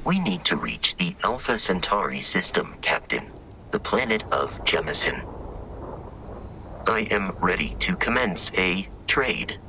We need to reach the Alpha Centauri system, Captain. The planet of Jemison. I am ready to commence a trade.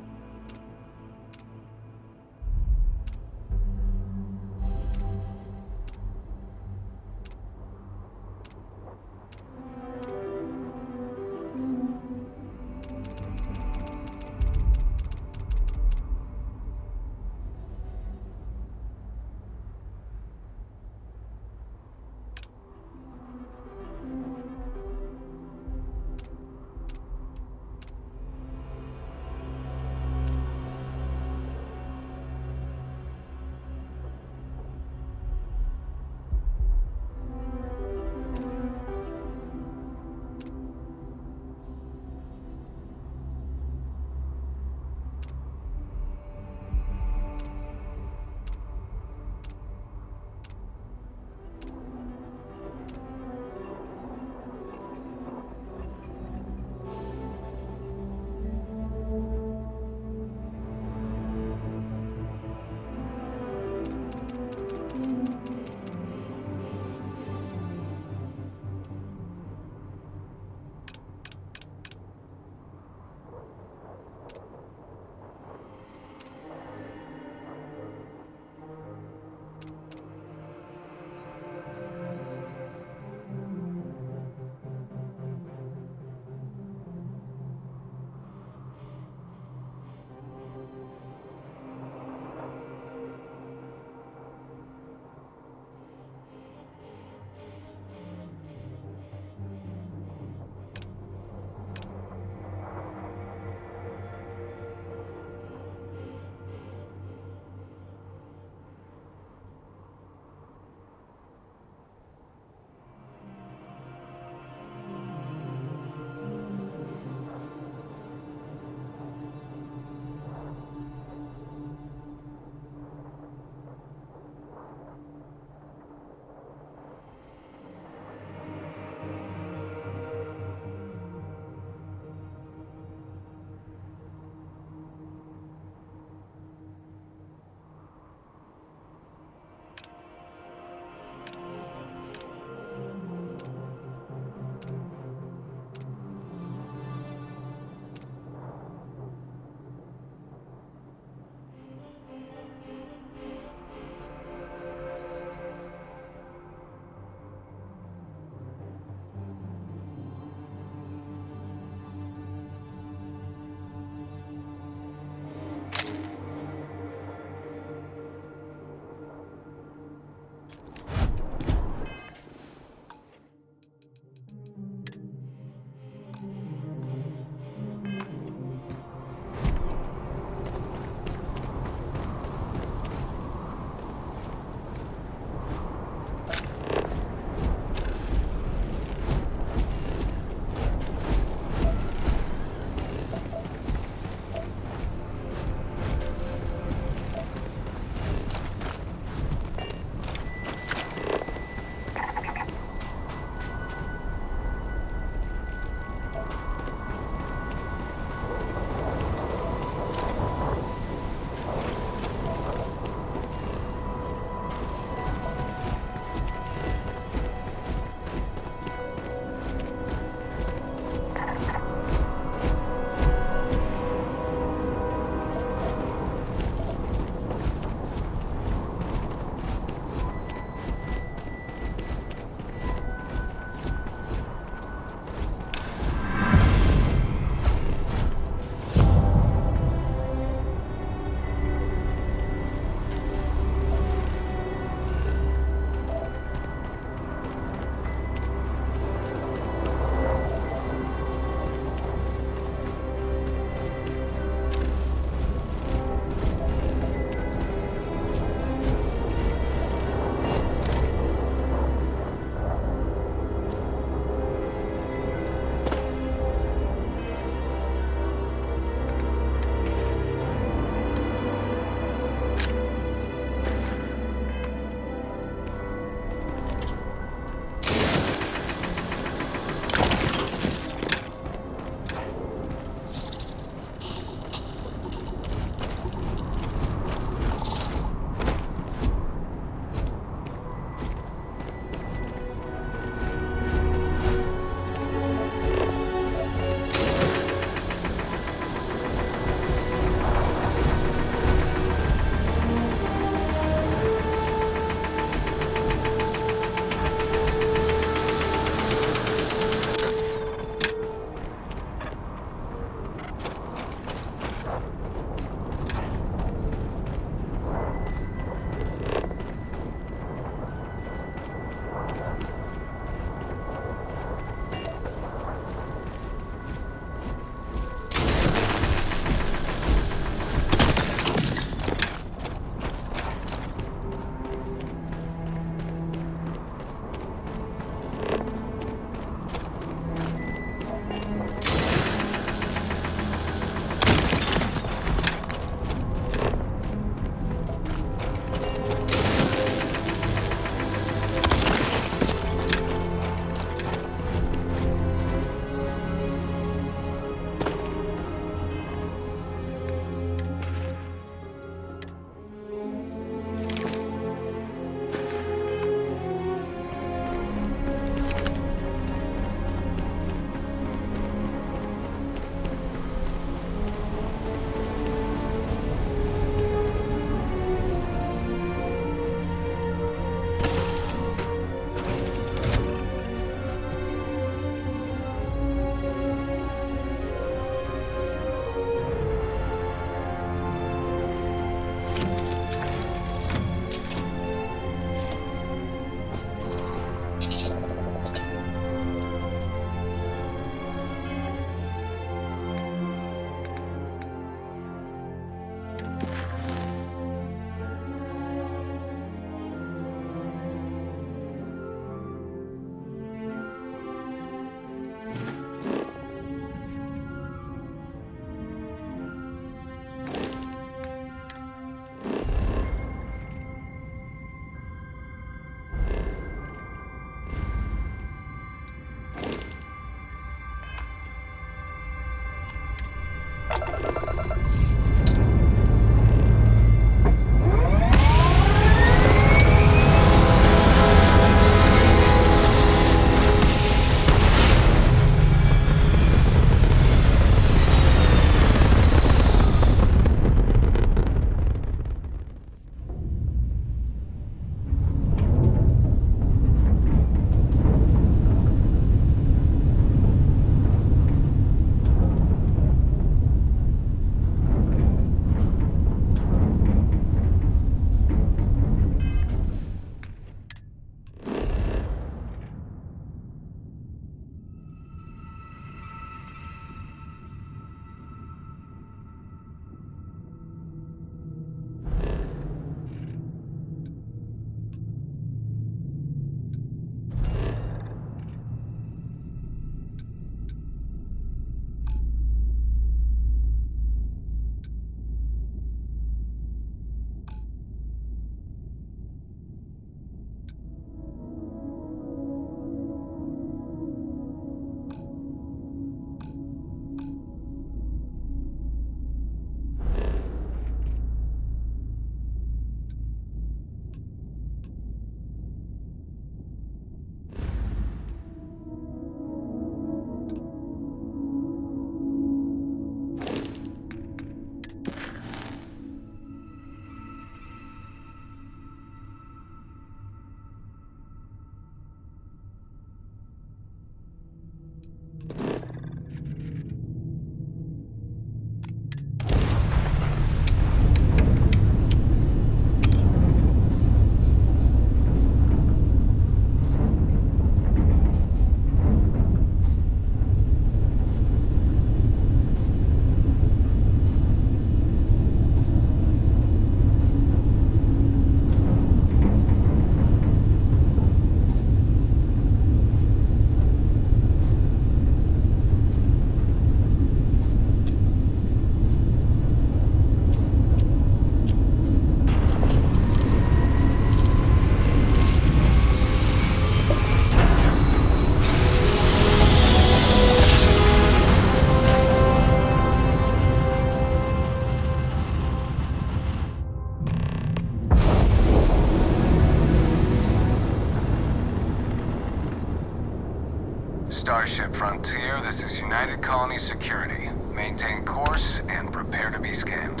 Starship Frontier, this is United Colony Security. Maintain course and prepare to be scanned.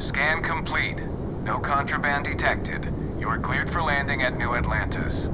Scan complete. No contraband detected. You are cleared for landing at New Atlantis.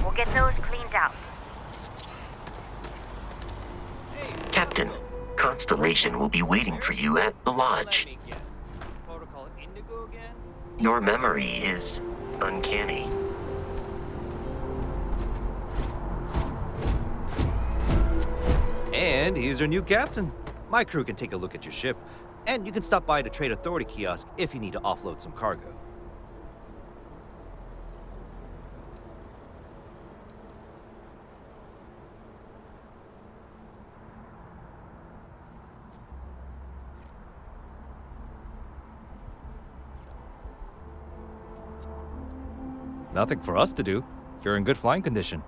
We'll get those cleaned out. Captain, Constellation will be waiting for you at the lodge. Let me guess. Protocol Indigo again? Your memory is uncanny. And here's your new captain. My crew can take a look at your ship, and you can stop by the Trade Authority kiosk if you need to offload some cargo. Nothing for us to do. You're in good flying condition.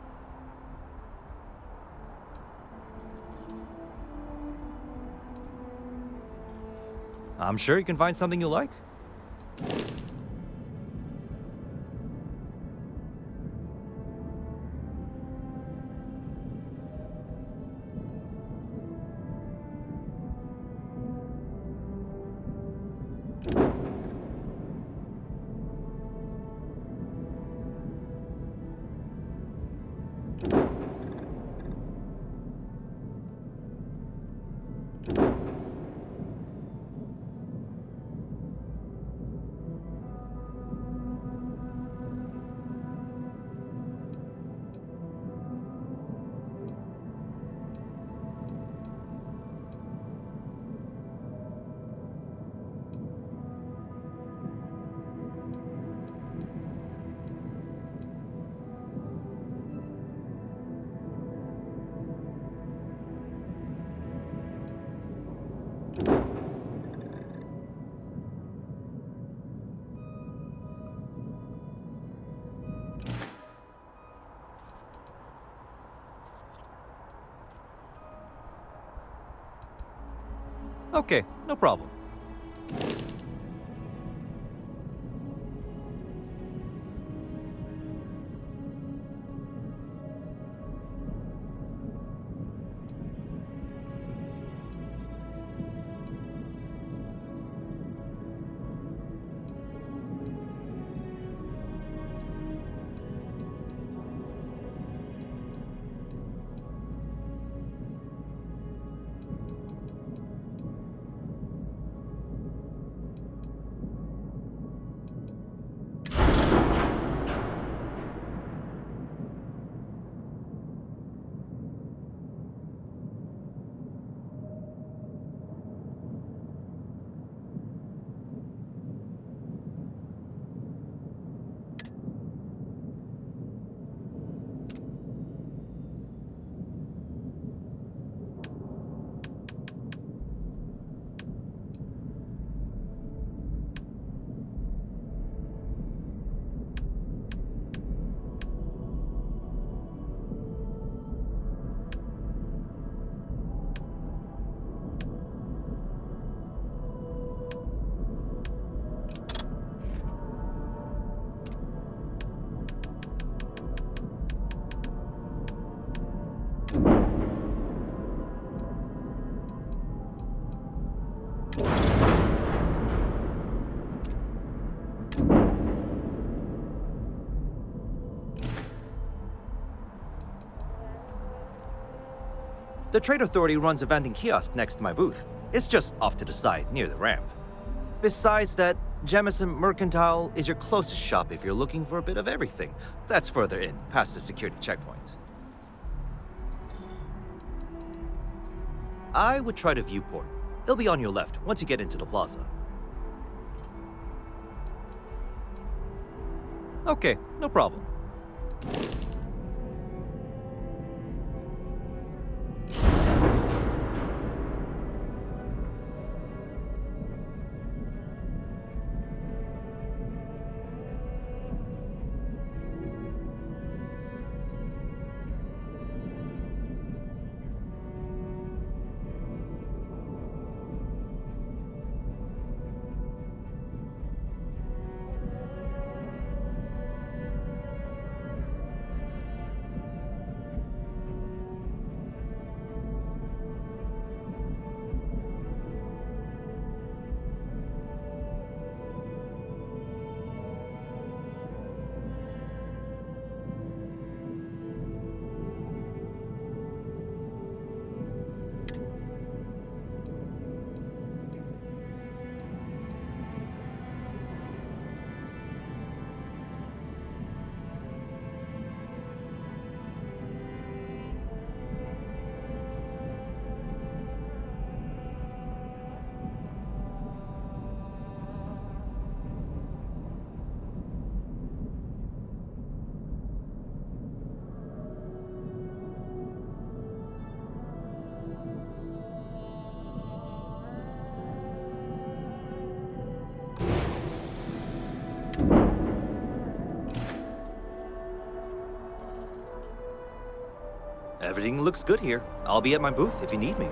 I'm sure you can find something you like. Okay, no problem. The Trade Authority runs a vending kiosk next to my booth. It's just off to the side, near the ramp. Besides that, Jemison Mercantile is your closest shop if you're looking for a bit of everything. That's further in, past the security checkpoint. I would try the viewport. It'll be on your left once you get into the plaza. Okay, no problem. Everything looks good here. I'll be at my booth if you need me.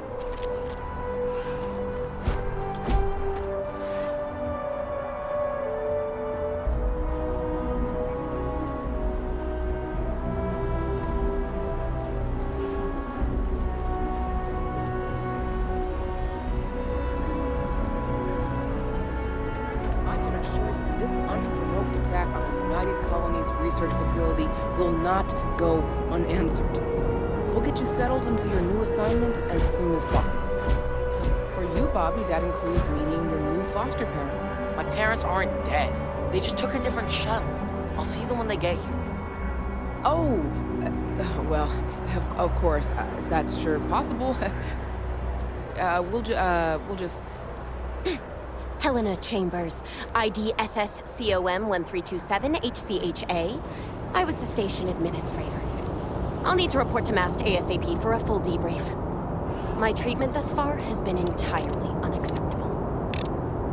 I can assure you, this unprovoked attack on the United Colonies Research Facility will not go unanswered. We'll get you settled into your new assignments as soon as possible. For you, Bobby, that includes meeting your new foster parent. My parents aren't dead. They just took a different shuttle. I'll see them when they get here. Oh, well, of course, that's sure possible. We'll just... Helena Chambers, ID SSCOM 1327 HCHA. I was the station administrator. I'll need to report to MAST ASAP for a full debrief. My treatment thus far has been entirely unacceptable.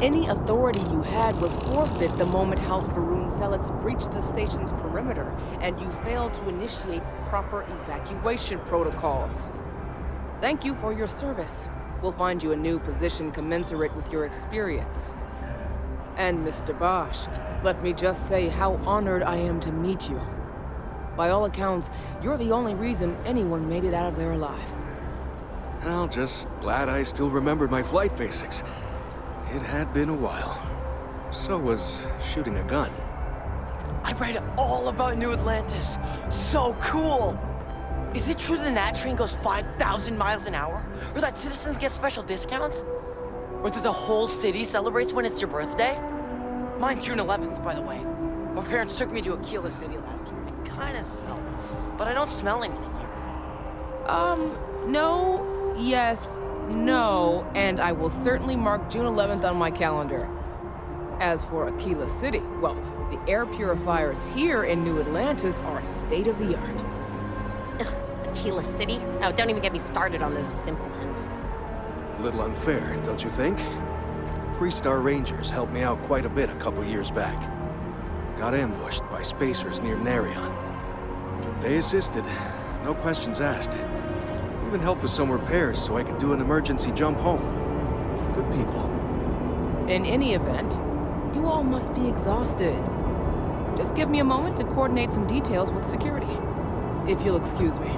Any authority you had was forfeit the moment House Varun zealots breached the station's perimeter, and you failed to initiate proper evacuation protocols. Thank you for your service. We'll find you a new position commensurate with your experience. And Mr. Bosch, let me just say how honored I am to meet you. By all accounts, you're the only reason anyone made it out of there alive. Well, just glad I still remembered my flight basics. It had been a while. So was shooting a gun. I read all about New Atlantis. So cool! Is it true the Nat train goes 5,000 miles an hour? Or that citizens get special discounts? Or that the whole city celebrates when it's your birthday? Mine's June 11th, by the way. My parents took me to Aquila City last year. It kinda smelled, but I don't smell anything here. No, yes, no, and I will certainly mark June 11th on my calendar. As for Aquila City, well, the air purifiers here in New Atlantis are state-of-the-art. Ugh, Aquila City? Oh, don't even get me started on those simpletons. A little unfair, don't you think? Freestar Rangers helped me out quite a bit a couple years back. Got ambushed by spacers near Narion. They assisted, no questions asked. Even helped with some repairs so I could do an emergency jump home. Good people. In any event, you all must be exhausted. Just give me a moment to coordinate some details with security. If you'll excuse me.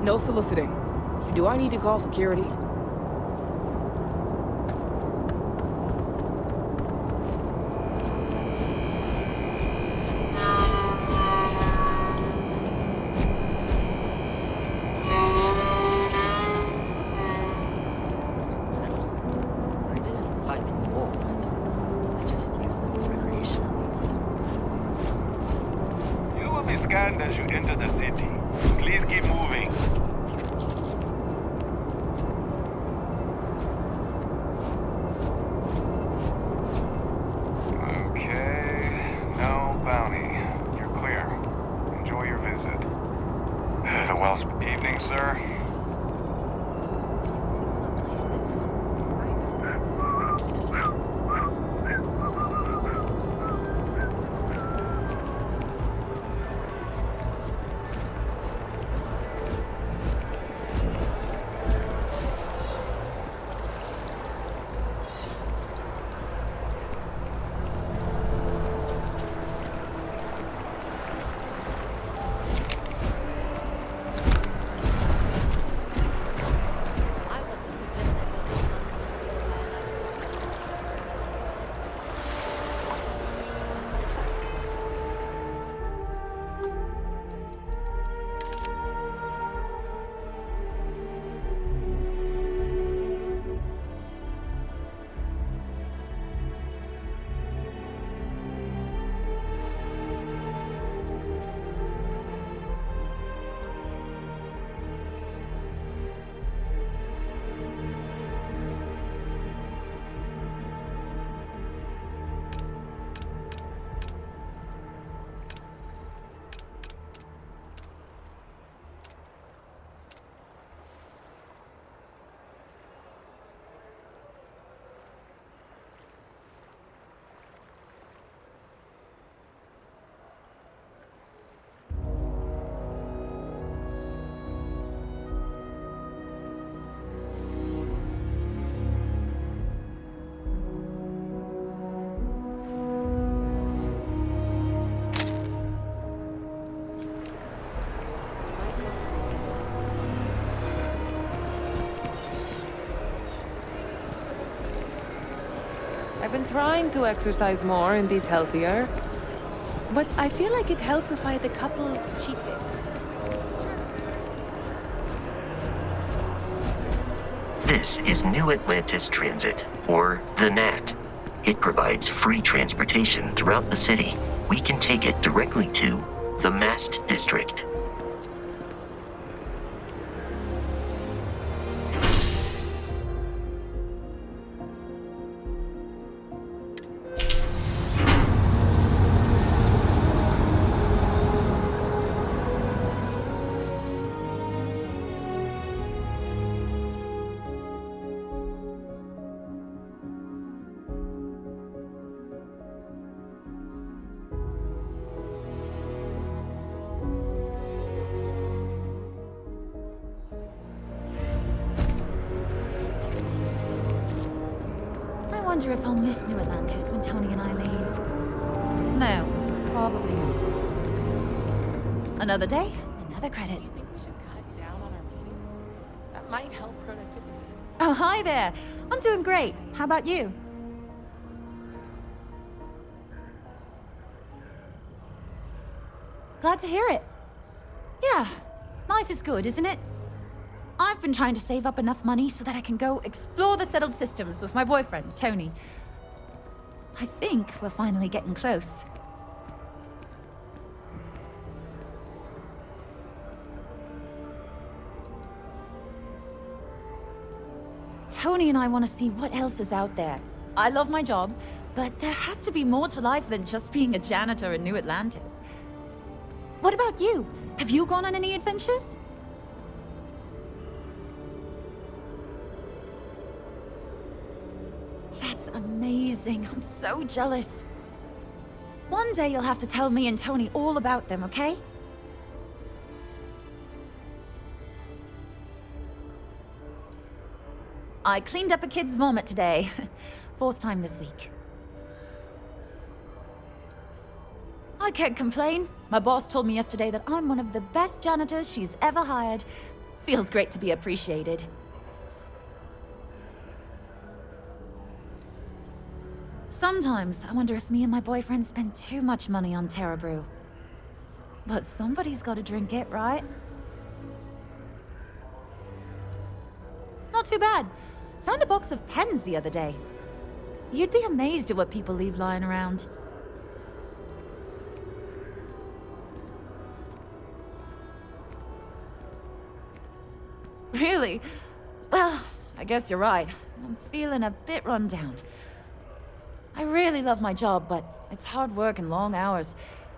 No soliciting. Do I need to call security? just use them recreationally. You will be scanned as you enter the city. Please keep moving. Okay, no bounty. You're clear. Enjoy your visit. The Wells. Evening, sir. I've been trying to exercise more and eat healthier. But I feel like it'd help if I had a couple cheat days. This is New Atlantis Transit, or the NAT. It provides free transportation throughout the city. We can take it directly to the Mast District. I wonder if I'll miss New Atlantis when Tony and I leave. No, probably not. Another day, another credit. Do you think we should cut down on our meetings? That might help productivity. Oh, hi there. I'm doing great. How about you? Glad to hear it. Yeah, life is good, isn't it? I've been trying to save up enough money so that I can go explore the settled systems with my boyfriend, Tony. I think we're finally getting close. Tony and I want to see what else is out there. I love my job, but there has to be more to life than just being a janitor in New Atlantis. What about you? Have you gone on any adventures? That's amazing. I'm so jealous. One day you'll have to tell me and Tony all about them, okay? I cleaned up a kid's vomit today. 4th time this week. I can't complain. My boss told me yesterday that I'm one of the best janitors she's ever hired. Feels great to be appreciated. Sometimes I wonder if me and my boyfriend spend too much money on Terra Brew. But somebody's got to drink it, right? Not too bad. Found a box of pens the other day. You'd be amazed at what people leave lying around. Really? Well, I guess you're right. I'm feeling a bit run down. I really love my job, but it's hard work and long hours.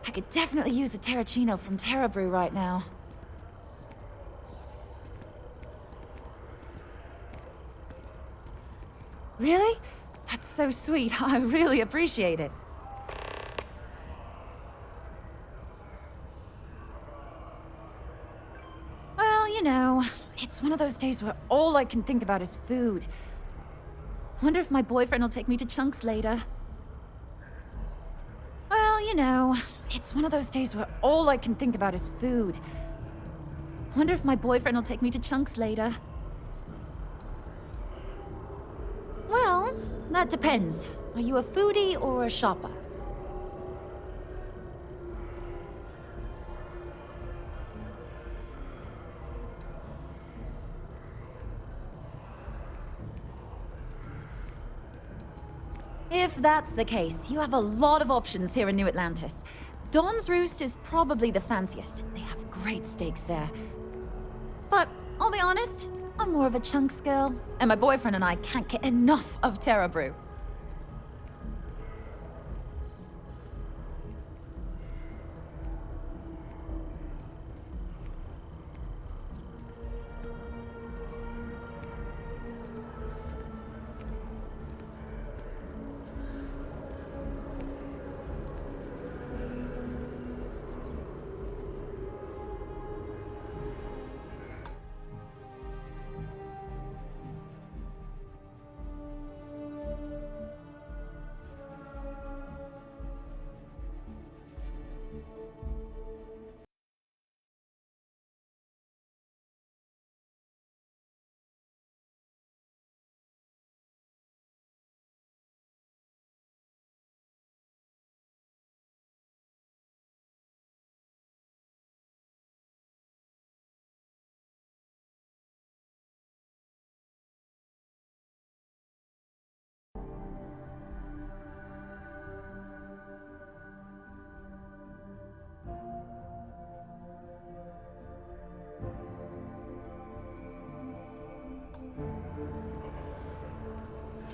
I could definitely use a Terracino from Terrabrew right now. Really? That's so sweet. I really appreciate it. Well, you know, it's one of those days where all I can think about is food. Wonder if my boyfriend will take me to Chunks later. Well, you know, it's one of those days where all I can think about is food. Wonder if my boyfriend will take me to Chunks later. Well, that depends. Are you a foodie or a shopper? If that's the case, you have a lot of options here in New Atlantis. Don's Roost is probably the fanciest. They have great steaks there. But I'll be honest, I'm more of a Chunks girl, and my boyfriend and I can't get enough of Terrabrew.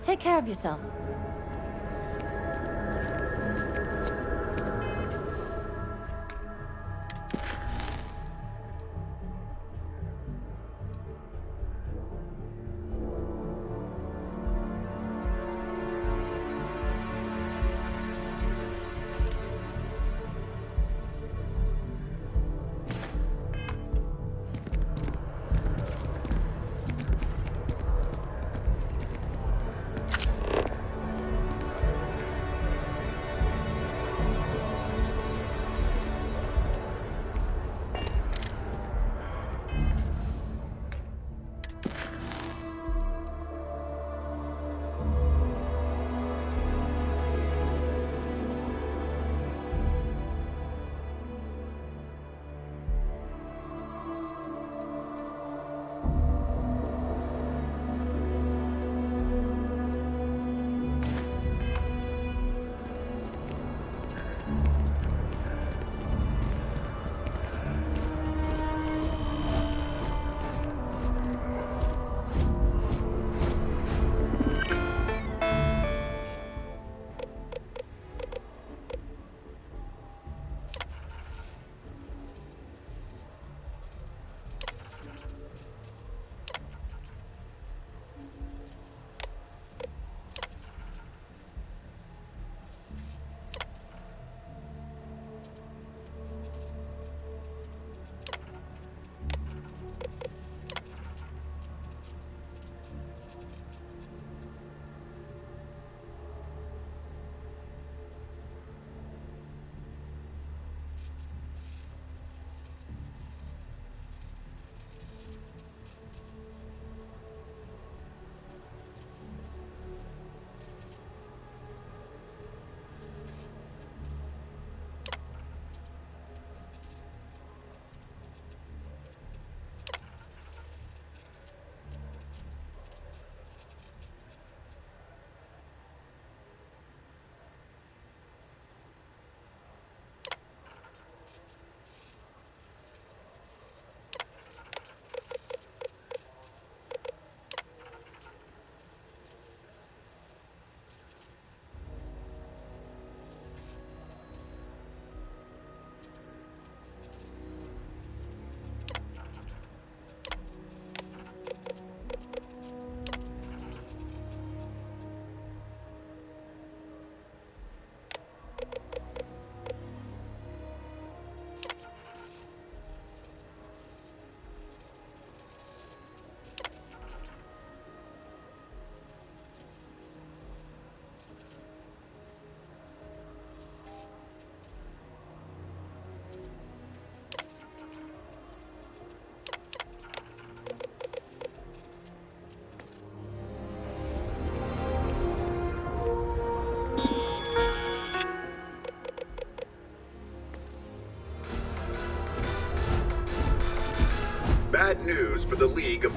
Take care of yourself.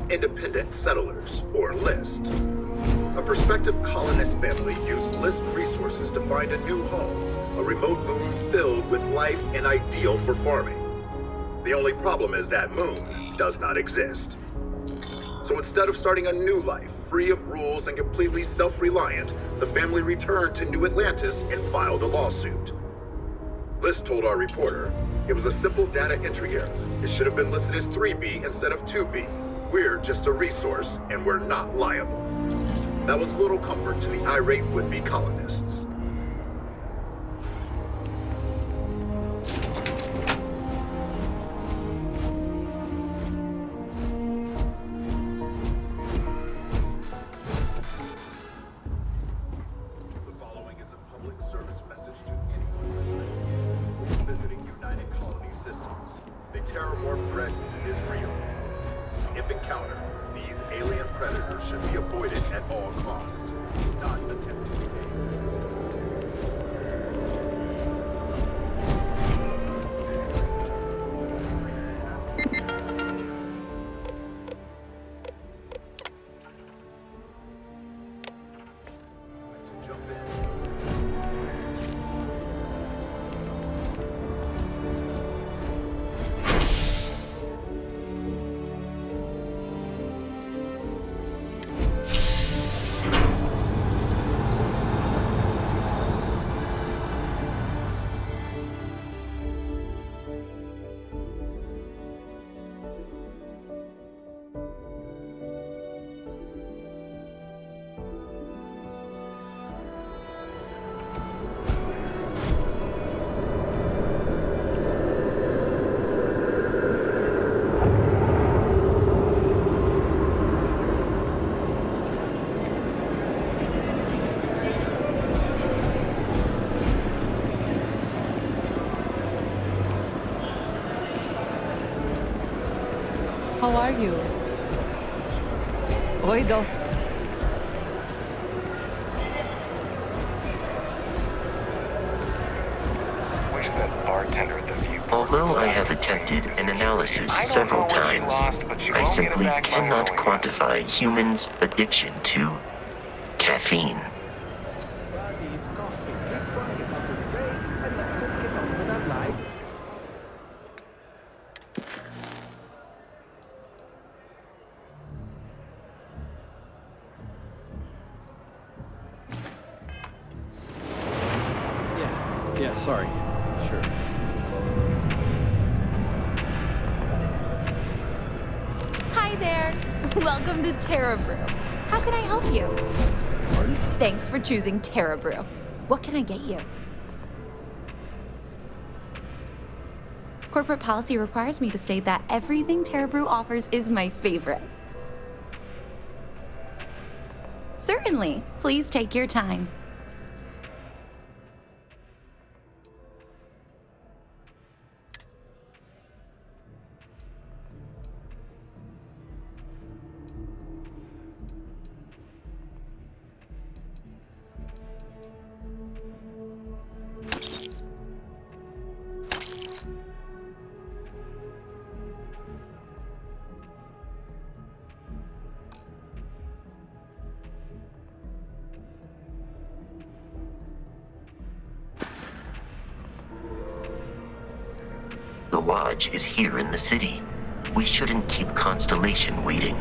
independent settlers, or LIST. A prospective colonist family used LIST resources to find a new home, a remote moon filled with life and ideal for farming. The only problem is that moon does not exist. So instead of starting a new life, free of rules and completely self-reliant, the family returned to New Atlantis and filed a lawsuit. List told our reporter it was a simple data entry error. It should have been listed as 3B instead of 2B. We're just a resource, and we're not liable. That was little comfort to the irate would-be colonists. How are you? Oido. Wish that bartender at the view. Although I have attempted an analysis several times, I simply cannot quantify humans' addiction to caffeine. Yeah, sorry. Sure. Hi there. Welcome to Terra Brew. How can I help you? Pardon? Thanks for choosing Terra Brew. What can I get you? Corporate policy requires me to state that everything Terra Brew offers is my favorite. Certainly. Please take your time. The Lodge is here in the city. We shouldn't keep Constellation waiting.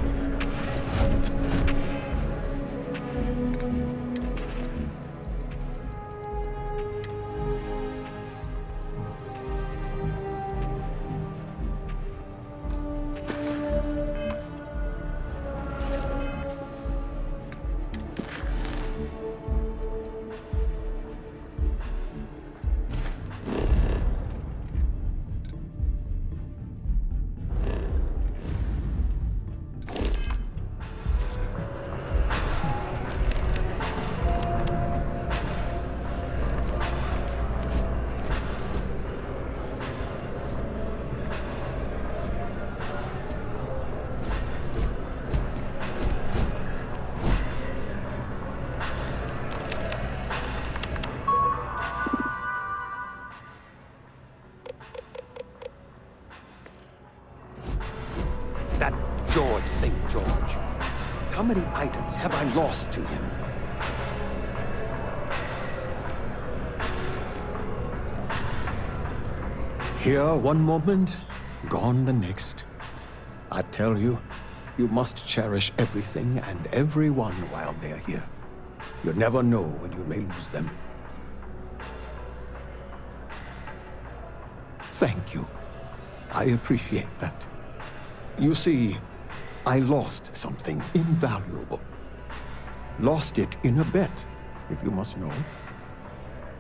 many items have I lost to him? Here one moment, gone the next. I tell you, you must cherish everything and everyone while they're here. You never know when you may lose them. Thank you. I appreciate that. You see, I lost something invaluable. Lost it in a bet, if you must know.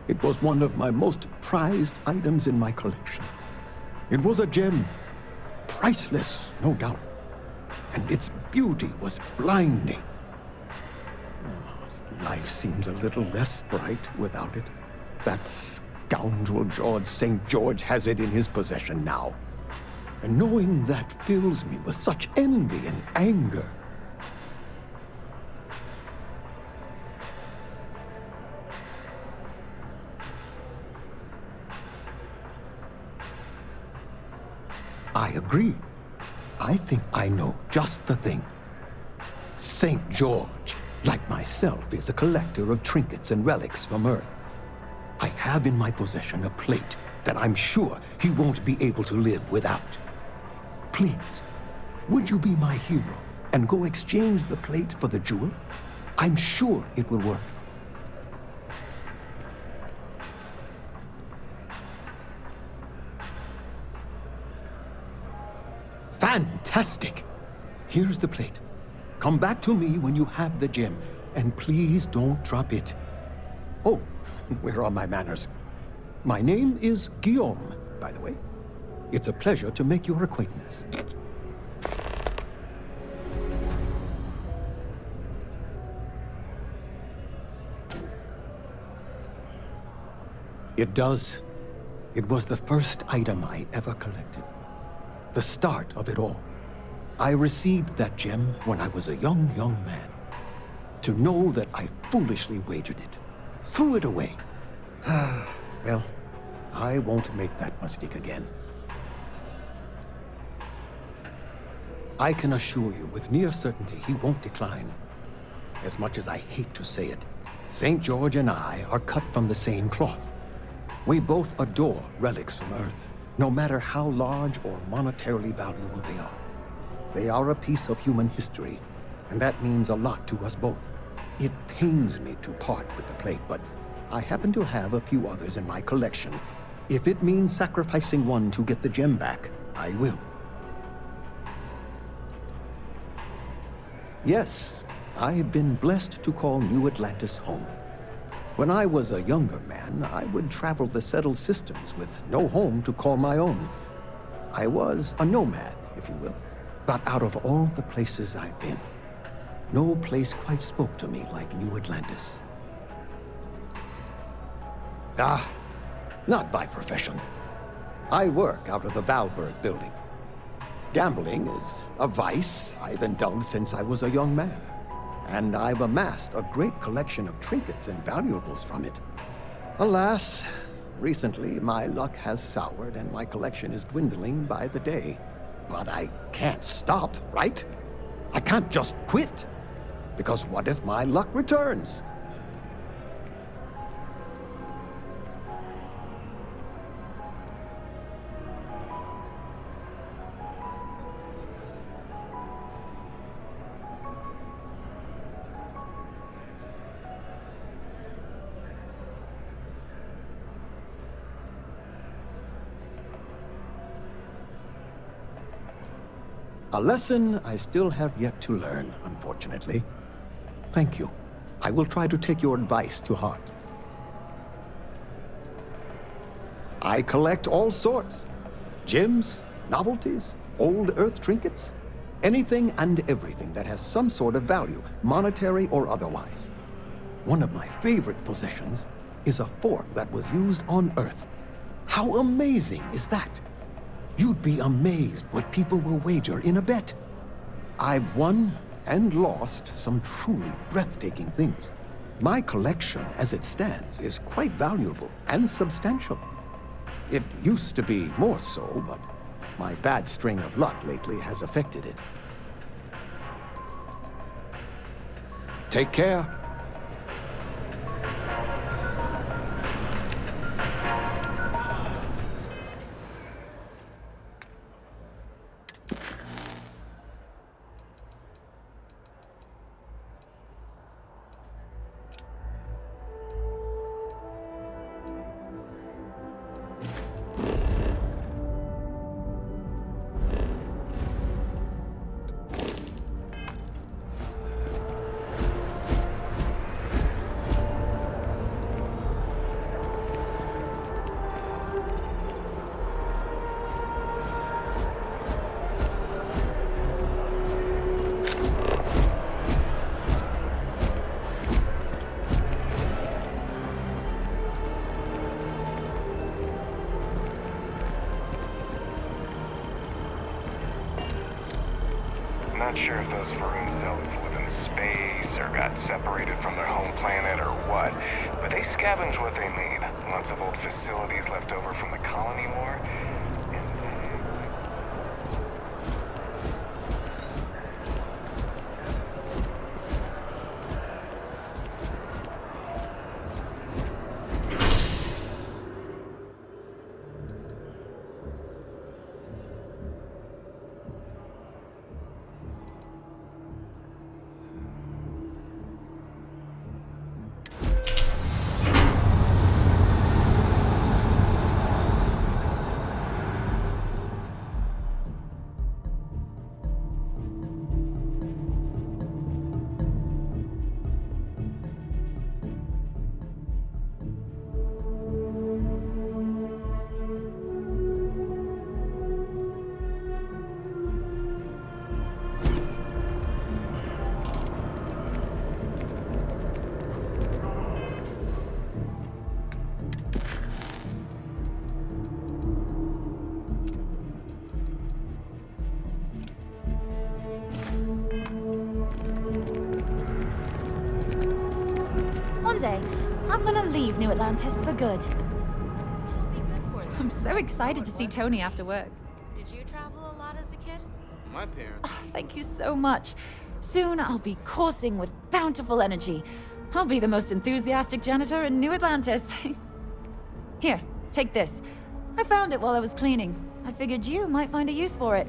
It was one of my most prized items in my collection. It was a gem, priceless, no doubt. And its beauty was blinding. Life seems a little less bright without it. That scoundrel George St. George has it in his possession now. And knowing that fills me with such envy and anger. I agree. I think I know just the thing. St. George, like myself, is a collector of trinkets and relics from Earth. I have in my possession a plate that I'm sure he won't be able to live without. Please, would you be my hero and go exchange the plate for the jewel? I'm sure it will work. Fantastic! Here's the plate. Come back to me when you have the gem, and please don't drop it. Oh, where are my manners? My name is Guillaume, by the way. It's a pleasure to make your acquaintance. It does. It was the first item I ever collected. The start of it all. I received that gem when I was a young man. To know that I foolishly wagered it, threw it away. Well, I won't make that mistake again. I can assure you with near certainty he won't decline. As much as I hate to say it, St. George and I are cut from the same cloth. We both adore relics from Earth, no matter how large or monetarily valuable they are. They are a piece of human history, and that means a lot to us both. It pains me to part with the plate, but I happen to have a few others in my collection. If it means sacrificing one to get the gem back, I will. Yes, I've been blessed to call New Atlantis home. When I was a younger man, I would travel the settled systems with no home to call my own. I was a nomad, if you will. But out of all the places I've been, no place quite spoke to me like New Atlantis. Not by profession. I work out of the Valberg building. Gambling is a vice I've indulged since I was a young man. And I've amassed a great collection of trinkets and valuables from it. Alas, recently my luck has soured and my collection is dwindling by the day. But I can't stop, right? I can't just quit. Because what if my luck returns? A lesson I still have yet to learn, unfortunately. Thank you. I will try to take your advice to heart. I collect all sorts. Gems, novelties, old Earth trinkets. Anything and everything that has some sort of value, monetary or otherwise. One of my favorite possessions is a fork that was used on Earth. How amazing is that? You'd be amazed what people will wager in a bet. I've won and lost some truly breathtaking things. My collection, as it stands, is quite valuable and substantial. It used to be more so, but my bad string of luck lately has affected it. Take care. Not sure if those Varun zealots live in space or got separated from their home planet or what, but they scavenge what they need. Lots of old facilities left over from the colony war. One day, I'm gonna leave New Atlantis for good. I'm so excited to see Tony after work. Did you travel a lot as a kid? My parents. Oh, thank you so much. Soon I'll be coursing with bountiful energy. I'll be the most enthusiastic janitor in New Atlantis. Here, take this. I found it while I was cleaning. I figured you might find a use for it.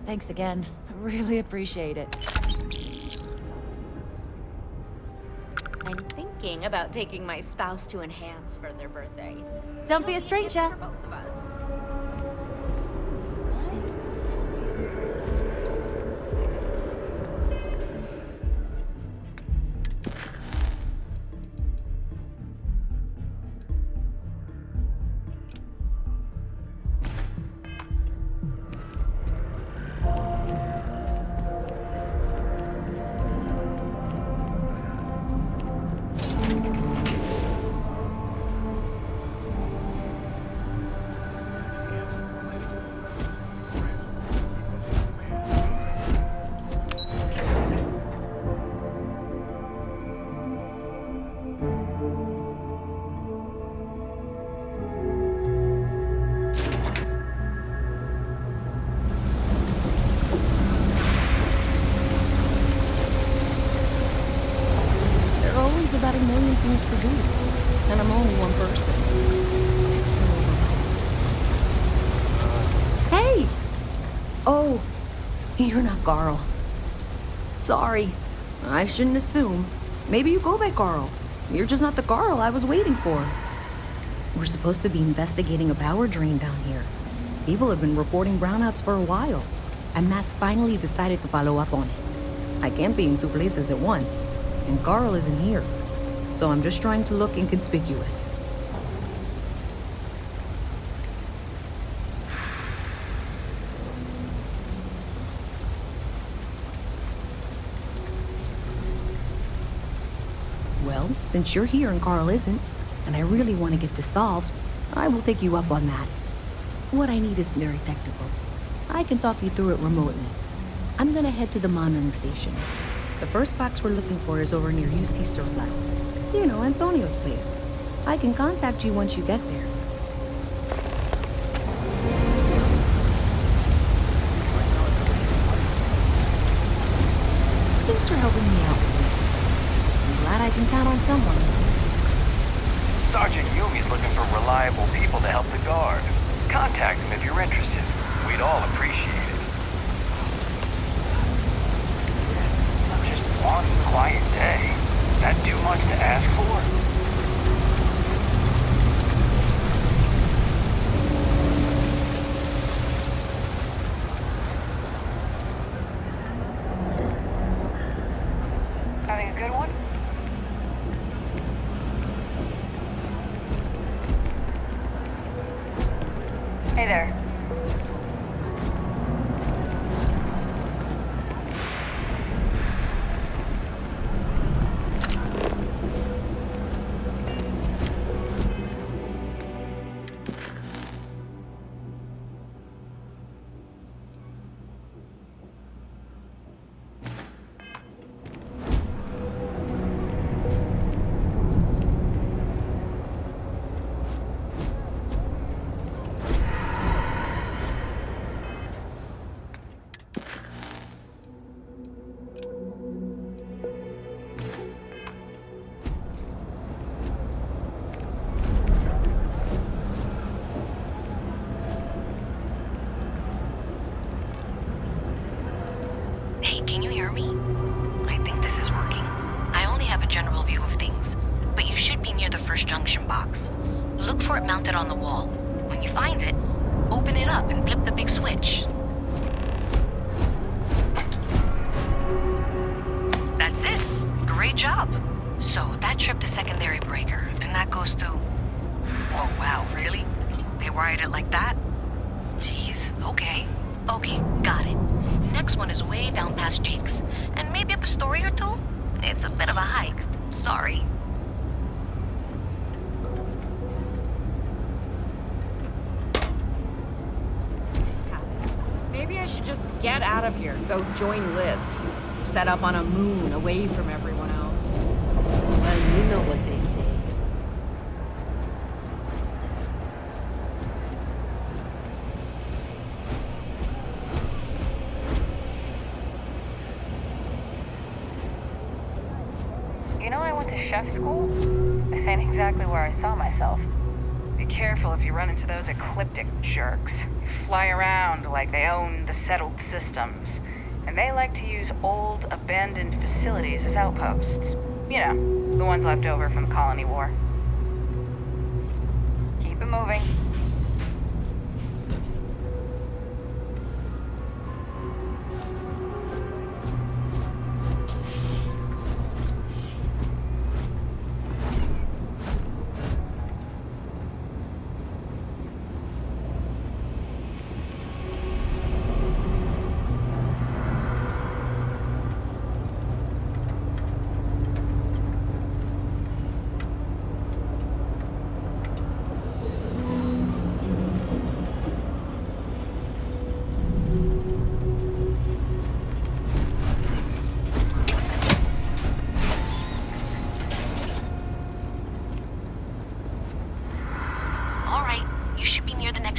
Thanks again. I really appreciate it. I'm thinking about taking my spouse to Enhance for their birthday. Don't be a stranger. For both of us. About a million things to do, and I'm only one person. It's so overwhelming. Hey! Oh, you're not Carl. Sorry, I shouldn't assume. Maybe you go by Carl. You're just not the Carl I was waiting for. We're supposed to be investigating a power drain down here. People have been reporting brownouts for a while, and Mass finally decided to follow up on it. I can't be in two places at once, and Carl isn't here. So I'm just trying to look inconspicuous. Well, since you're here and Carl isn't, and I really want to get this solved, I will take you up on that. What I need is very technical. I can talk you through it remotely. I'm gonna head to the monitoring station. The first box we're looking for is over near UC Surplus. You know, Antonio's place. I can contact you once you get there. Thanks for helping me out with this. I can count on someone. Sergeant Yumi's looking for reliable people to help the guard. Contact him if you're interested. We'd all appreciate it. Just one quiet day. That too much to ask for? Having a good one? Hey there. Hey, can you hear me? I think this is working. I only have a general view of things, but you should be near the first junction box. Look for it mounted on the wall. When you find it, open it up and flip the big switch. That's it. Great job. So that tripped the secondary breaker, and that goes to... Oh, wow, really? They wired it like that? Jeez, okay. Okay, got it. Next one is way down past Jake's, and maybe up a story or two? It's a bit of a hike. Sorry. Maybe I should just get out of here, go join List. Set up on a moon away from everyone else. Well, you know what they say. You know I went to chef school? This ain't exactly where I saw myself. Be careful if you run into those ecliptic jerks. They fly around like they own the settled systems. And they like to use old, abandoned facilities as outposts. You know, the ones left over from the Colony War. Keep it moving.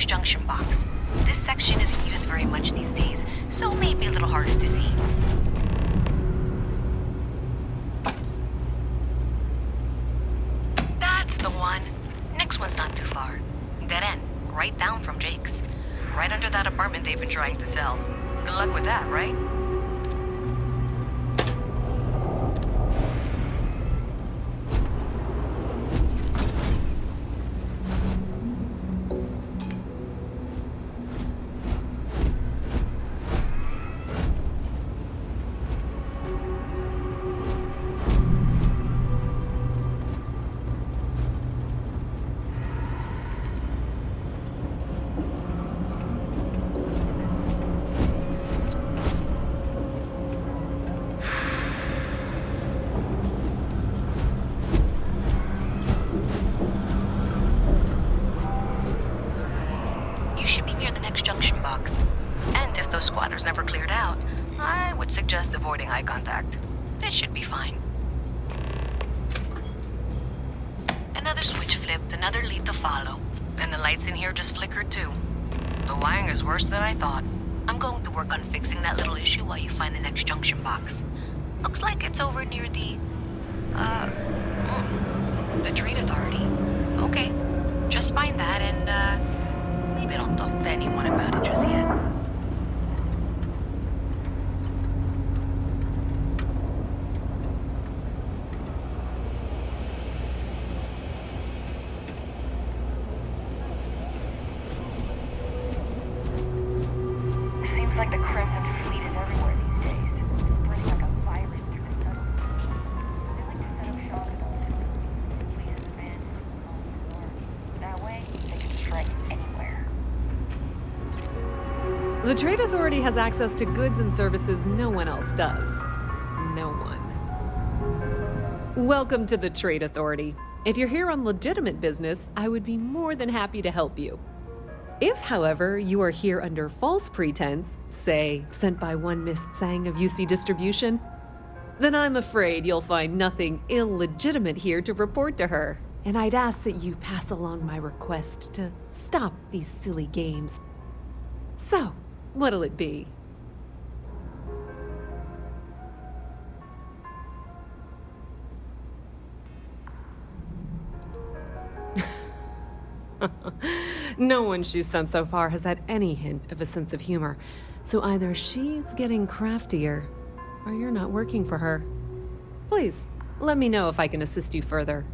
Junction box. This section isn't used very much these days, so maybe a little harder to see. That's the one. Next one's not too far. Dead end, right down from Jake's. Right under that apartment they've been trying to sell. Good luck with that, right? Squatters never cleared out, I would suggest avoiding eye contact. It should be fine. Another switch flipped, another lead to follow. And the lights in here just flickered too. The wiring is worse than I thought. I'm going to work on fixing that little issue while you find the next junction box. Looks like it's over near the The Trade Authority. Okay. Just find that and, maybe don't talk to anyone about it just yet. Seems like the Crimson Fleet is everywhere these days, spreading like a virus through the settled systems. They like to set up shop at old facilities, places abandoned along the war. That way, they can strike anywhere. The Trade Authority has access to goods and services no one else does. No one. Welcome to the Trade Authority. If you're here on legitimate business, I would be more than happy to help you. If, however, you are here under false pretense, say, sent by one Miss Tsang of UC Distribution, then I'm afraid you'll find nothing illegitimate here to report to her, and I'd ask that you pass along my request to stop these silly games. So, what'll it be? No one she's sent so far has had any hint of a sense of humor, so either she's getting craftier, or you're not working for her. Please, let me know if I can assist you further.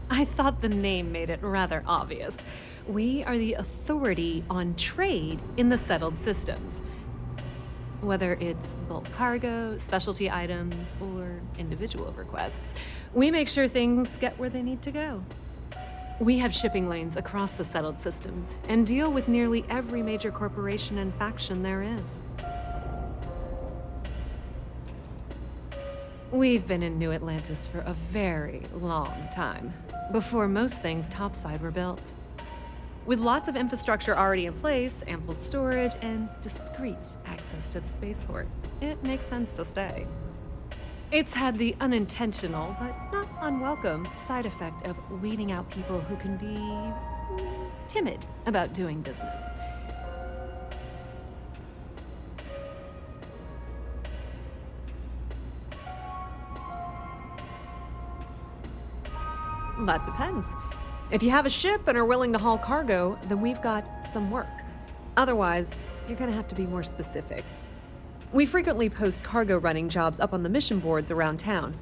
I thought the name made it rather obvious. We are the authority on trade in the settled systems. Whether it's bulk cargo, specialty items, or individual requests, we make sure things get where they need to go. We have shipping lanes across the settled systems and deal with nearly every major corporation and faction there is. We've been in New Atlantis for a very long time, before most things topside were built. With lots of infrastructure already in place, ample storage, and discreet access to the spaceport, it makes sense to stay. It's had the unintentional, but not unwelcome, side effect of weeding out people who can be timid about doing business. That depends. If you have a ship and are willing to haul cargo, then we've got some work. Otherwise, you're gonna have to be more specific. We frequently post cargo running jobs up on the mission boards around town.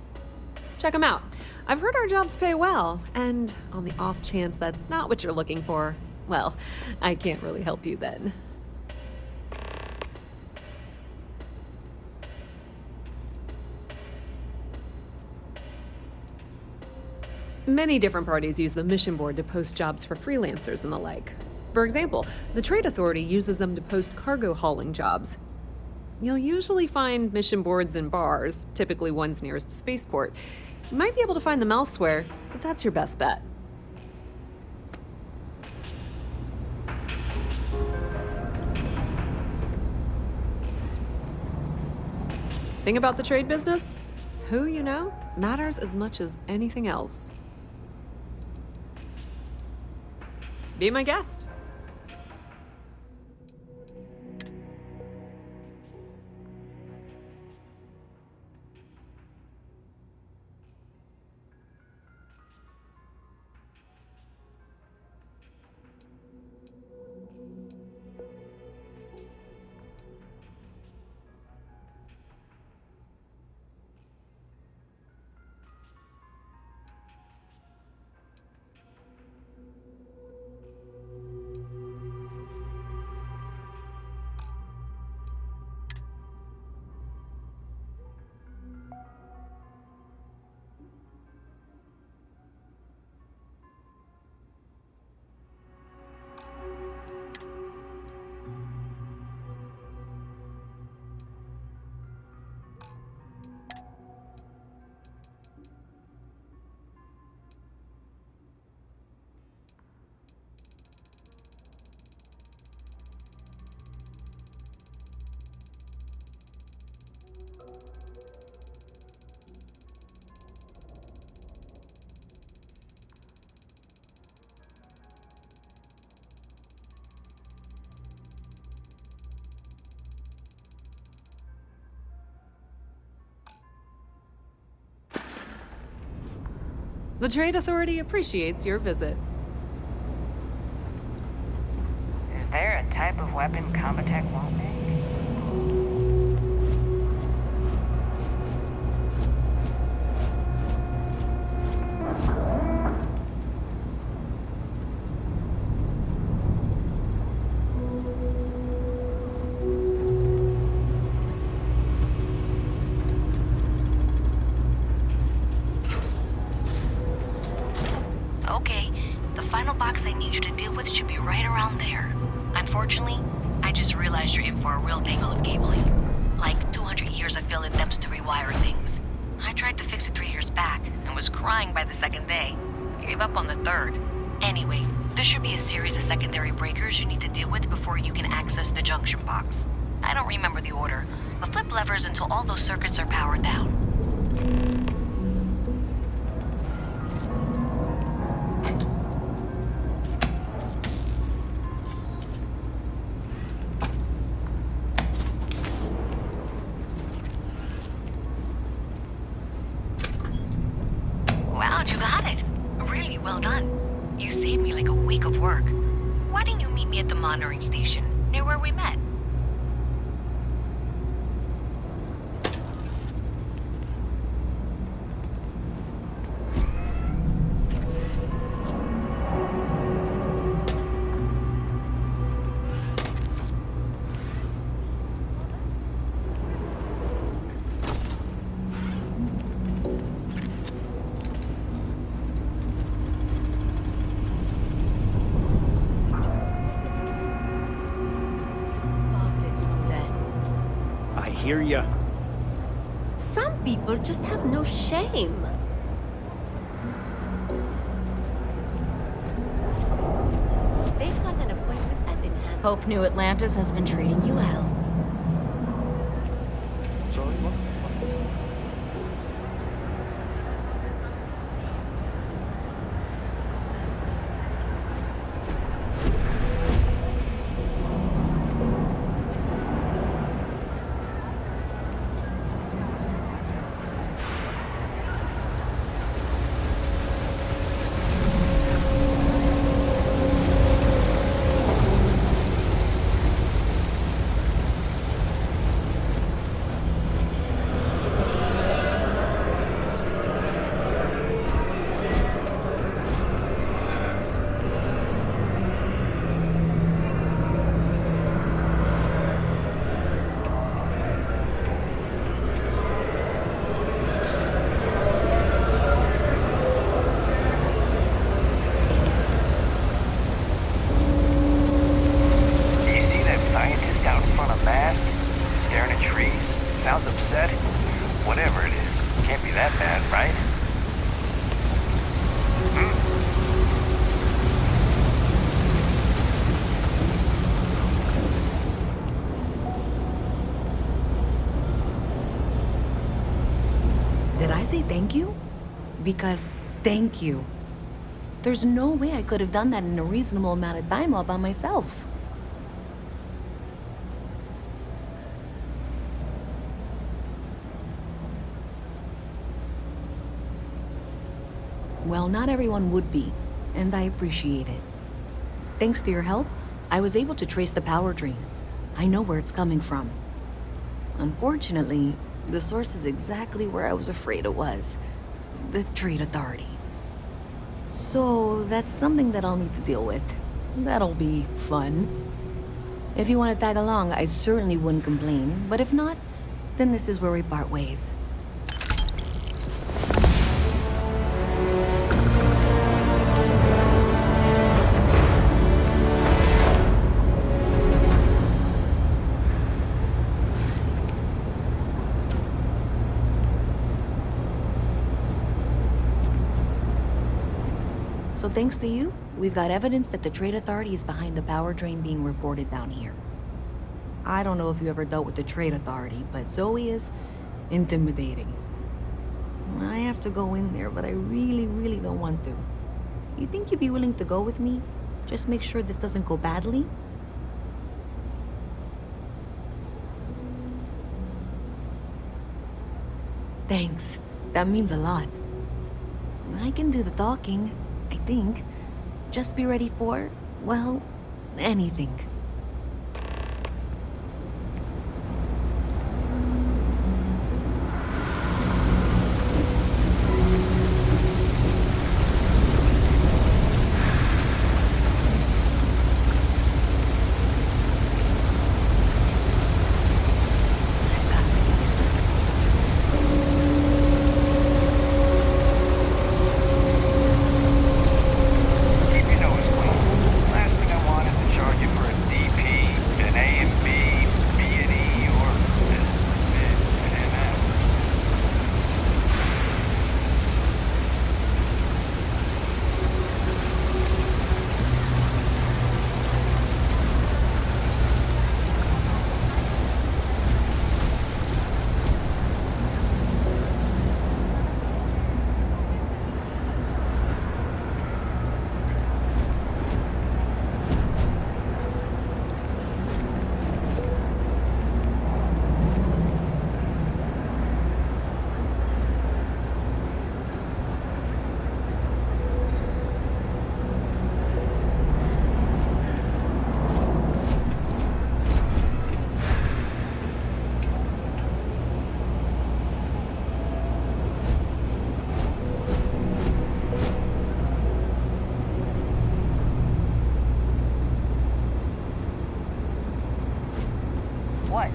Check them out. I've heard our jobs pay well, and on the off chance that's not what you're looking for, well, I can't really help you then. Many different parties use the mission board to post jobs for freelancers and the like. For example, the Trade Authority uses them to post cargo hauling jobs. You'll usually find mission boards in bars, typically ones nearest the spaceport. You might be able to find them elsewhere, but that's your best bet. Thing about the trade business? Who you know matters as much as anything else. Be my guest. The Trade Authority appreciates your visit. Is there a type of weapon Comatech won't make? Okay, the final box I need you to deal with should be right around there. Unfortunately, I just realized you're in for a real tangle of cabling. Like 200 years of failed attempts to rewire things. I tried to fix it 3 years back and was crying by the second day. Gave up on the third. Anyway, there should be a series of secondary breakers you need to deal with before you can access the junction box. I don't remember the order, but flip levers until all those circuits are powered down. Wow, you got it. Really well done. You saved me like a week of work. Why didn't you meet me at the monitoring station, near where we met? I hear ya. Some people just have no shame. They've got an appointment at Enhanced. Hope New Atlantis has been treating you well. Sorry, what? You see that scientist out in front of Mast? Staring at trees? Sounds upset? Whatever it is, can't be that bad, right? Did I say thank you? Because thank you. There's no way I could have done that in a reasonable amount of time all by myself. Well, not everyone would be, and I appreciate it. Thanks to your help, I was able to trace the power drain. I know where it's coming from. Unfortunately, the source is exactly where I was afraid it was. The Trade Authority. So, that's something that I'll need to deal with. That'll be fun. If you want to tag along, I certainly wouldn't complain, but if not, then this is where we part ways. So thanks to you, we've got evidence that the Trade Authority is behind the power drain being reported down here. I don't know if you ever dealt with the Trade Authority, but Zoe is intimidating. I have to go in there, but I really don't want to. You think you'd be willing to go with me? Just make sure this doesn't go badly? Thanks. That means a lot. I can do the talking, I think. Just be ready for, well, anything. Keep your nose clean. Last thing I want is to charge you for a DP, an A and B, B and E, or an F. What?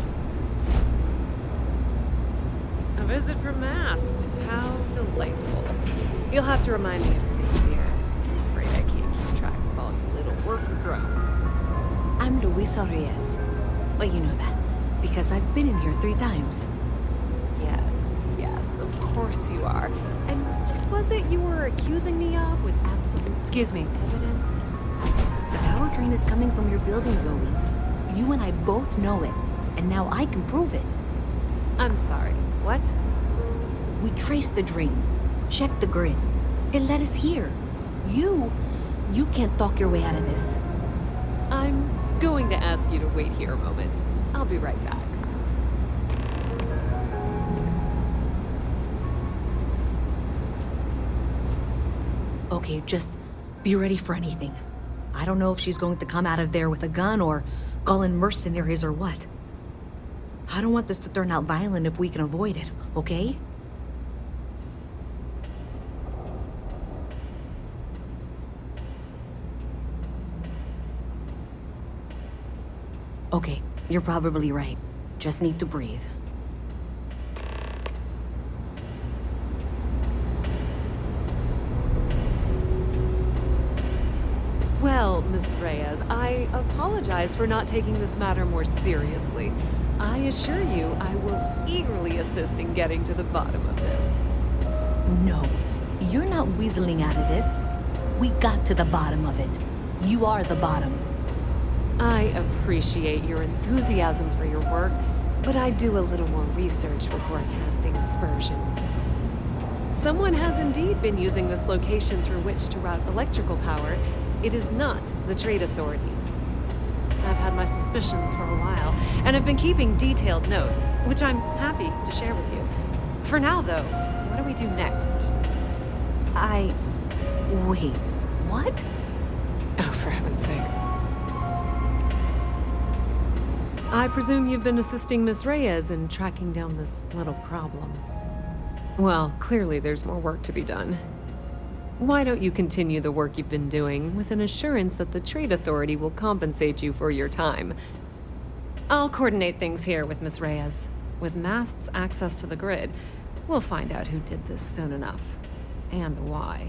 A visit from Mast. How delightful. You'll have to remind me of your name, dear. I'm afraid I can't keep track of all you little worker drones. I'm Luisa Reyes. Well, you know that, because I've been in here 3 times. Yes, of course you are. And what was it you were accusing me of with absolute Excuse me. evidence? The power drain is coming from your building, Zoe. You and I both know it, and now I can prove it. I'm sorry, what? We traced the drain, checked the grid. It led us here. You can't talk your way out of this. I'm going to ask you to wait here a moment. I'll be right back. Okay, just be ready for anything. I don't know if she's going to come out of there with a gun or call in mercenaries or what. I don't want this to turn out violent if we can avoid it, okay? Okay, you're probably right. Just need to breathe. Well, Miss Reyes, I apologize for not taking this matter more seriously. I assure you I will eagerly assist in getting to the bottom of this. No, you're not weaseling out of this. We got to the bottom of it. You are the bottom. I appreciate your enthusiasm for your work, but I do a little more research before casting aspersions. Someone has indeed been using this location through which to route electrical power. It is not the Trade Authority. I've had my suspicions for a while, and have been keeping detailed notes, which I'm happy to share with you. For now, though, what do we do next? Wait, what? Oh, for heaven's sake. I presume you've been assisting Miss Reyes in tracking down this little problem. Well, clearly there's more work to be done. Why don't you continue the work you've been doing with an assurance that the Trade Authority will compensate you for your time? I'll coordinate things here with Miss Reyes. With Mast's access to the grid, we'll find out who did this soon enough. And why.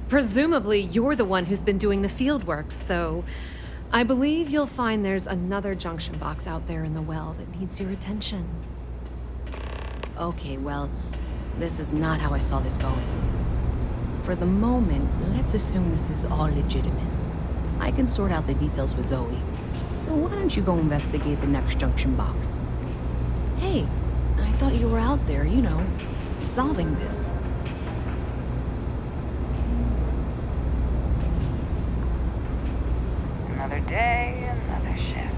Presumably, you're the one who's been doing the field work, so I believe you'll find there's another junction box out there in the well that needs your attention. Okay, well, this is not how I saw this going. For the moment, let's assume this is all legitimate. I can sort out the details with Zoe. So why don't you go investigate the next junction box? Hey, I thought you were out there, you know, solving this. Another day, another shift.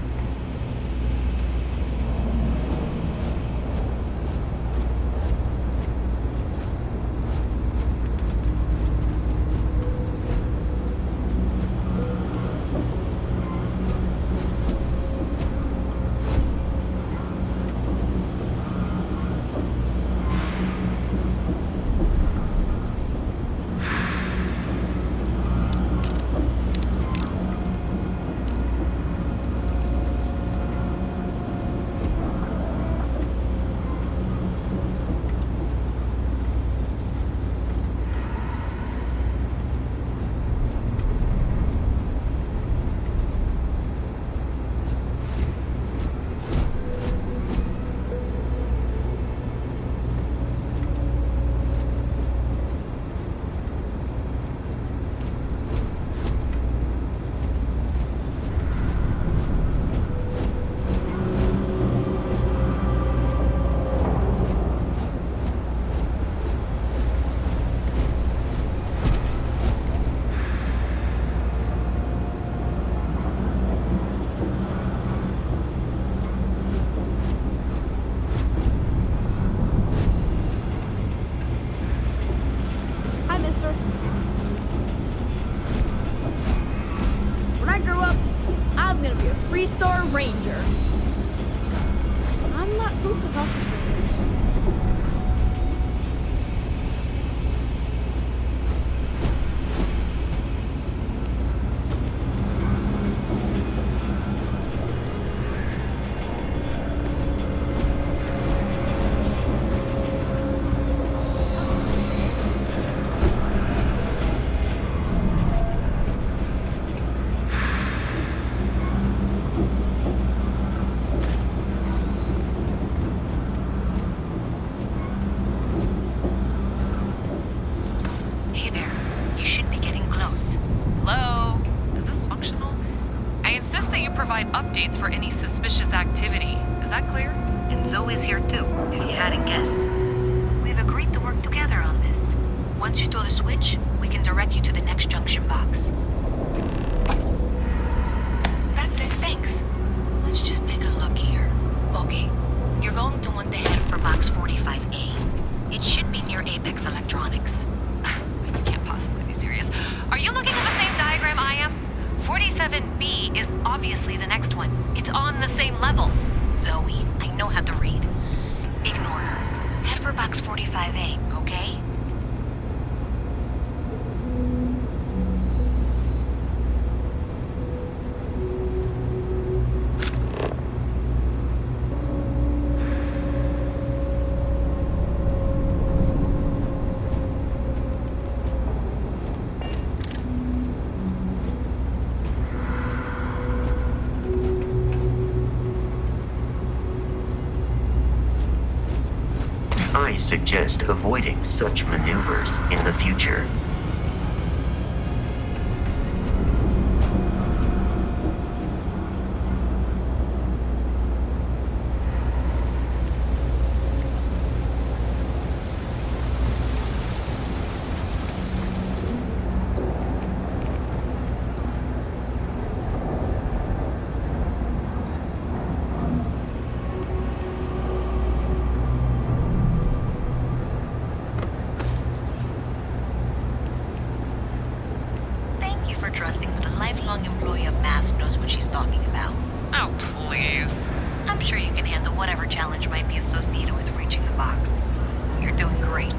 Freestar Ranger. I'm not supposed to talk to strangers. Hey there. You should be getting close. Hello? Is this functional? I insist that you provide updates for any suspicious activity. Is that clear? And Zoe's here too, if you hadn't guessed. We've agreed to work together on this. Once you throw the switch, we can direct you to the next junction box. That's it, thanks. Let's just take a look here. Okay, you're going to want to head for box 45A. It should be near Apex Electronics. You can't possibly be serious. Are you looking at the same diagram I am? 47B is obviously the next one. It's on the same level. Zoe, I know how to read. Ignore her. Head for box 45A, okay? I suggest avoiding such maneuvers in the future. Thank you for trusting that a lifelong employee of MASK knows what she's talking about. Oh, please. I'm sure you can handle whatever challenge might be associated with reaching the box. You're doing great.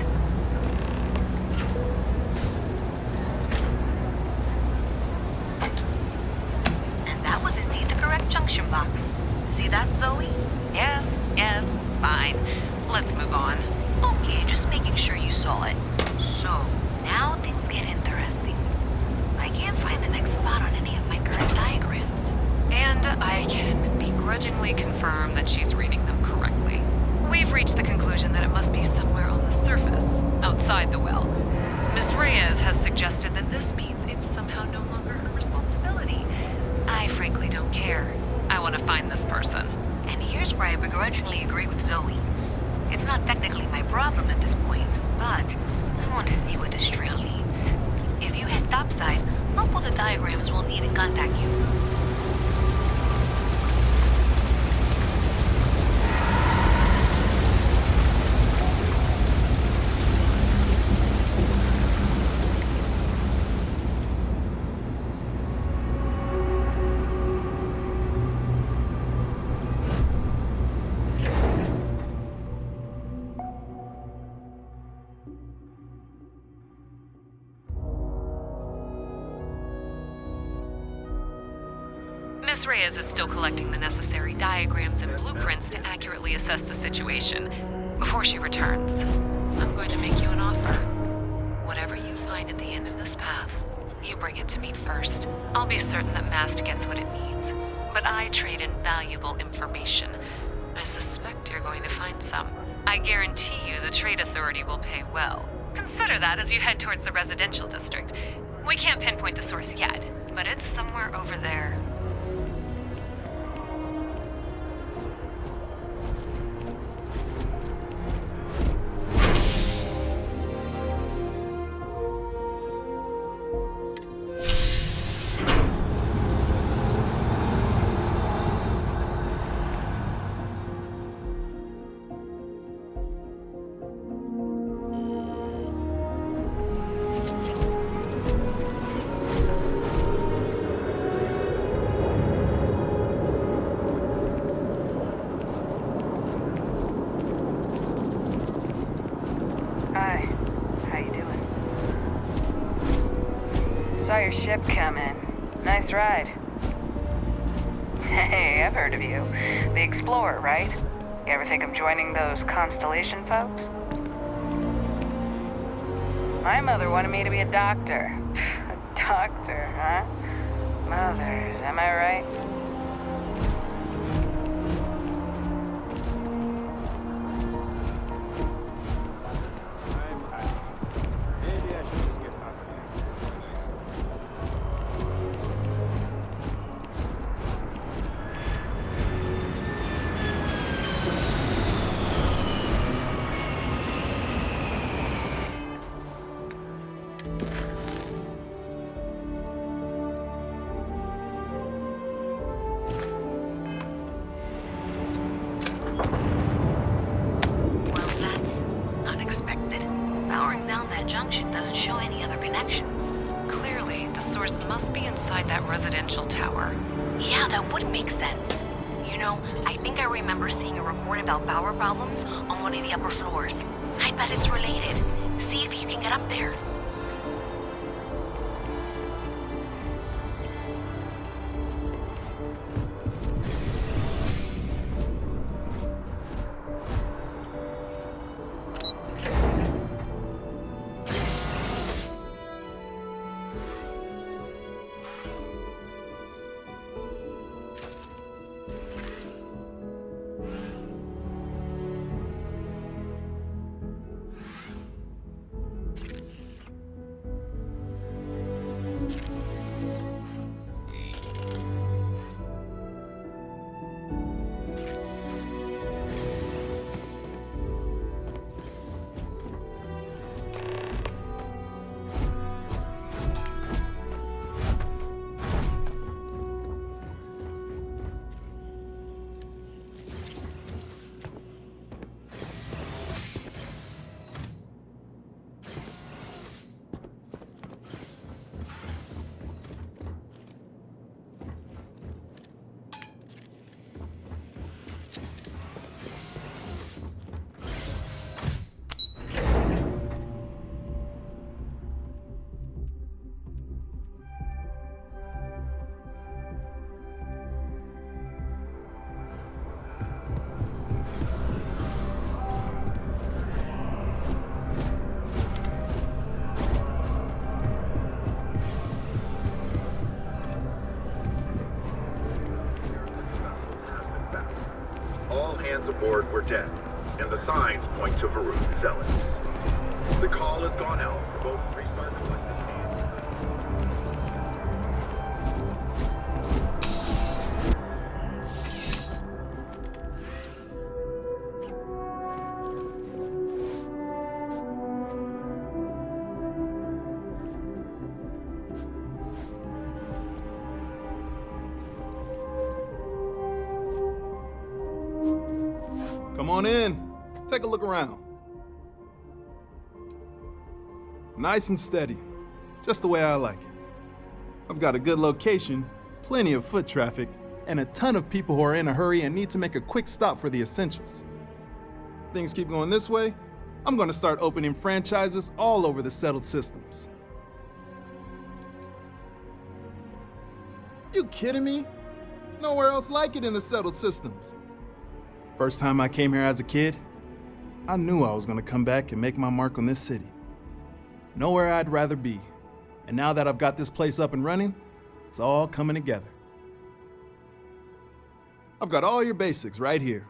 And that was indeed the correct junction box. See that, Zoe? Yes, fine. Let's move on. Okay, just making sure you saw it. So, now things get interesting. I can't find the next spot on any of my current diagrams. And I can begrudgingly confirm that she's reading them correctly. We've reached the conclusion that it must be somewhere on the surface, outside the well. Miss Reyes has suggested that this means it's somehow no longer her responsibility. I frankly don't care. I want to find this person. And here's where I begrudgingly agree with Zoe. It's not technically my problem at this point, but I want to see where this trail leads. If you head topside, I'll pull the diagrams we'll need and contact you. Miss Reyes is still collecting the necessary diagrams and blueprints to accurately assess the situation. Before she returns, I'm going to make you an offer. Whatever you find at the end of this path, you bring it to me first. I'll be certain that MAST gets what it needs, but I trade in valuable information. I suspect you're going to find some. I guarantee you the Trade Authority will pay well. Consider that as you head towards the residential district. We can't pinpoint the source yet, but it's somewhere over there. your ship coming. Nice ride. Hey, I've heard of you. The Explorer, right? You ever think of joining those Constellation folks? My mother wanted me to be a doctor. A doctor, huh? Mothers, am I right? Maybe I should just get out of here. Well, that's unexpected. Powering down that junction doesn't show any other connections. Clearly, the source must be inside that residential tower. Yeah, that would make sense. You know, I think I remember seeing a report about power problems on one of the upper floors. I bet it's related. See if you can get up there. All hands aboard were dead, and the signs point to Varun Zealots. The call has gone out for both Freestar Collective and... Come on in. Take a look around. Nice and steady. Just the way I like it. I've got a good location, plenty of foot traffic, and a ton of people who are in a hurry and need to make a quick stop for the essentials. If things keep going this way, I'm going to start opening franchises all over the settled systems. You kidding me? Nowhere else like it in the settled systems. First time I came here as a kid, I knew I was gonna come back and make my mark on this city. Nowhere I'd rather be. And now that I've got this place up and running, it's all coming together. I've got all your basics right here.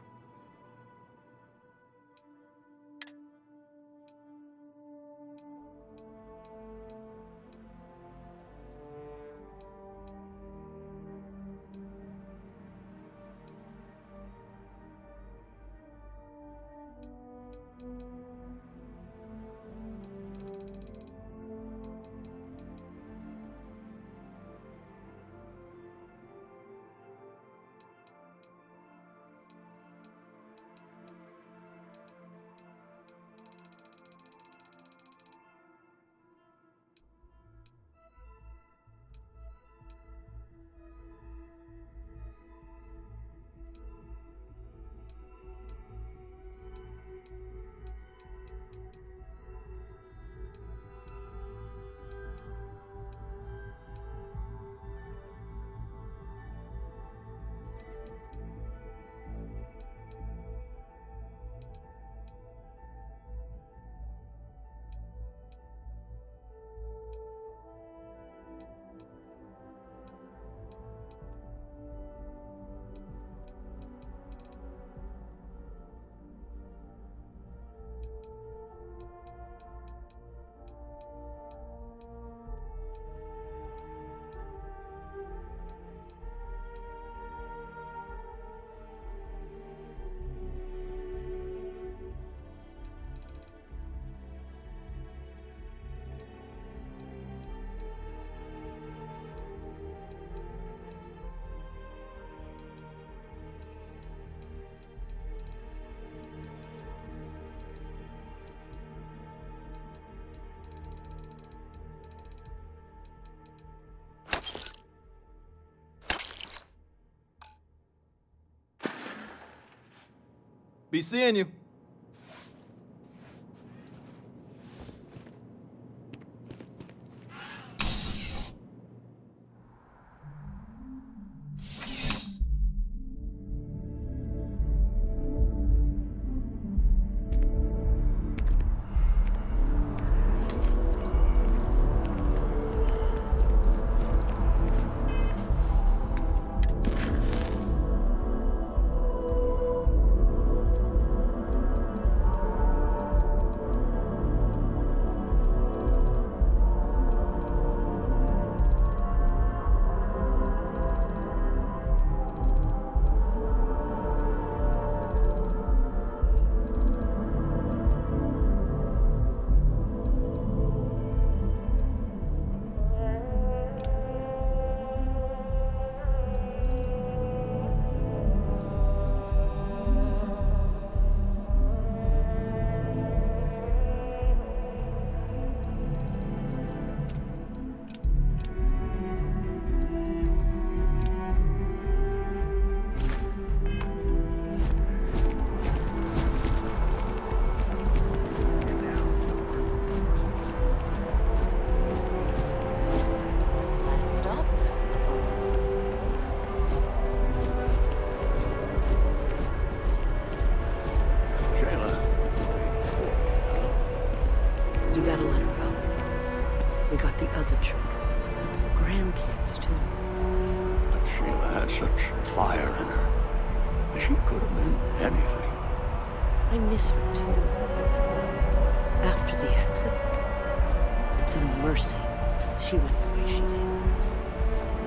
Be seeing you.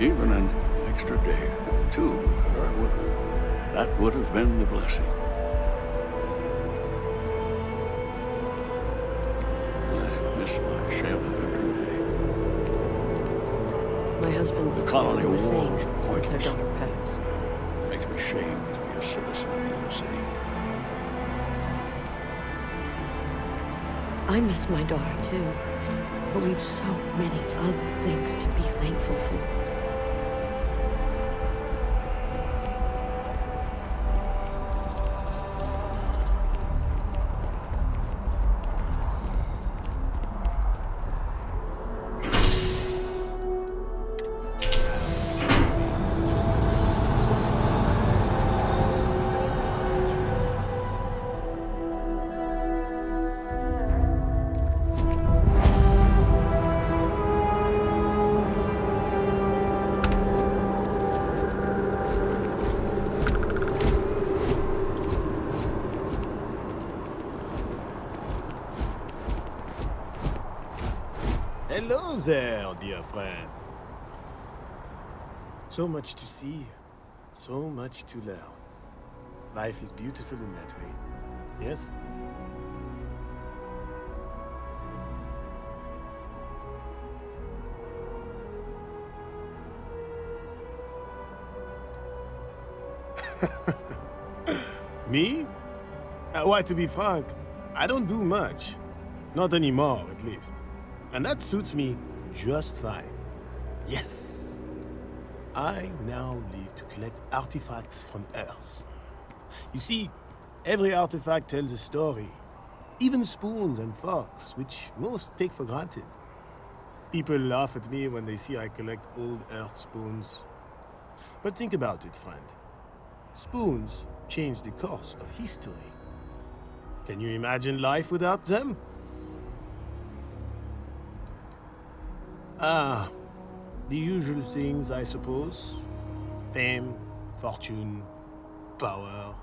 Even an extra day or two with her that would have been the blessing. I miss my Shayla every day. My husband's the colony the wars same are since our pointless. daughter passed. Makes me ashamed to be a citizen of the USA. I miss my daughter too, but we've so many other things to be thankful for. Hello there, dear friend. So much to see, so much to learn. Life is beautiful in that way, yes? Me? Why, to be frank, I don't do much. Not anymore, at least. And that suits me just fine. Yes! I now live to collect artifacts from Earth. You see, every artifact tells a story. Even spoons and forks, which most take for granted. People laugh at me when they see I collect old Earth spoons. But think about it, friend. Spoons change the course of history. Can you imagine life without them? Ah, the usual things, I suppose. Fame, fortune, power.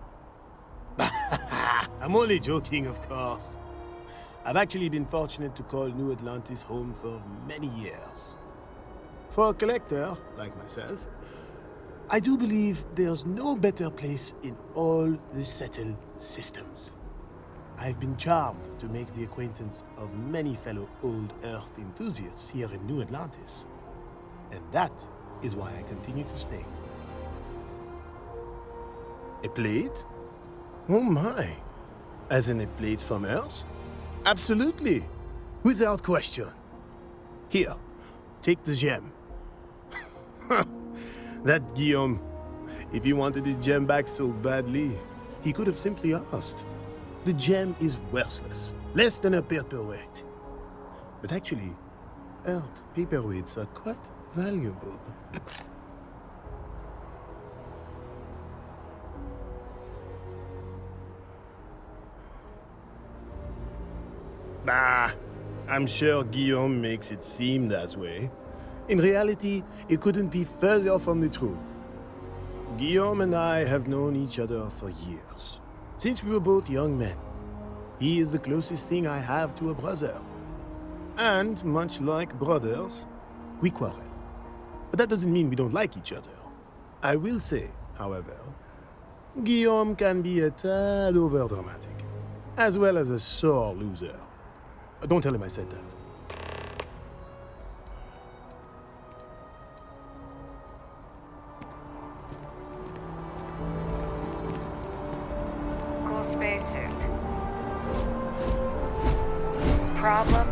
I'm only joking, of course. I've actually been fortunate to call New Atlantis home for many years. For a collector, like myself, I do believe there's no better place in all the settled systems. I've been charmed to make the acquaintance of many fellow old Earth enthusiasts here in New Atlantis. And that is why I continue to stay. A plate? Oh my! As in a plate from Earth? Absolutely! Without question. Here, take the gem. That Guillaume, if he wanted his gem back so badly, He could have simply asked. The gem is worthless, less than a paperweight. But actually, Earth paperweights are quite valuable. Bah, I'm sure Guillaume makes it seem that way. In reality, it couldn't be further from the truth. Guillaume and I have known each other for years, since we were both young men. He is the closest thing I have to a brother. And, much like brothers, we quarrel. But that doesn't mean we don't like each other. I will say, however, Guillaume can be a tad overdramatic, as well as a sore loser. Don't tell him I said that. Cool spacesuit. Problem?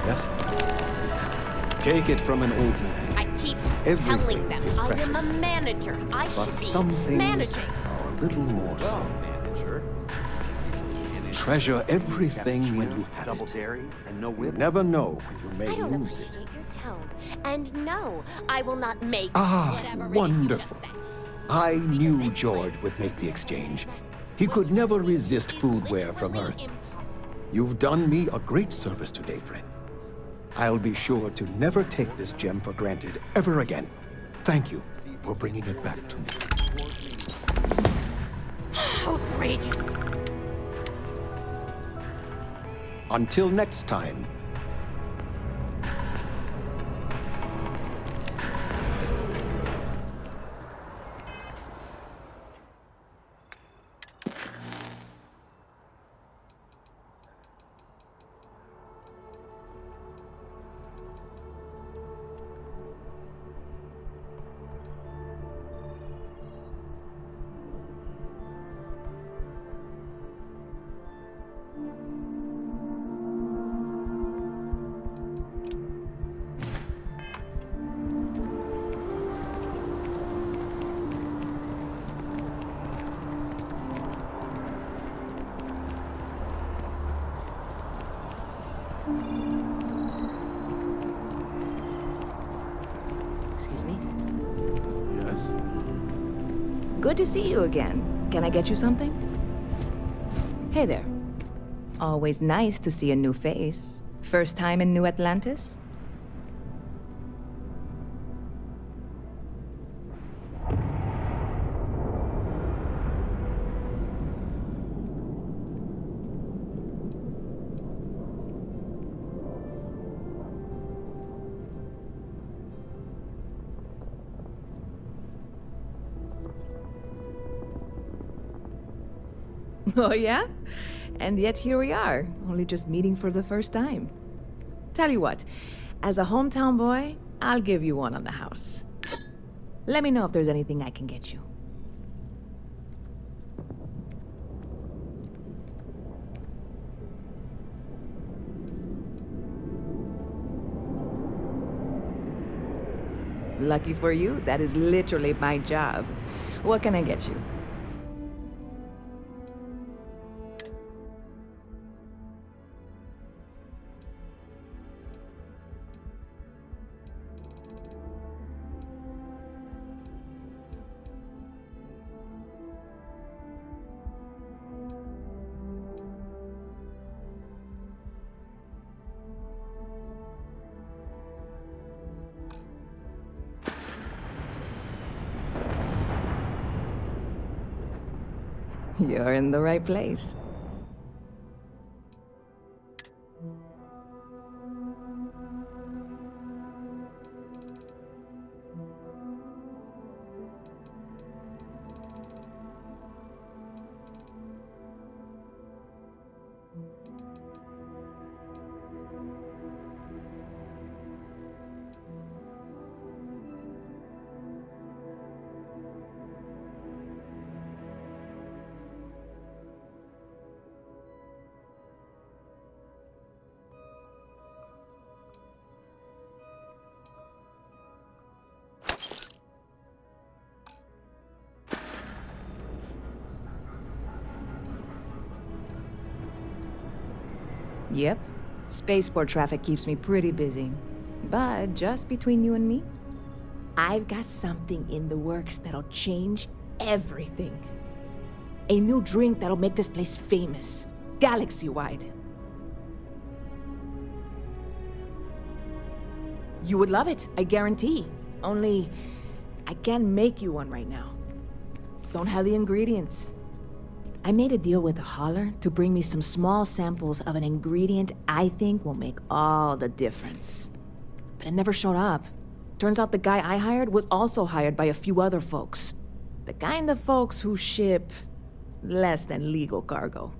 Yes? Take it from an old man. I keep Everything telling them is I am precious. a manager. I But should be some things managing. are a little more so. Treasure everything when you have double it. dairy, and no You whip. never know when you may I don't lose appreciate it. your tone. And no, I will not make Ah, whatever it is you just wonderful. said. I knew George would make the exchange. He could never resist foodware from Earth. You've done me a great service today, friend. I'll be sure to never take this gem for granted ever again. Thank you for bringing it back to me. Outrageous. Until next time. Excuse me? Yes? Good to see you again. Can I get you something? Hey there. Always nice to see a new face. First time in New Atlantis? Oh, yeah? And yet here we are, only just meeting for the first time. Tell you what, as a hometown boy, I'll give you one on the house. Let me know if there's anything I can get you. Lucky for you, that is literally my job. What can I get you? You're in the right place. Yep. Spaceport traffic keeps me pretty busy. But just between you and me, I've got something in the works that'll change everything. A new drink that'll make this place famous, galaxy-wide. You would love it, I guarantee. Only, I can't make you one right now. Don't have the ingredients. I made a deal with a hauler to bring me some small samples of an ingredient I think will make all the difference. But it never showed up. Turns out the guy I hired was also hired by a few other folks. The kind of folks who ship less than legal cargo.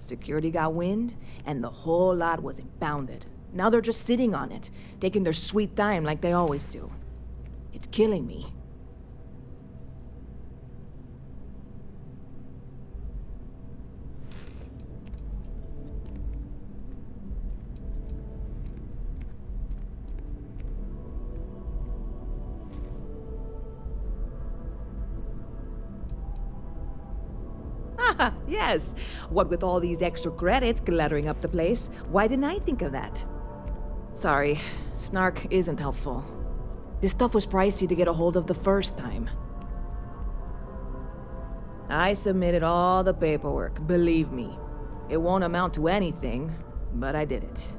Security got wind, and the whole lot was impounded. Now they're just sitting on it, taking their sweet time like they always do. It's killing me. Yes. What with all these extra credits cluttering up the place, why didn't I think of that? Sorry, snark isn't helpful. This stuff was pricey to get a hold of the first time. I submitted all the paperwork, believe me. It won't amount to anything, but I did it.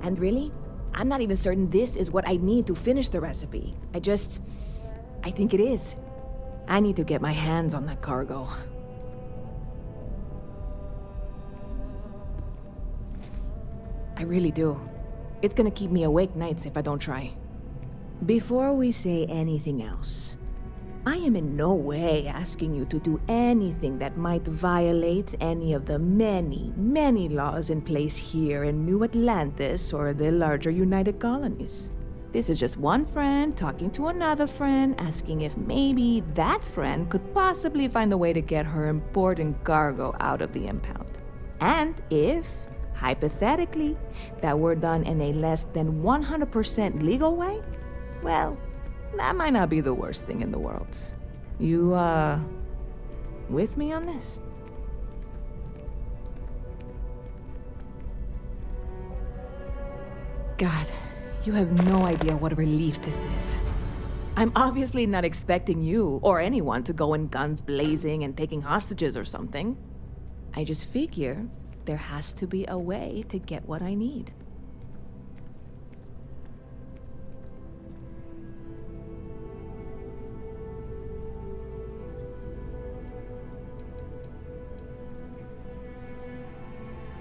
And really, I'm not even certain this is what I need to finish the recipe. I think it is. I need to get my hands on that cargo. I really do. It's gonna keep me awake nights if I don't try. Before we say anything else, I am in no way asking you to do anything that might violate any of the many, many laws in place here in New Atlantis or the larger United Colonies. This is just one friend talking to another friend, asking if maybe that friend could possibly find a way to get her important cargo out of the impound. And if, hypothetically, that were done in a less than 100% legal way, well, that might not be the worst thing in the world. You, with me on this? God, you have no idea what a relief this is. I'm obviously not expecting you or anyone to go in guns blazing and taking hostages or something. I just figure there has to be a way to get what I need.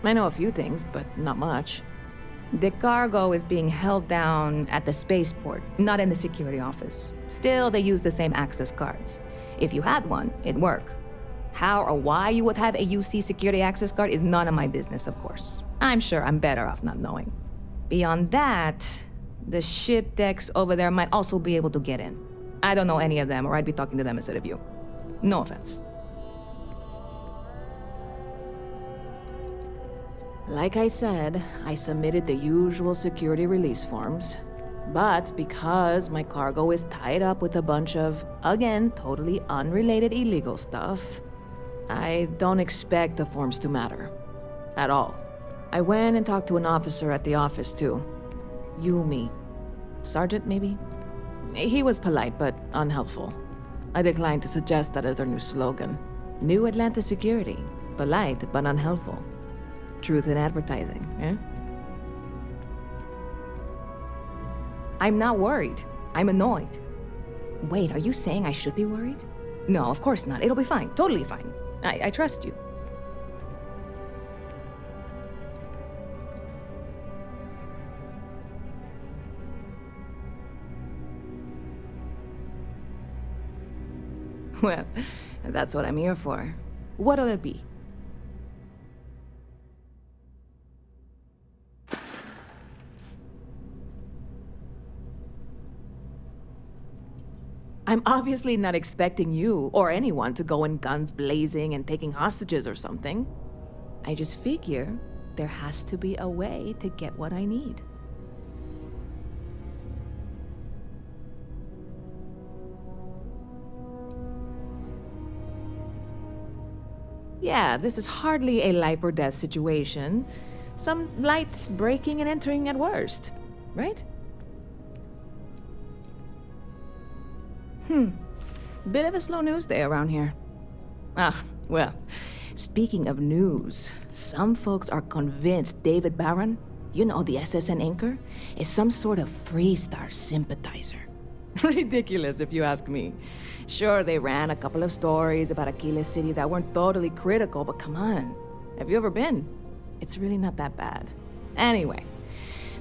I know a few things, but not much. The cargo is being held down at the spaceport, not in the security office. Still, they use the same access cards. If you had one, it'd work. How or why you would have a UC security access card is none of my business, of course. I'm sure I'm better off not knowing. Beyond that, the ship decks over there might also be able to get in. I don't know any of them, or I'd be talking to them instead of you. No offense. Like I said, I submitted the usual security release forms. But because my cargo is tied up with a bunch of, again, totally unrelated illegal stuff, I don't expect the forms to matter. At all. I went and talked to an officer at the office, too. Yumi. Sergeant, maybe? He was polite, but unhelpful. I declined to suggest that as their new slogan. New Atlantis Security. Polite, but unhelpful. Truth in advertising, eh? I'm not worried. I'm annoyed. Wait, are you saying I should be worried? No, of course not. It'll be fine. Totally fine. I trust you. Well, that's what I'm here for. What'll it be? I'm obviously not expecting you or anyone to go in guns blazing and taking hostages or something. I just figure there has to be a way to get what I need. Yeah, this is hardly a life or death situation. Some light breaking and entering at worst, right? Bit of a slow news day around here. Ah, well, speaking of news, some folks are convinced David Barron, you know, the SSN anchor, is some sort of Freestar sympathizer. Ridiculous, if you ask me. Sure, they ran a couple of stories about Aquila City that weren't totally critical, but come on. Have you ever been? It's really not that bad. Anyway,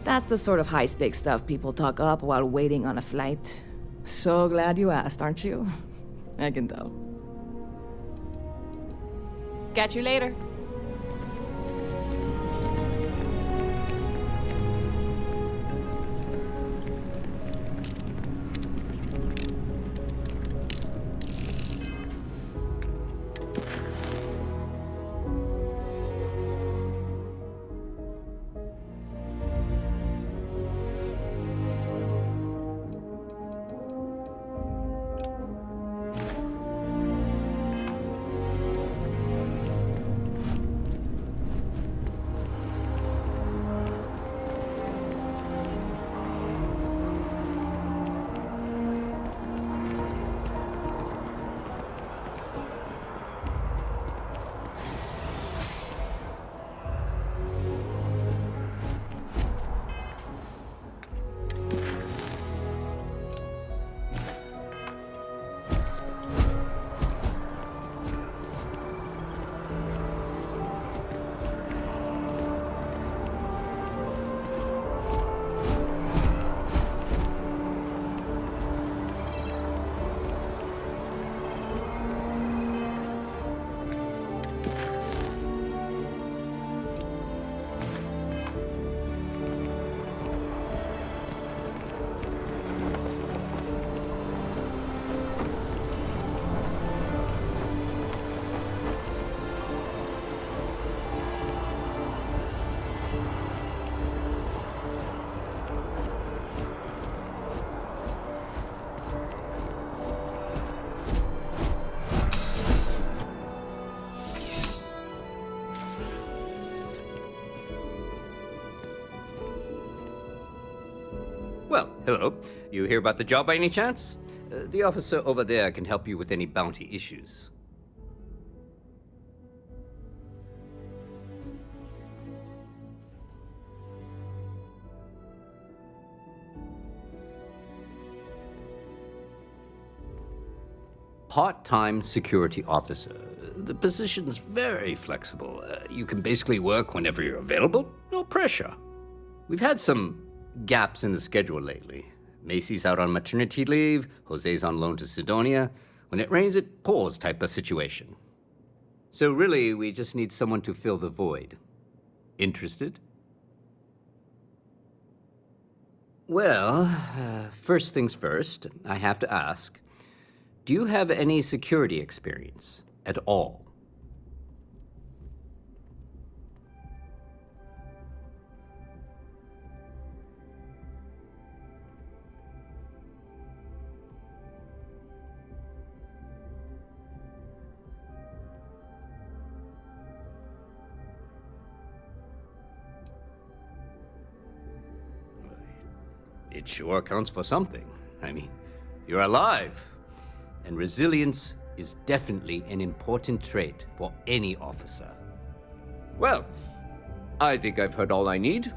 that's the sort of high-stakes stuff people talk up while waiting on a flight. So glad you asked, aren't you? I can tell. Catch you later. Well, hello. You hear about the job by any chance? The officer over there can help you with any bounty issues. Part-time security officer. The position's very flexible. You can basically work whenever you're available. No pressure. We've had some gaps in the schedule lately. Macy's out on maternity leave, Jose's on loan to Sidonia. When it rains, it pours type of situation. So really, we just need someone to fill the void. Interested? Well, first things first, I have to ask, do you have any security experience at all? It sure counts for something. I mean, you're alive. And resilience is definitely an important trait for any officer. Well, I think I've heard all I need.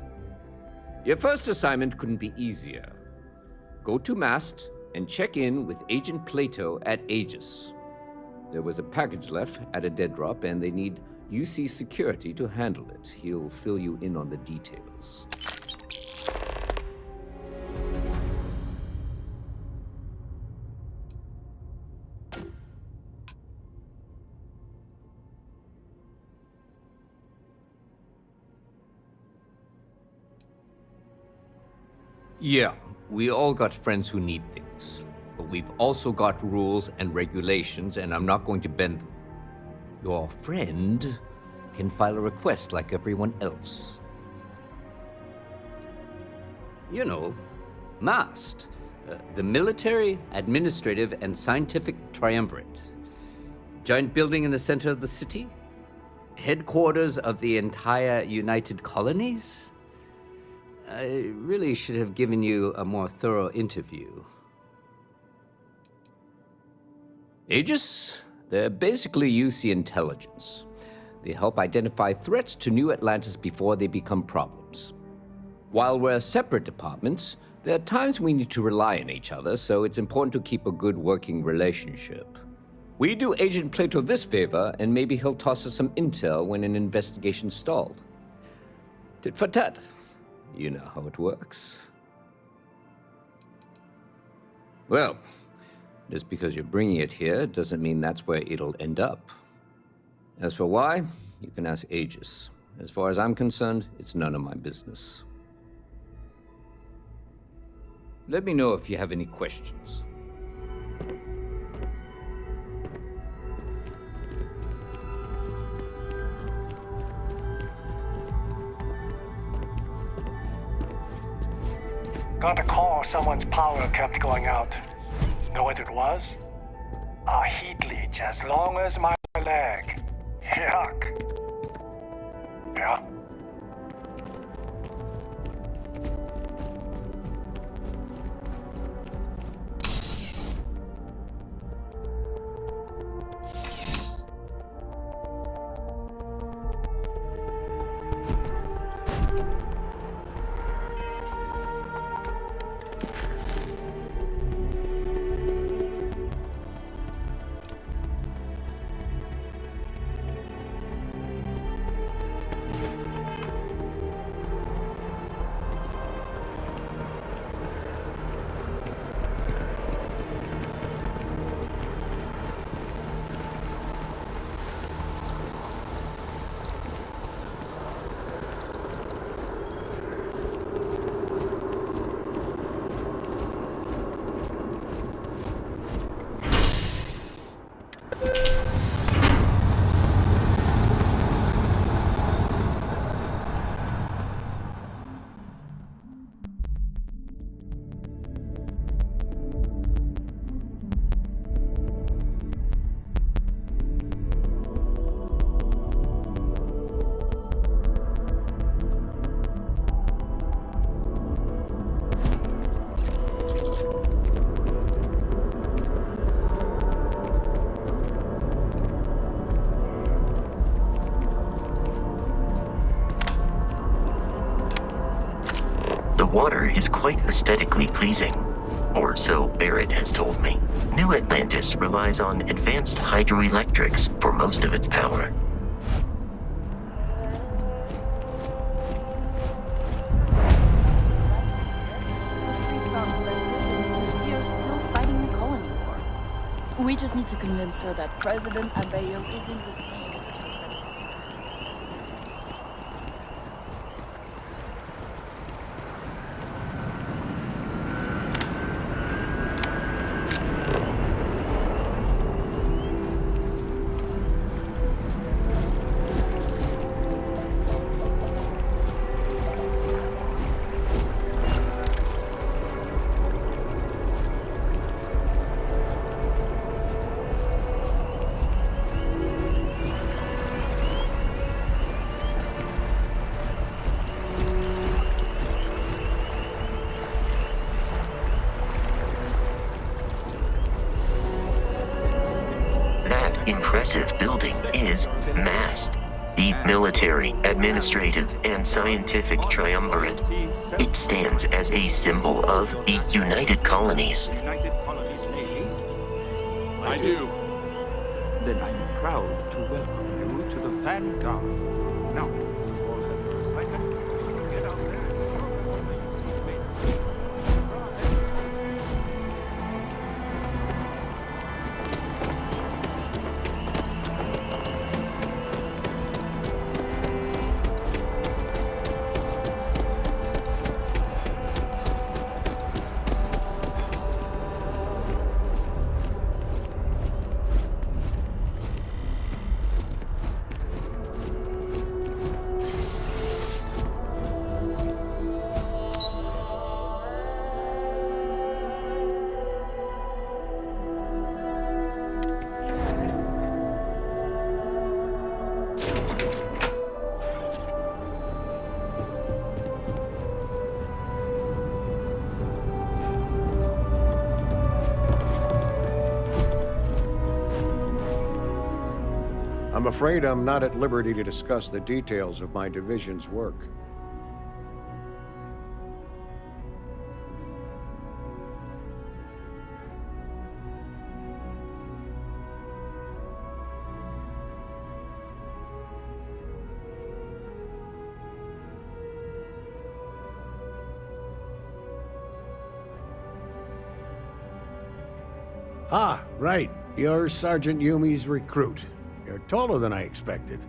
Your first assignment couldn't be easier. Go to Mast and check in with Agent Plato at Aegis. There was a package left at a dead drop, and they need UC security to handle it. He'll fill you in on the details. Yeah, we all got friends who need things. But we've also got rules and regulations, and I'm not going to bend them. Your friend can file a request like everyone else. You know, MAST, the Military, Administrative, and Scientific Triumvirate. Giant building in the center of the city. headquarters of the entire United Colonies? I really should have given you a more thorough interview. Aegis? They're basically UC intelligence. They help identify threats to New Atlantis before they become problems. While we're separate departments, there are times we need to rely on each other, so it's important to keep a good working relationship. We do Agent Plato this favor, and maybe he'll toss us some intel when an investigation stalled. Tit for tat. You know how it works. Well, just because you're bringing it here doesn't mean that's where it'll end up. As for why, you can ask Aegis. As far as I'm concerned, it's none of my business. Let me know if you have any questions. Got a call someone's power kept going out. Know what it was? A heat leech as long as my leg. Yuck. Yeah? The water is quite aesthetically pleasing, or so Barrett has told me. New Atlantis relies on advanced hydroelectrics for most of its power. We just need to convince her that President Abeyo isn't the same as her predecessor. Impressive building is MAST, the Military, Administrative, and Scientific Triumvirate. It stands as a symbol of the United Colonies. I do. Then I'm proud to welcome you to the Vanguard. Now, all have your assignments. Get out there. I'm afraid I'm not at liberty to discuss the details of my division's work. Ah, right. You're Sergeant Yumi's recruit. You're taller than I expected.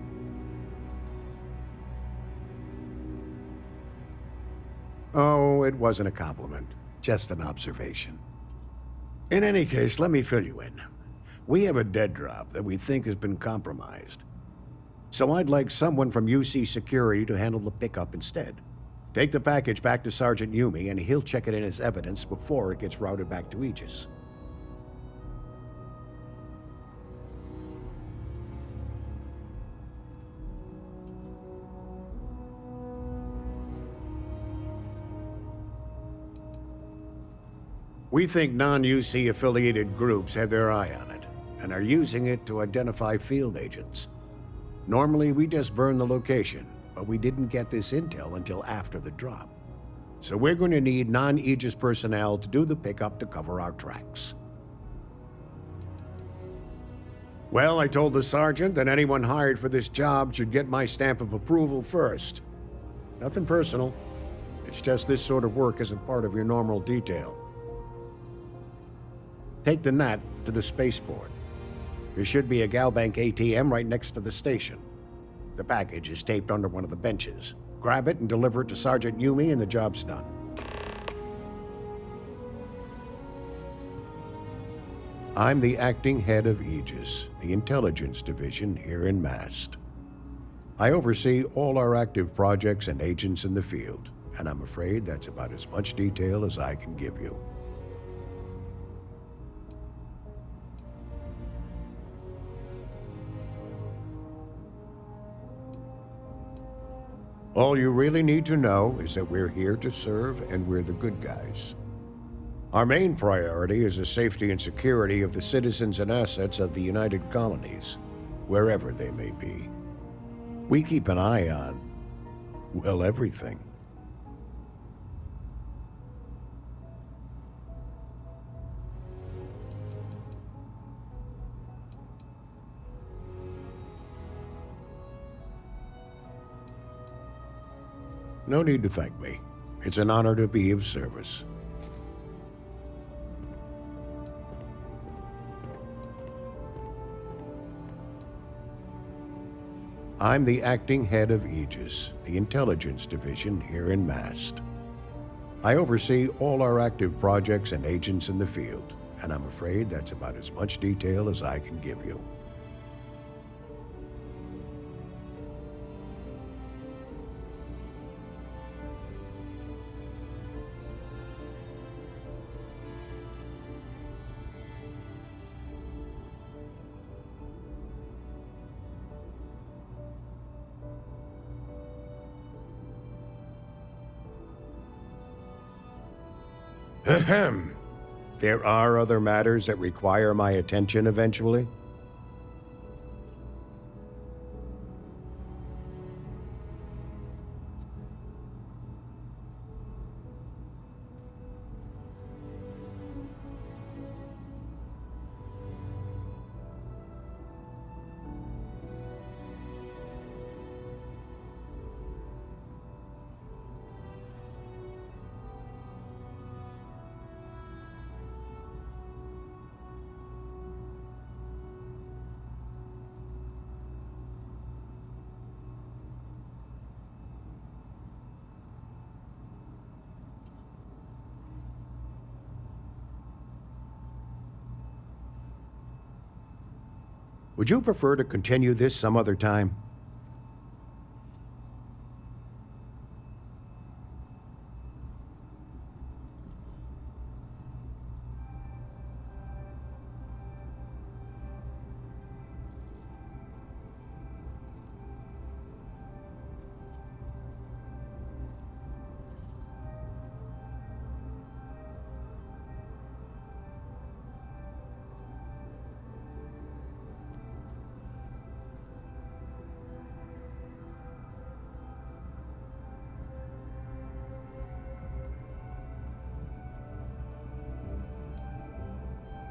Oh, it wasn't a compliment. Just an observation. In any case, let me fill you in. We have a dead drop that we think has been compromised. So I'd like someone from UC Security to handle the pickup instead. Take the package back to Sergeant Yumi, and he'll check it in as evidence before it gets routed back to Aegis. We think non-UC affiliated groups have their eye on it, and are using it to identify field agents. Normally, we just burn the location, but we didn't get this intel until after the drop. So we're going to need non-Aegis personnel to do the pickup to cover our tracks. Well, I told the sergeant that anyone hired for this job should get my stamp of approval first. Nothing personal. It's just this sort of work isn't part of your normal detail. Take the Nat to the spaceport. There should be a Galbank ATM right next to the station. The package is taped under one of the benches. Grab it and deliver it to Sergeant Yumi and the job's done. I'm the acting head of Aegis, the intelligence division here in Mast. I oversee all our active projects and agents in the field, and I'm afraid that's about as much detail as I can give you. All you really need to know is that we're here to serve and we're the good guys. Our main priority is the safety and security of the citizens and assets of the United Colonies, wherever they may be. We keep an eye on, well, everything. No need to thank me. It's an honor to be of service. I'm the acting head of Aegis, the intelligence division here in Mast. I oversee all our active projects and agents in the field, and I'm afraid that's about as much detail as I can give you. Ahem. There are other matters that require my attention eventually. Would you prefer to continue this some other time?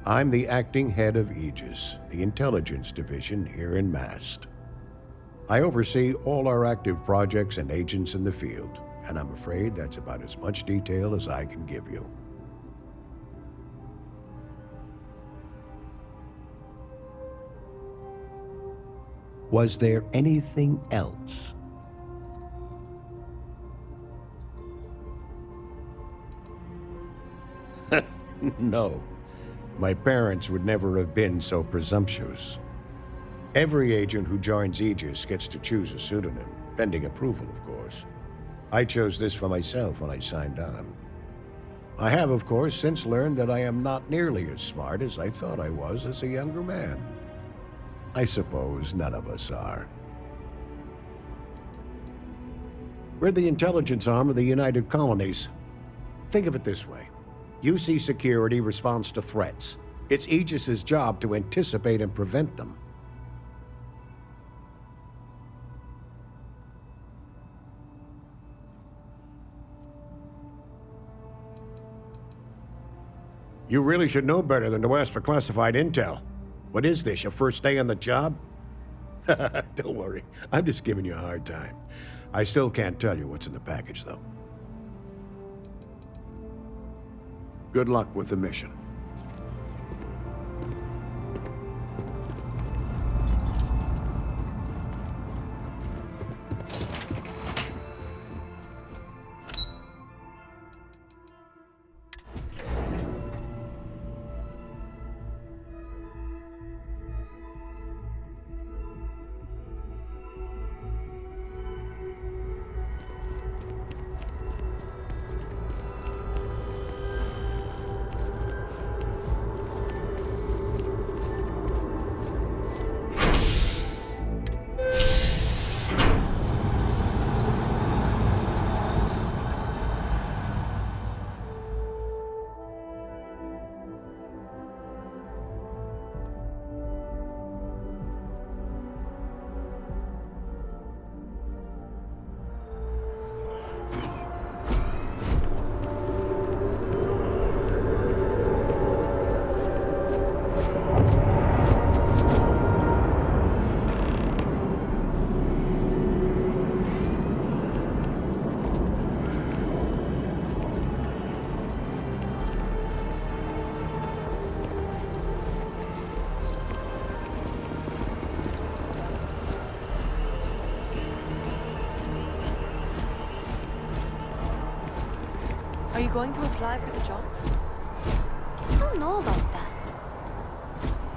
I'm the acting head of Aegis, the intelligence division here in Mast. I oversee all our active projects and agents in the field, and I'm afraid that's about as much detail as I can give you. Was there anything else? No. My parents would never have been so presumptuous. Every agent who joins Aegis gets to choose a pseudonym, pending approval, of course. I chose this for myself when I signed on. I have, of course, since learned that I am not nearly as smart as I thought I was as a younger man. I suppose none of us are. We're the intelligence arm of the United Colonies. Think of it this way. UC Security responds to threats. It's Aegis's job to anticipate and prevent them. You really should know better than to ask for classified intel. What is this, your first day on the job? Don't worry, I'm just giving you a hard time. I still can't tell you what's in the package, though. Good luck with the mission. Are you going to apply for the job? I don't know about that.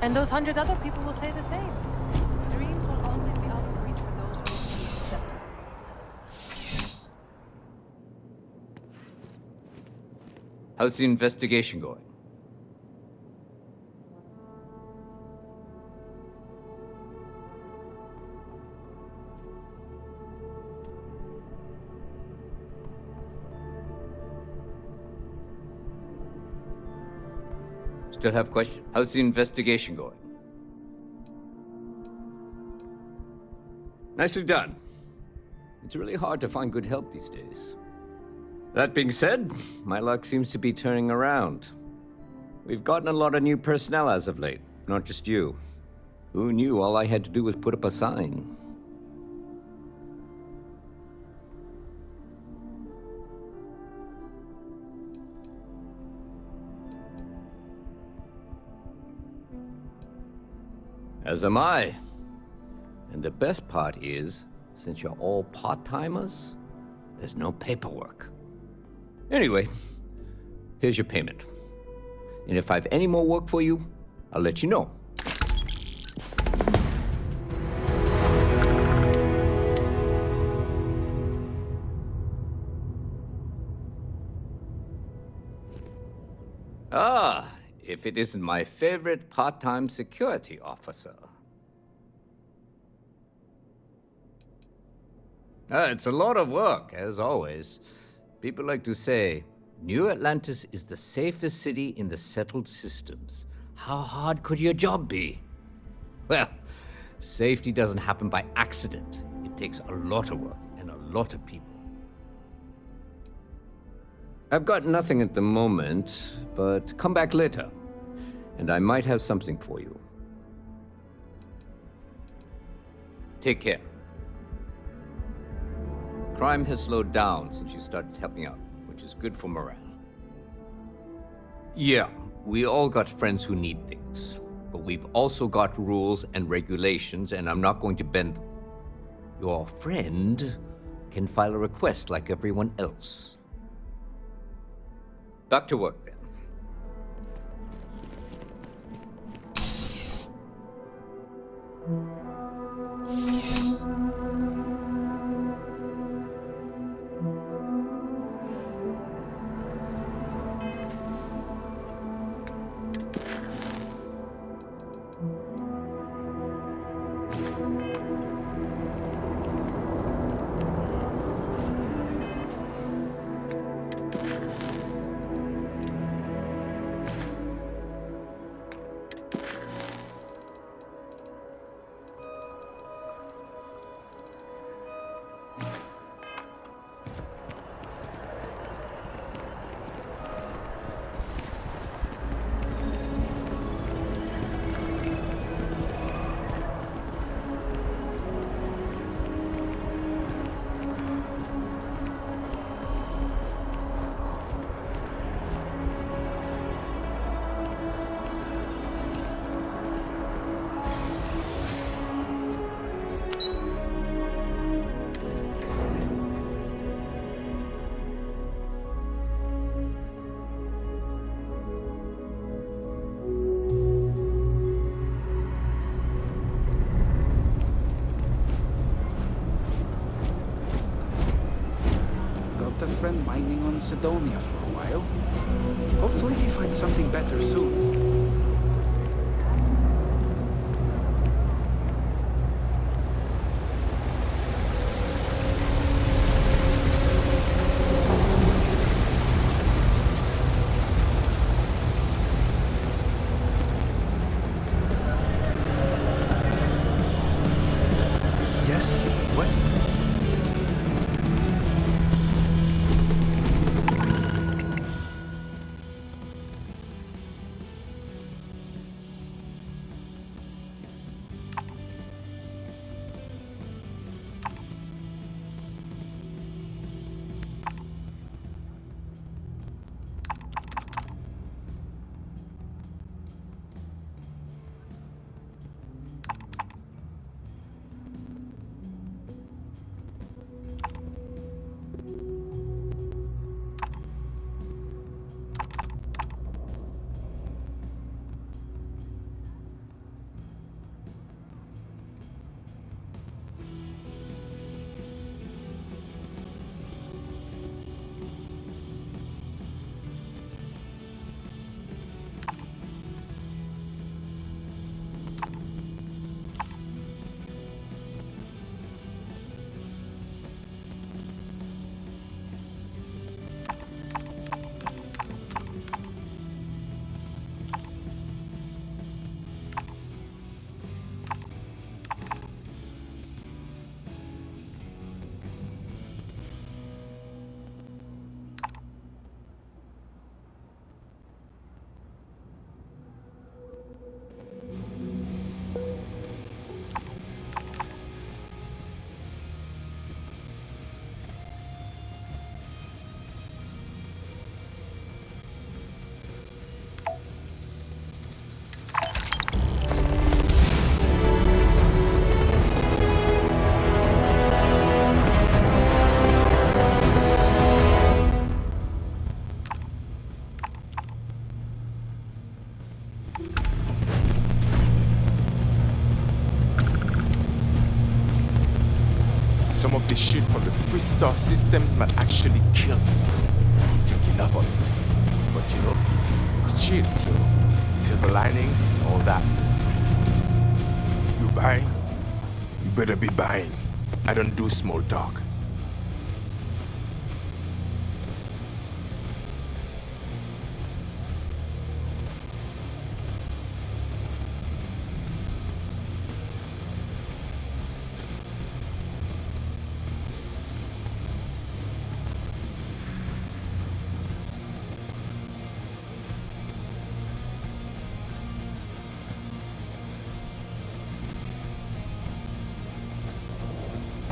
And those 100 other people will say the same. Dreams will always be out of reach for those who refuse them. How's the investigation going? Still have questions? How's the investigation going? Nicely done. It's really hard to find good help these days. That being said, my luck seems to be turning around. We've gotten a lot of new personnel as of late, not just you. Who knew all I had to do was put up a sign? As am I. And the best part is, since you're all part-timers, there's no paperwork. Anyway, here's your payment. And if I have any more work for you, I'll let you know. Ah, if it isn't my favorite part-time security officer. It's a lot of work, as always. People like to say, New Atlantis is the safest city in the settled systems. How hard could your job be? Well, safety doesn't happen by accident. It takes a lot of work and a lot of people. I've got nothing at the moment, but come back later. and I might have something for you. Take care. Crime has slowed down since you started helping out, which is good for morale. Yeah, we all got friends who need things, but we've also got rules and regulations, and I'm not going to bend them. Your friend can file a request like everyone else. Back to work, then. A friend mining on Sidonia for a while. Hopefully he finds something better soon. Yes? What? Some of the shit from the Freestar systems might actually kill you. Drink enough of it. But you know, it's cheap, so silver linings and all that. You buying? You better be buying. I don't do small talk.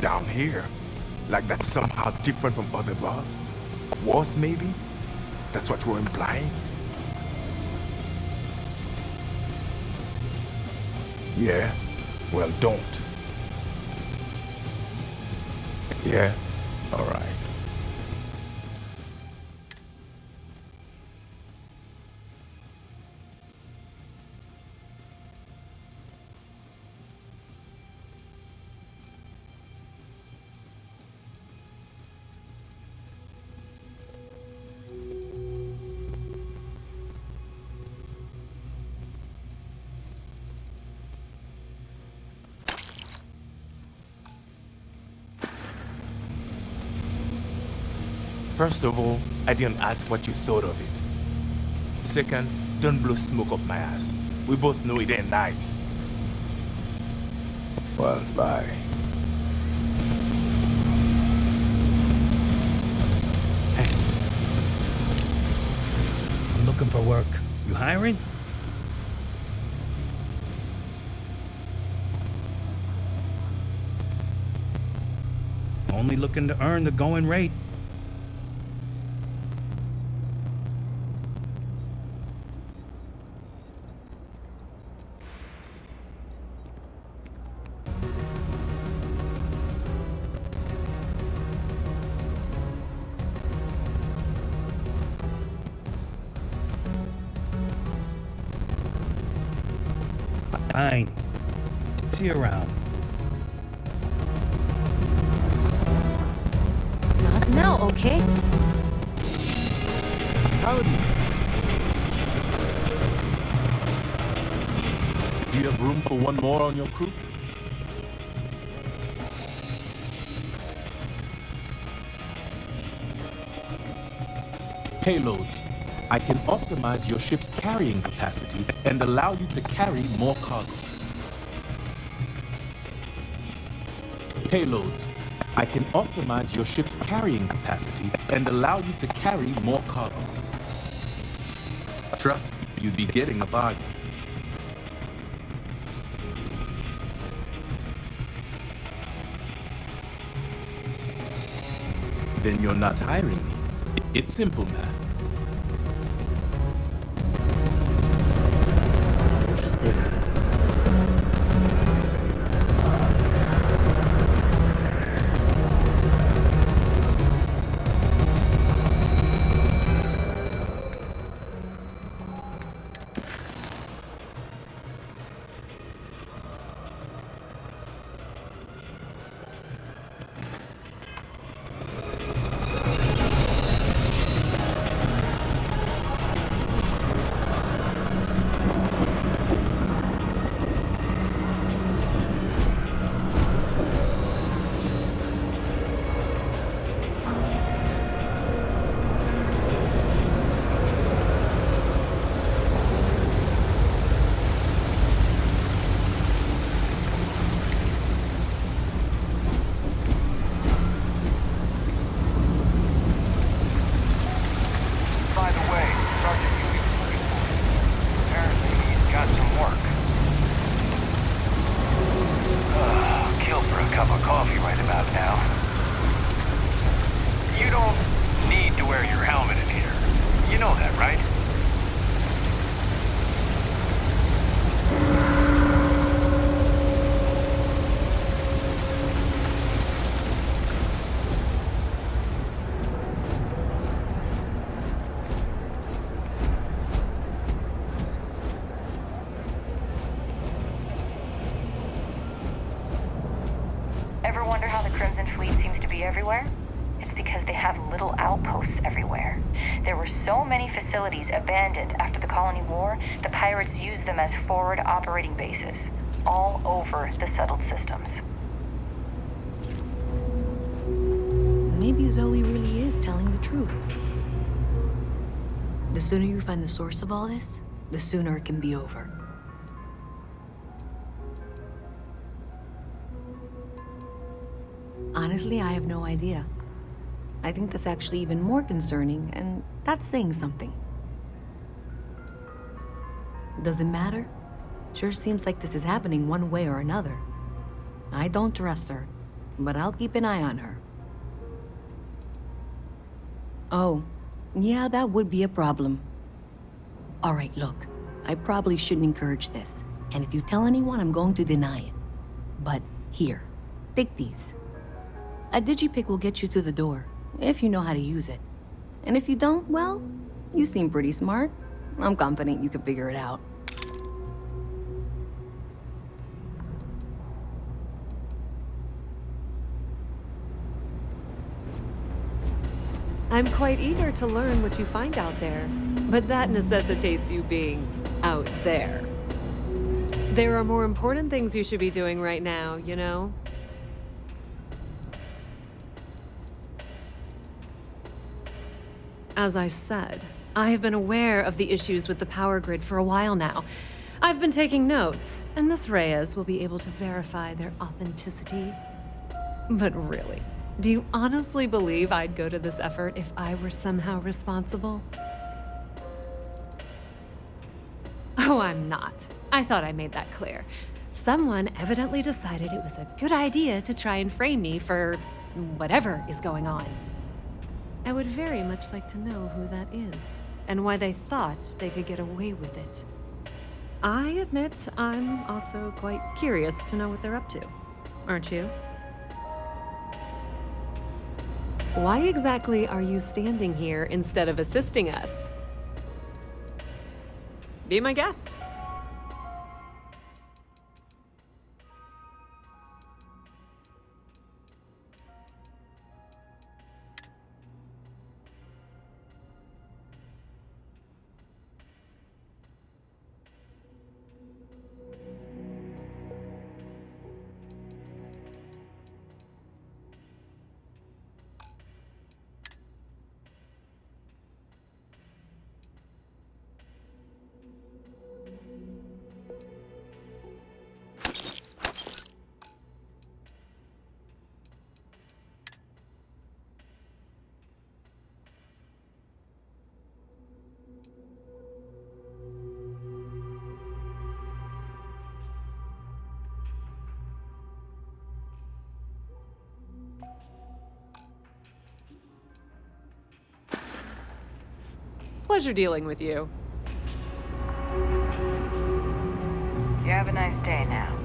Down here? Like that's somehow different from other bars? Worse, maybe? That's what you're implying? Yeah? Well, don't. Yeah? Alright. First of all, I didn't ask what you thought of it. Second, don't blow smoke up my ass. We both know it ain't nice. Well, bye. Hey. I'm looking for work. You hiring? Only looking to earn the going rate. Fine. See you around. Not now, okay? Howdy. Do you have room for one more on your crew? Payloads. I can optimize your ship's carrying capacity and allow you to carry more cargo. Payloads. I can optimize your ship's carrying capacity and allow you to carry more cargo. Trust me, you'd be getting a bargain. Then you're not hiring me. It's simple math. Interested. Ever wonder how the Crimson Fleet seems to be everywhere? It's because they have little outposts everywhere. There were so many facilities abandoned after the Colony War, the pirates used them as forward operating bases, all over the settled systems. Maybe Zoe really is telling the truth. The sooner you find the source of all this, the sooner it can be over. Honestly, I have no idea. I think that's actually even more concerning, and that's saying something. Does it matter? Sure seems like this is happening one way or another. I don't trust her, but I'll keep an eye on her. Oh, yeah, that would be a problem. All right, look, I probably shouldn't encourage this, and if you tell anyone, I'm going to deny it. But here, take these. A digipick will get you through the door, if you know how to use it. And if you don't, well, you seem pretty smart. I'm confident you can figure it out. I'm quite eager to learn what you find out there, but that necessitates you being out there. There are more important things you should be doing right now, you know? As I said, I have been aware of the issues with the power grid for a while now. I've been taking notes, and Miss Reyes will be able to verify their authenticity. But really, do you honestly believe I'd go to this effort if I were somehow responsible? Oh, I'm not. I thought I made that clear. Someone evidently decided it was a good idea to try and frame me for whatever is going on. I would very much like to know who that is, and why they thought they could get away with it. I admit I'm also quite curious to know what they're up to. Aren't you? Why exactly are you standing here instead of assisting us? Be my guest. Pleasure dealing with you. You have a nice day now.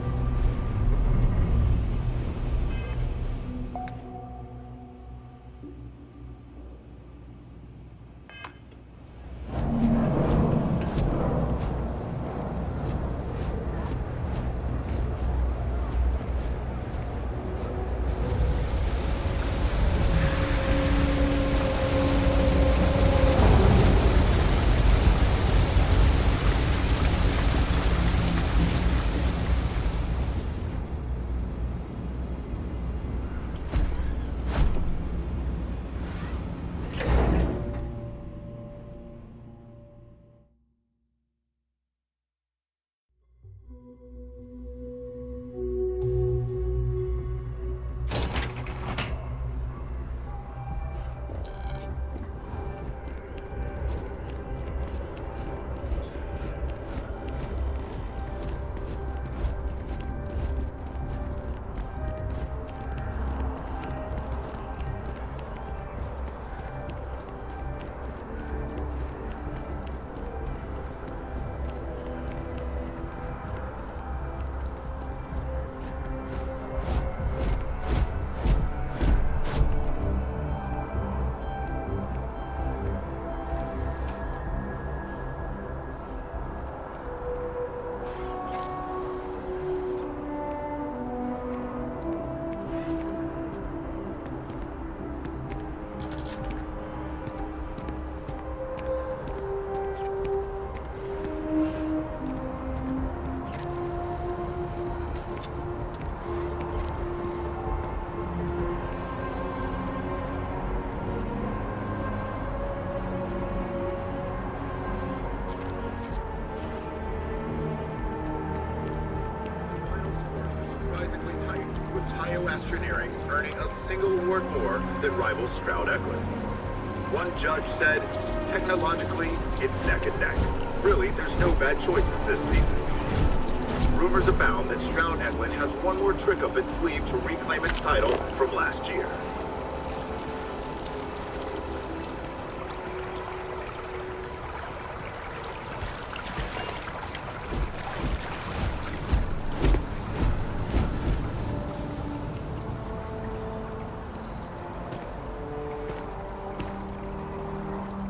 earning a single award more that rivals Stroud-Eklund. One judge said, technologically, it's neck and neck. Really, there's no bad choices this season. rumors abound that Stroud Eklund has one more trick up its sleeve to reclaim its title from last year.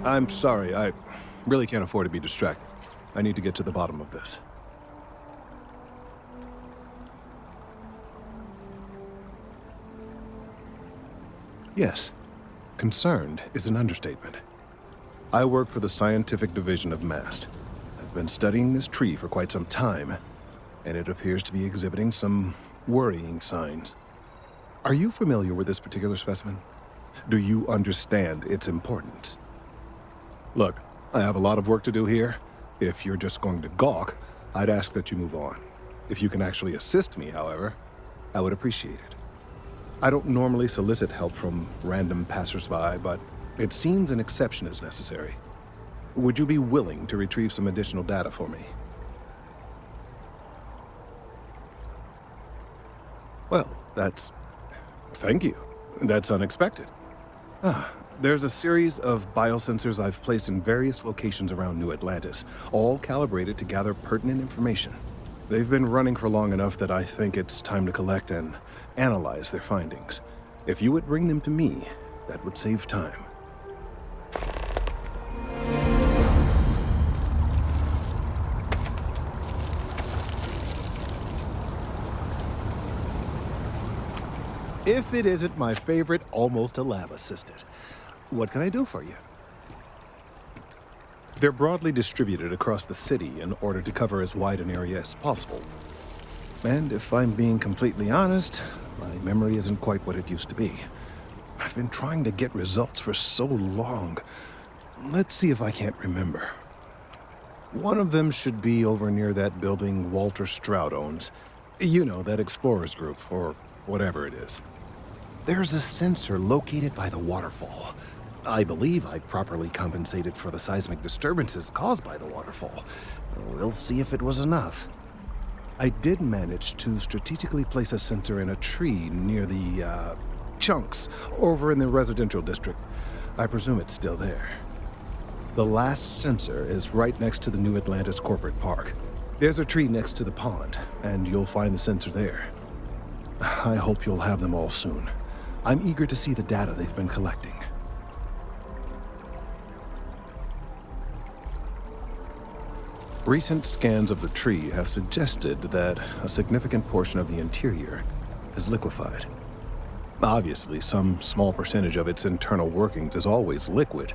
I'm sorry, I really can't afford to be distracted. I need to get to the bottom of this. Yes, concerned is an understatement. I work for the scientific division of MAST. I've been studying this tree for quite some time, and it appears to be exhibiting some worrying signs. Are you familiar with this particular specimen? Do you understand its importance? Look, I have a lot of work to do here. If you're just going to gawk, I'd ask that you move on. If you can actually assist me, however, I would appreciate it. I don't normally solicit help from random passersby, but it seems an exception is necessary. Would you be willing to retrieve some additional data for me? Well, thank you. That's unexpected. There's a series of biosensors I've placed in various locations around New Atlantis, all calibrated to gather pertinent information. They've been running for long enough that I think it's time to collect and analyze their findings. If you would bring them to me, that would save time. If it isn't my favorite almost a lab assistant. What can I do for you? They're broadly distributed across the city in order to cover as wide an area as possible. And if I'm being completely honest, my memory isn't quite what it used to be. I've been trying to get results for so long. Let's see if I can't remember. One of them should be over near that building Walter Stroud owns. You know, that explorers group, or whatever it is. There's a sensor located by the waterfall. I believe I properly compensated for the seismic disturbances caused by the waterfall. We'll see if it was enough. I did manage to strategically place a sensor in a tree near the, chunks over in the residential district. I presume it's still there. The last sensor is right next to the New Atlantis Corporate Park. There's a tree next to the pond, and you'll find the sensor there. I hope you'll have them all soon. I'm eager to see the data they've been collecting. Recent scans of the tree have suggested that a significant portion of the interior is liquefied. Obviously, some small percentage of its internal workings is always liquid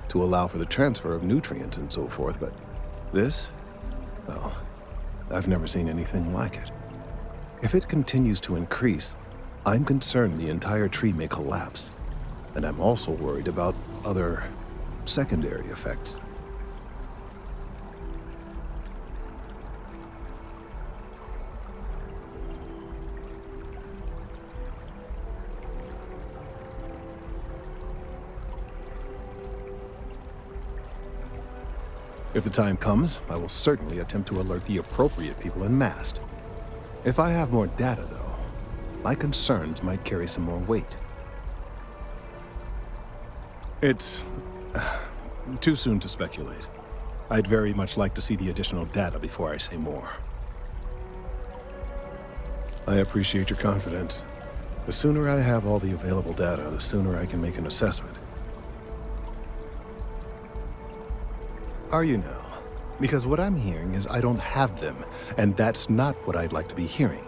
to allow for the transfer of nutrients and so forth, but this, well, I've never seen anything like it. If it continues to increase, I'm concerned the entire tree may collapse, and I'm also worried about other secondary effects. If the time comes, I will certainly attempt to alert the appropriate people in MAST. If I have more data, though, my concerns might carry some more weight. It's too soon to speculate. I'd very much like to see the additional data before I say more. I appreciate your confidence. The sooner I have all the available data, the sooner I can make an assessment. Are you now? Because what I'm hearing is I don't have them, and that's not what I'd like to be hearing.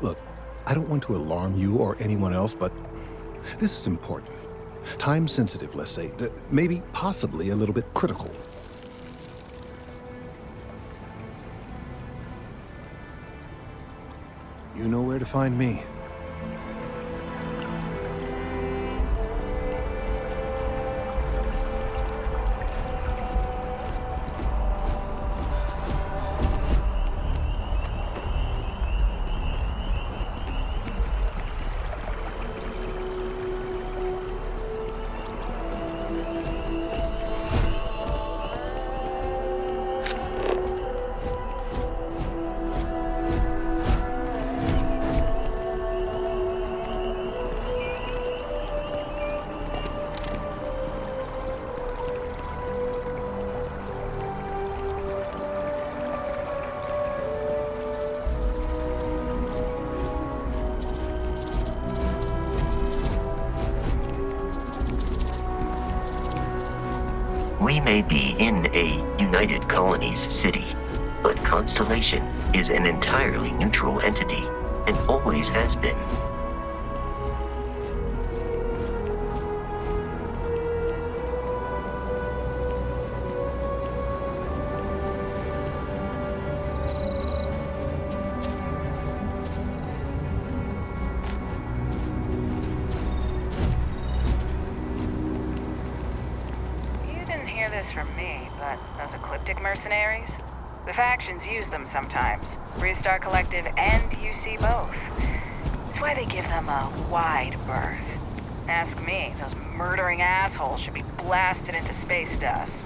Look, I don't want to alarm you or anyone else, but this is important. Time sensitive, let's say, maybe possibly a little bit critical. You know where to find me. We may be in a United Colonies city, but Constellation is an entirely neutral entity, and always has been. From me, but those ecliptic mercenaries? The factions use them sometimes. Freestar Collective and UC both. It's why they give them a wide berth. Ask me, those murdering assholes should be blasted into space dust.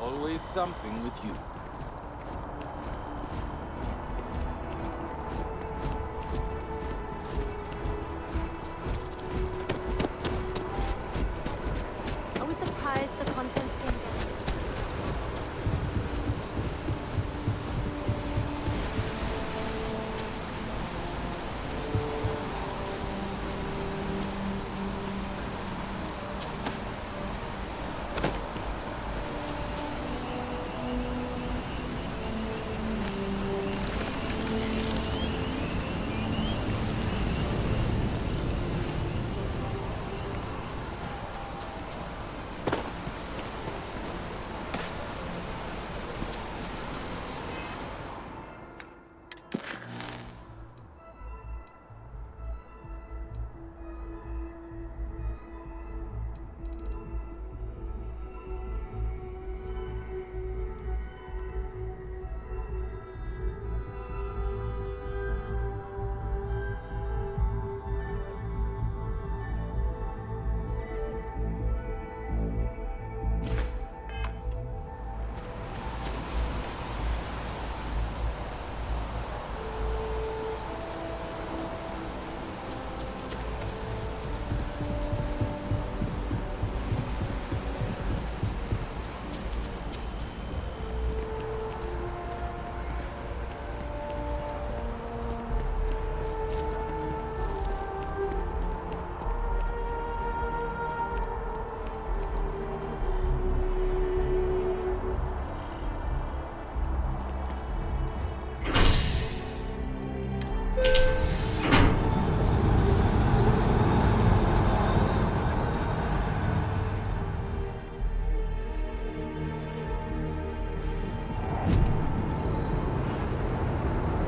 Always something with you. I was surprised the contents came down.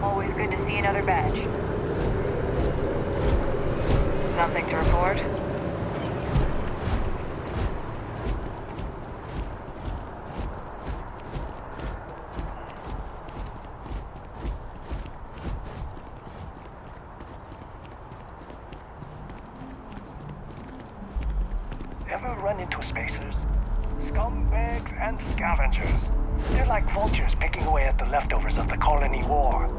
Always good to see another badge. Something to report? Ever run into spacers? Scumbags and scavengers. They're like vultures picking away at the leftovers of the colony war.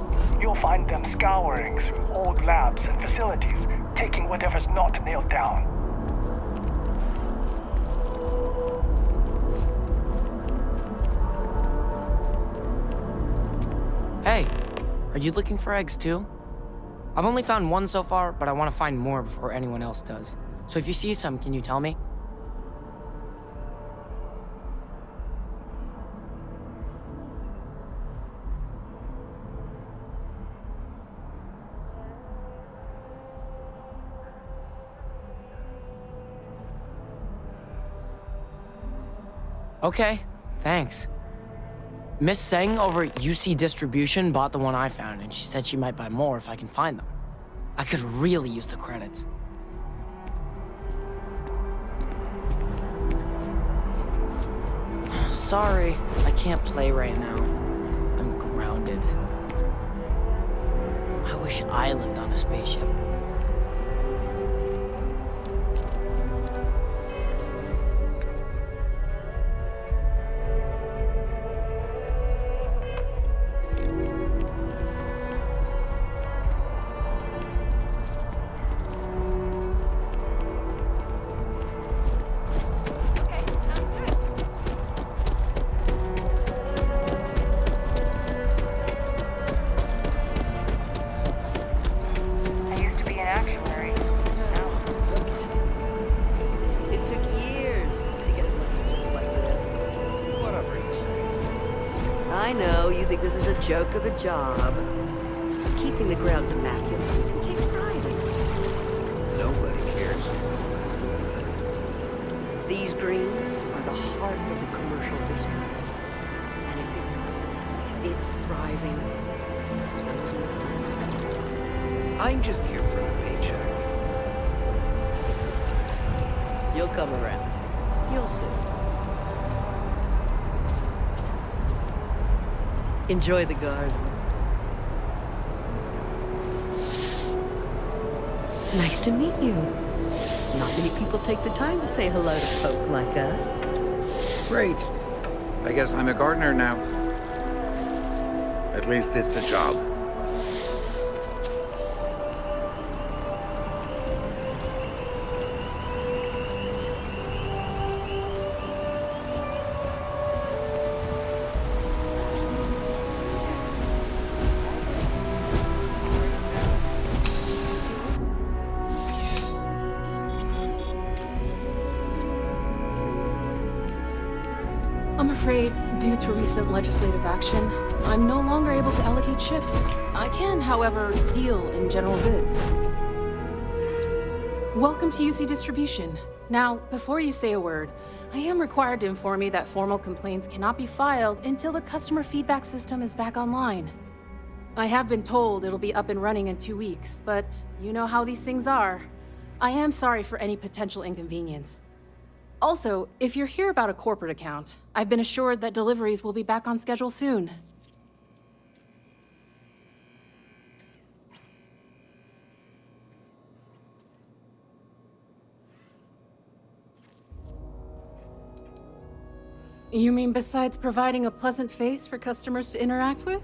You'll find them scouring through old labs and facilities, taking whatever's not nailed down. Are you looking for eggs too? I've only found one so far, but I want to find more before anyone else does. So if you see some, can you tell me? Okay, thanks. Miss Seng over at UC Distribution bought the one I found, and she said she might buy more if I can find them. I could really use the credits. Sorry, I can't play right now. I'm grounded. I wish I lived on a spaceship. I used to be an actuary. Now It took years to get money just like this. Whatever you say. I know you think this is a joke of a job. But keeping the grounds immaculate, you can take pride in it. Nobody cares if nobody's doing it. These greens are the heart of the commercial district. And if it's clean, it's thriving. So is your I'm just here for the paycheck. You'll come around. You'll see. Enjoy the garden. Nice to meet you. Not many people take the time to say hello to folk like us. Great. I guess I'm a gardener now. At least it's a job. I'm afraid, due to recent legislative action, I'm no longer able to allocate ships. I can, however, deal in general goods. Welcome to UC Distribution. Now, before you say a word, I am required to inform you that formal complaints cannot be filed until the customer feedback system is back online. I have been told it'll be up and running in 2 weeks, but you know how these things are. I am sorry for any potential inconvenience. Also, if you're here about a corporate account, I've been assured that deliveries will be back on schedule soon. You mean besides providing a pleasant face for customers to interact with?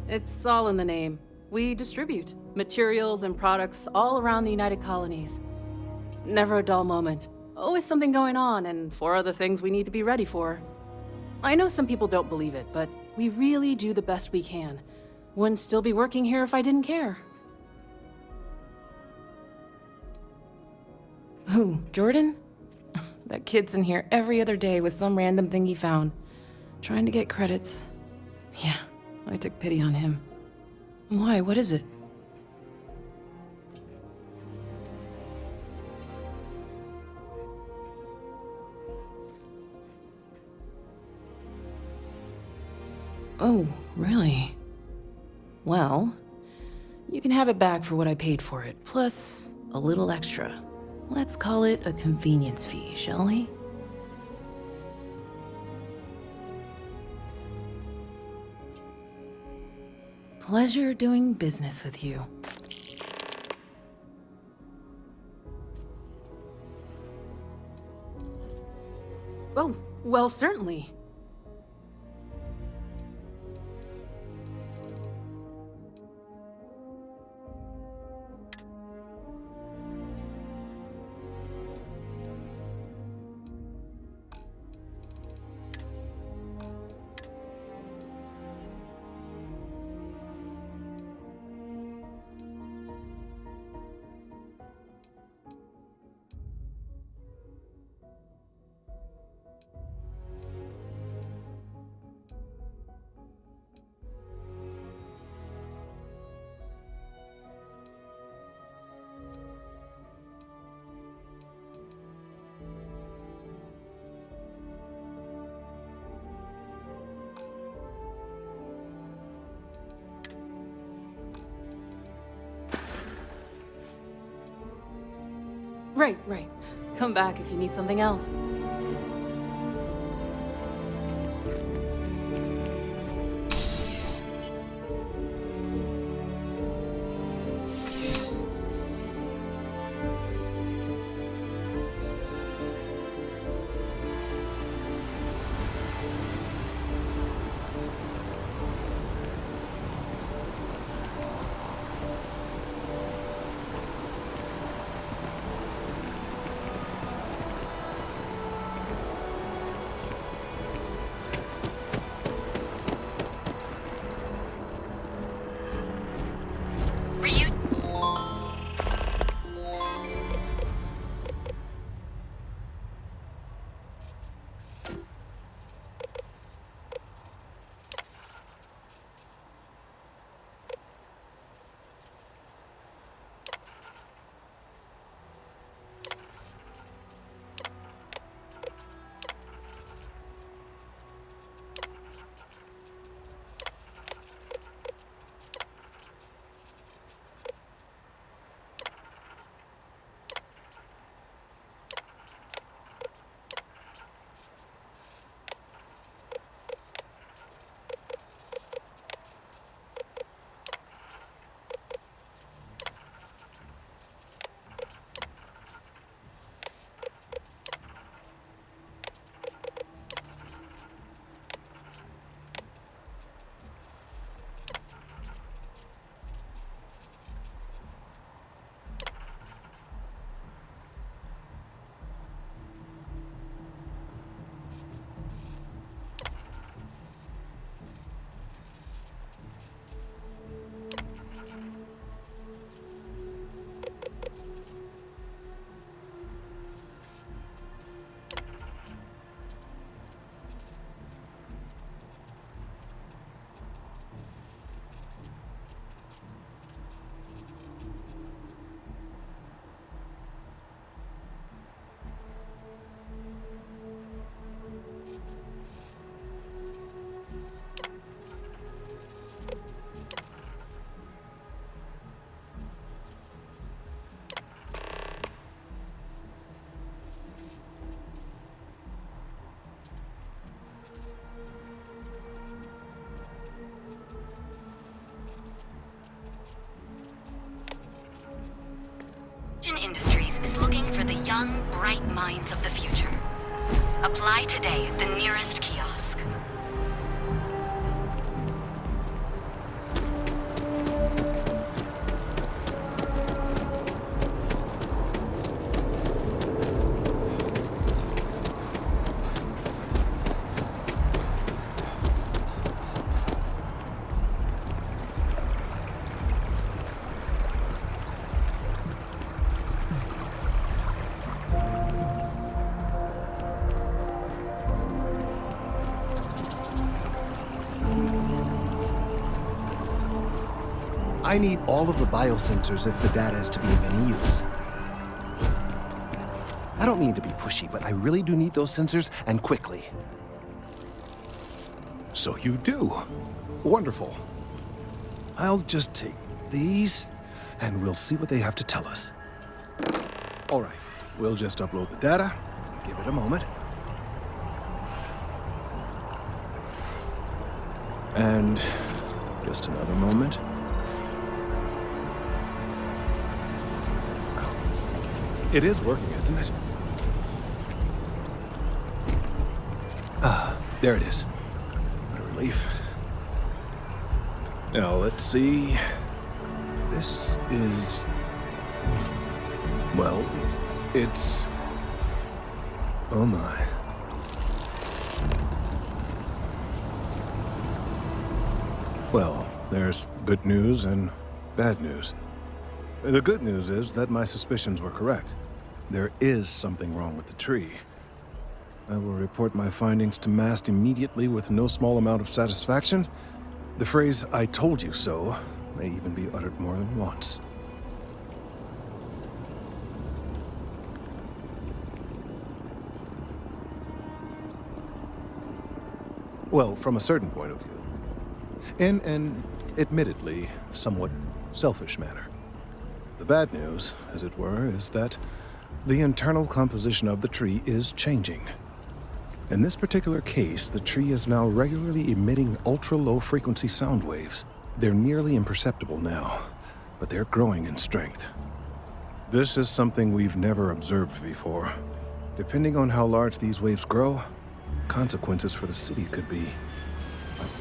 It's all in the name. We distribute materials and products all around the United Colonies. Never a dull moment. Always something going on, and 4 other things we need to be ready for. I know some people don't believe it, but we really do the best we can. Wouldn't still be working here if I didn't care. Who, Jordan? That kid's in here every other day with some random thing he found. Trying to get credits. Yeah, I took pity on him. Why, what is it? Oh, really? Well, you can have it back for what I paid for it, plus a little extra. Let's call it a convenience fee, shall we? Pleasure doing business with you. Oh, well, certainly. Right. Come back if you need something else. Industries is looking for the young, bright minds of the future. Apply today at the nearest kiosk. I need all of the biosensors if the data is to be of any use. I don't mean to be pushy, but I really do need those sensors, and quickly. So you do. Wonderful. I'll just take these, and we'll see what they have to tell us. All right, we'll just upload the data. Give it a moment. And just another moment. It is working, isn't it? Ah, there it is. What a relief. Now, let's see. This is... well, it's... oh my. Well, there's good news and bad news. The good news is that my suspicions were correct. There is something wrong with the tree. I will report my findings to MAST immediately with no small amount of satisfaction. The phrase, "I told you so," may even be uttered more than once. Well, from a certain point of view. In an, admittedly, somewhat selfish manner. The bad news, as it were, is that The internal composition of the tree is changing. In this particular case, the tree is now regularly emitting ultra-low frequency sound waves. They're nearly imperceptible now, but they're growing in strength. This is something we've never observed before. Depending on how large these waves grow, consequences for the city could be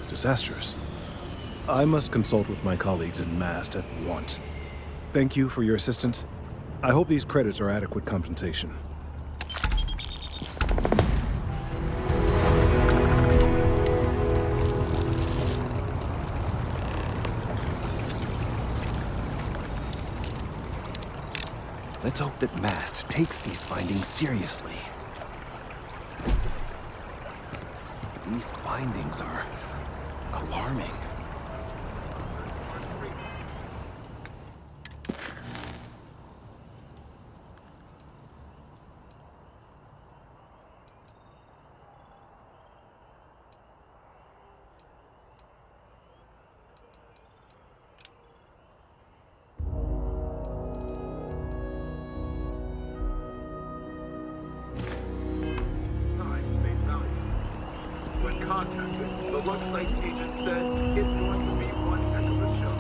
disastrous. I must consult with my colleagues in MAST at once. Thank you for your assistance. I hope these credits are adequate compensation. Let's hope that MAST takes these findings seriously. These findings are alarming. When contacted, the Lux Site agent said it's going to be one heck of a show.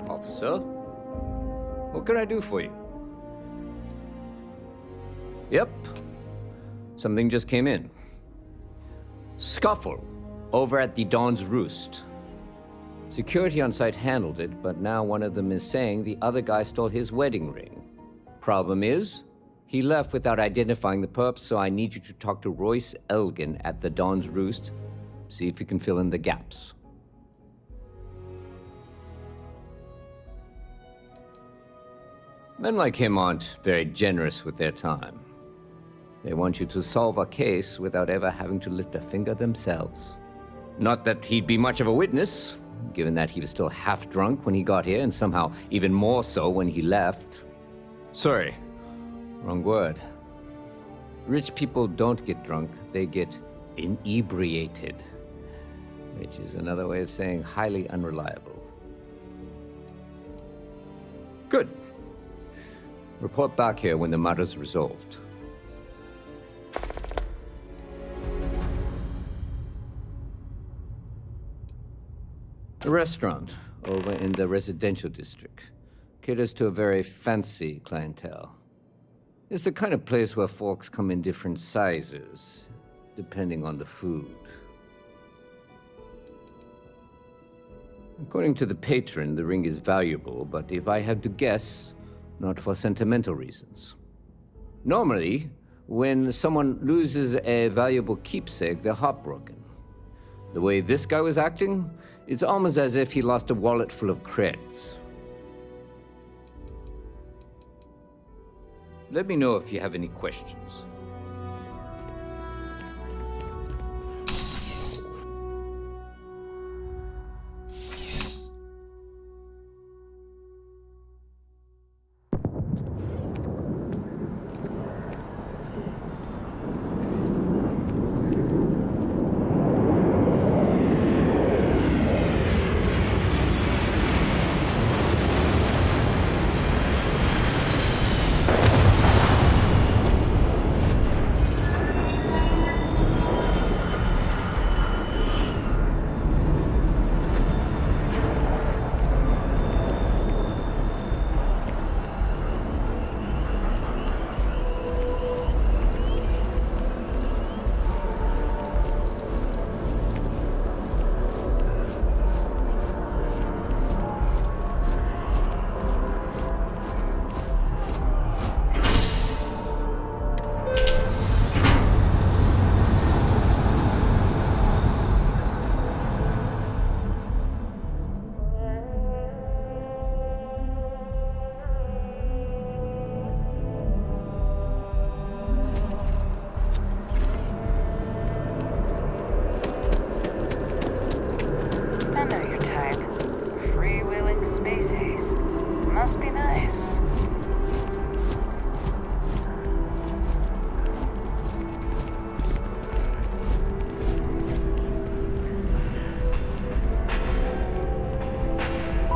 Officer, what can I do for you? Yep, something just came in. Scuffle over at the Dawn's Roost. Security on site handled it, but now one of them is saying the other guy stole his wedding ring. Problem is, he left without identifying the perp, so I need you to talk to Royce Elgin at the Dawn's Roost, see if you can fill in the gaps. Men like him aren't very generous with their time. They want you to solve a case without ever having to lift a finger themselves. Not that he'd be much of a witness, given that he was still half drunk when he got here, and somehow even more so when he left. Sorry, wrong word. Rich people don't get drunk, they get inebriated, which is another way of saying highly unreliable. Good. Report back here when the matter's resolved. A restaurant over in the residential district caters to a very fancy clientele. It's the kind of place where forks come in different sizes, depending on the food. According to the patron, the ring is valuable, but if I had to guess, not for sentimental reasons. Normally, when someone loses a valuable keepsake, they're heartbroken. The way this guy was acting, it's almost as if he lost a wallet full of creds. Let me know if you have any questions.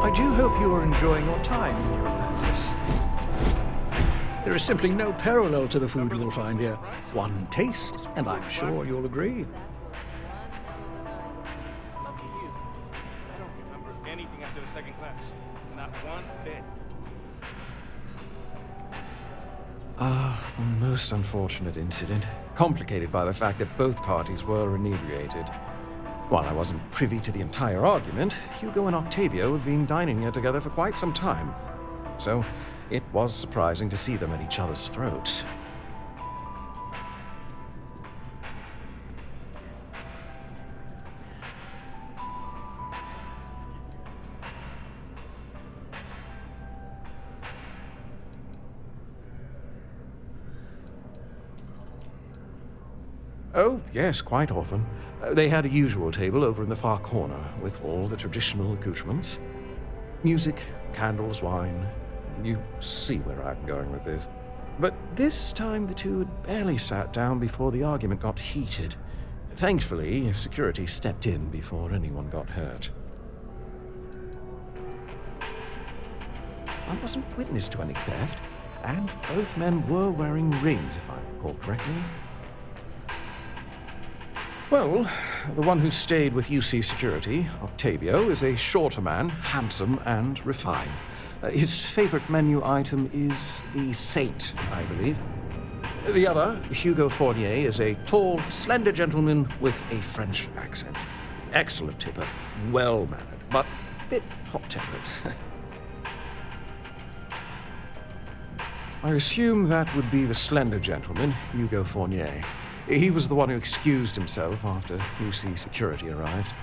I do hope you are enjoying your time in New Atlantis. There is simply no parallel to the food you will find here. One taste, and I'm sure you'll agree. Lucky you. I don't remember anything after the second class. Not one bit. A most unfortunate incident, complicated by the fact that both parties were inebriated. While I wasn't privy to the entire argument, Hugo and Octavio had been dining here together for quite some time. So, it was surprising to see them at each other's throats. Oh, yes, quite often. They had a usual table over in the far corner, with all the traditional accoutrements. Music, candles, wine. You see where I'm going with this. But this time the two had barely sat down before the argument got heated. Thankfully, security stepped in before anyone got hurt. I wasn't witness to any theft, and both men were wearing rings, if I recall correctly. Well, the one who stayed with UC Security, Octavio, is a shorter man, handsome and refined. His favorite menu item is the Saint, I believe. The other, Hugo Fournier, is a tall, slender gentleman with a French accent. Excellent tipper, well-mannered, but a bit hot-tempered. I assume that would be the slender gentleman, Hugo Fournier. He was the one who excused himself after UC Security arrived.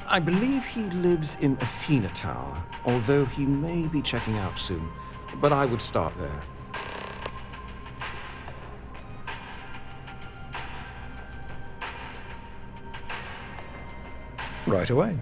I believe he lives in Athena Tower, although he may be checking out soon. But I would start there. Right away.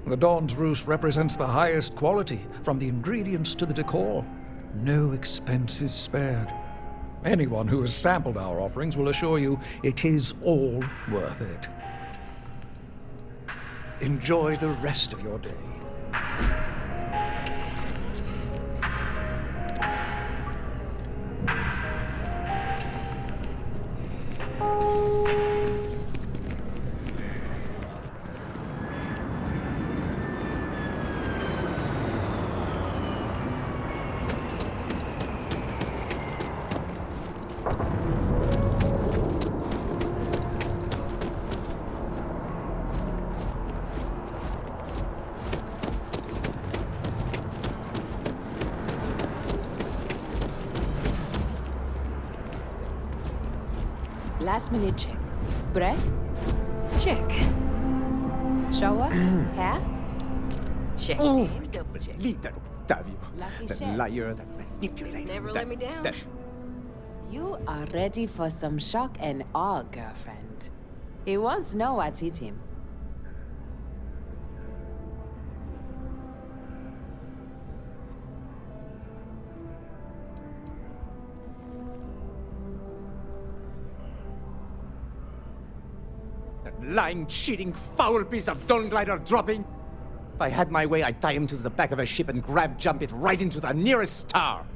The Dawn's Roost represents the highest quality, from the ingredients to the decor. No expense is spared. Anyone who has sampled our offerings will assure you it is all worth it. Enjoy the rest of your day. Last minute check. Breath? Check. Shower? Hair? Check. Oh. Double check. Leave that Octavio. Lucky That shit. liar, that manipulator. Never that, let me down. that- You are ready for some shock and awe, girlfriend. He wants to know what's hit him. That lying, cheating, foul piece of Dawn Glider dropping. If I had my way, I'd tie him to the back of a ship and jump it right into the nearest star.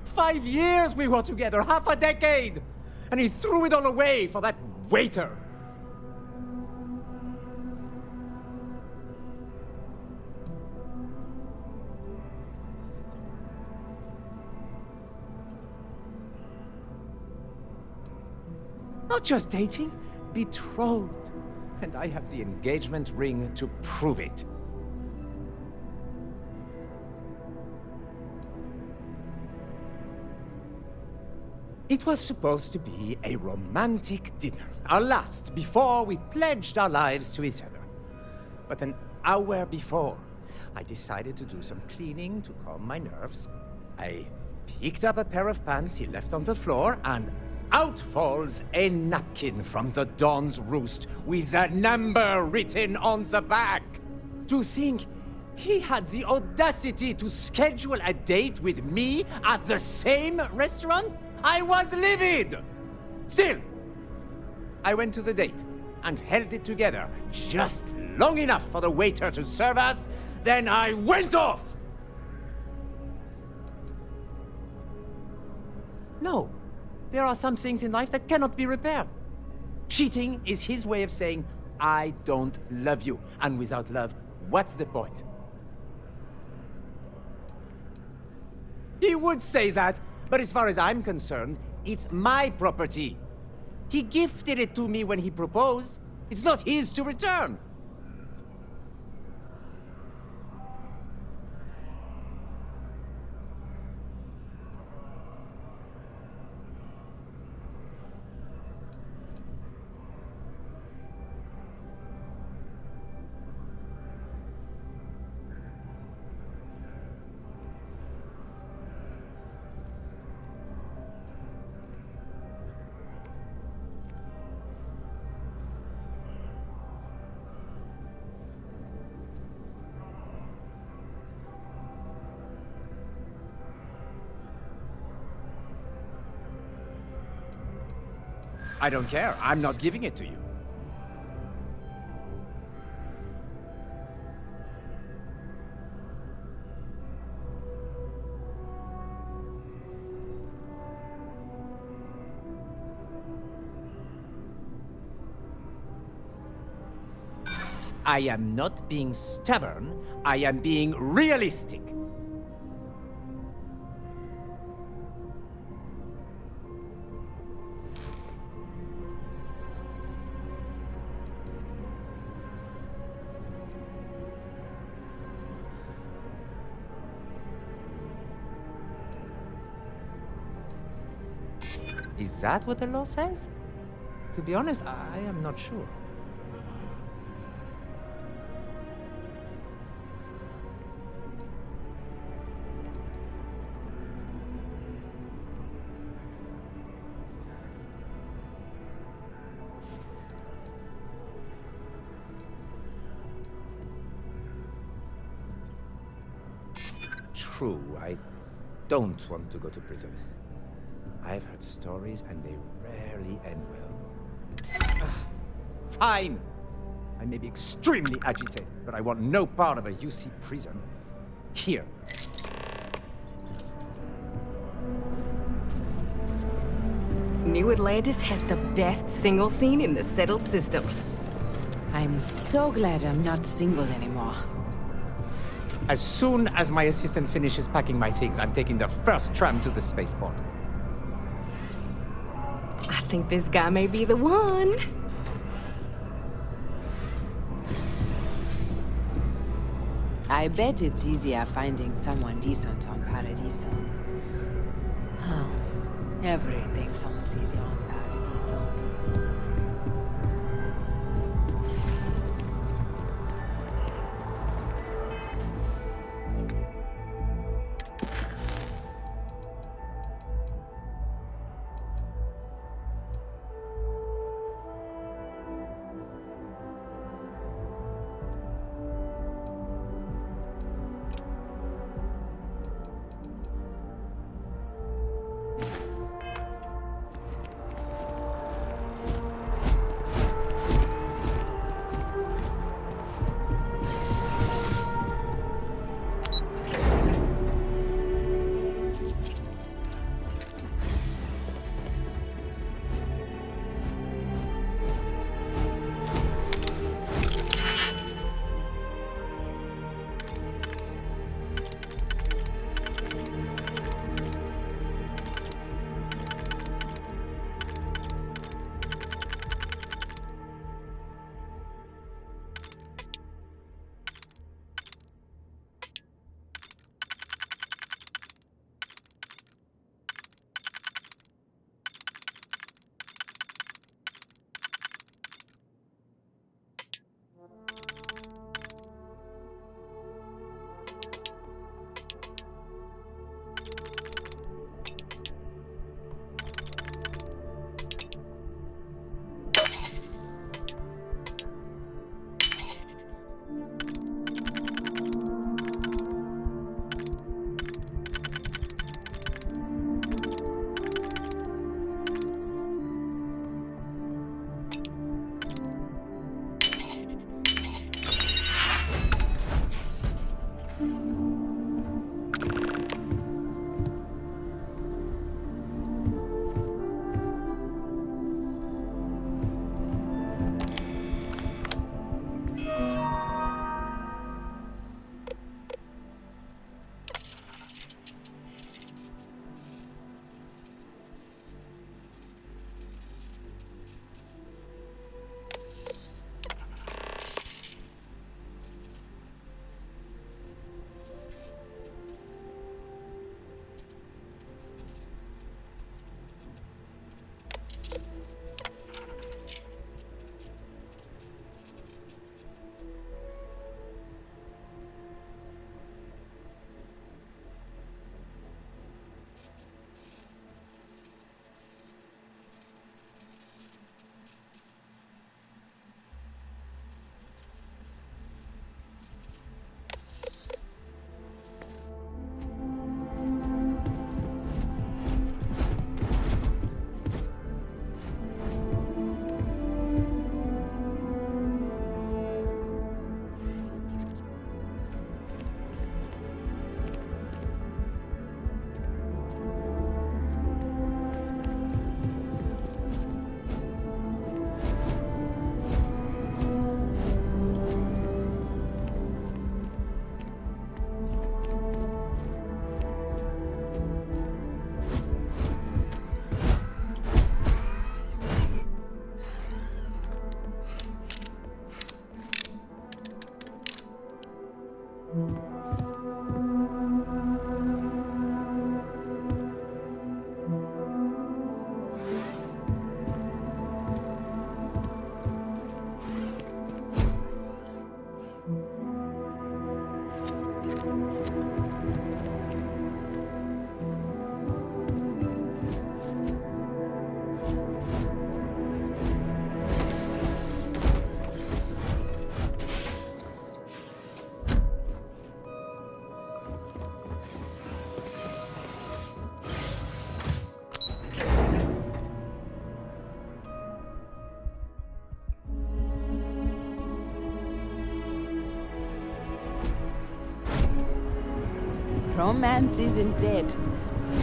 5 years we were together, half a decade! And he threw it all away for that waiter. Not just dating, betrothed. And I have the engagement ring to prove it. It was supposed to be a romantic dinner, our last before we pledged our lives to each other. But an hour before, I decided to do some cleaning to calm my nerves. I picked up a pair of pants he left on the floor, and out falls a napkin from the Dawn's Roost with a number written on the back. To think he had the audacity to schedule a date with me at the same restaurant? I was livid! Still, I went to the date and held it together just long enough for the waiter to serve us, then I went off! No, there are some things in life that cannot be repaired. Cheating is his way of saying, I don't love you. And without love, what's the point? He would say that, but as far as I'm concerned, it's my property. He gifted it to me when he proposed. It's not his to return. I don't care. I'm not giving it to you. I am not being stubborn. I am being realistic. Is that what the law says? To be honest, I am not sure. True, I don't want to go to prison. I've heard stories and they rarely end well. Fine! I may be extremely agitated, but I want no part of a UC prison. Here. New Atlantis has the best single scene in the settled systems. I'm so glad I'm not single anymore. As soon as my assistant finishes packing my things, I'm taking the first tram to the spaceport. I think this guy may be the one. I bet it's easier finding someone decent on Paradiso. Oh, everything sounds easy on Paradiso. Romance isn't dead.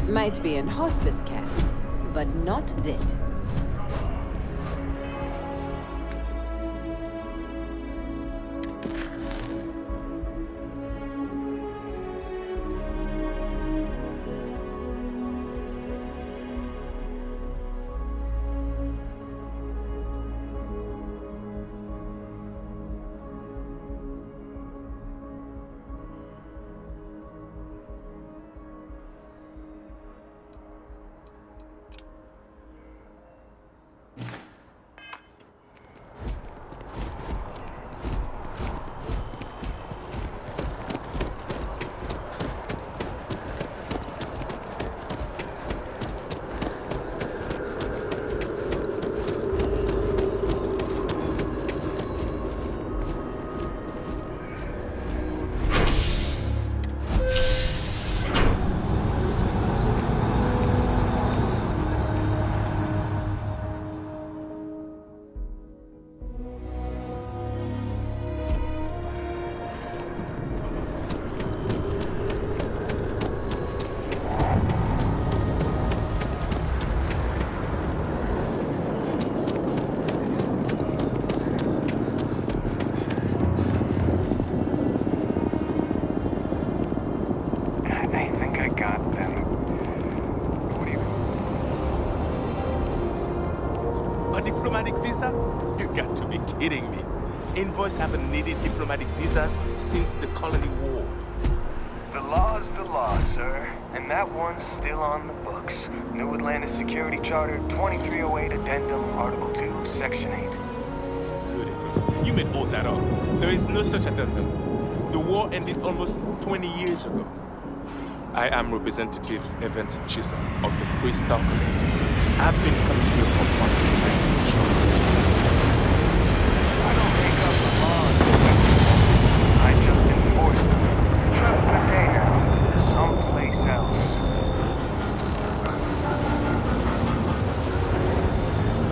Might be in hospice care, but not dead. Visa? You got to be kidding me. Envoys haven't needed diplomatic visas since the Colony War. The law's the law, sir. And that one's still on the books. New Atlantis Security Charter 2308 Addendum, Article 2, Section 8. Ludicrous. You made all that up. There is no such addendum. The war ended almost 20 years ago. I am Representative Evans Chisholm of the Freestar Collective. I've been coming here for months trying to ensure continuity. I don't make up the laws, Representative. I just enforce them. You have a good day now. Someplace else.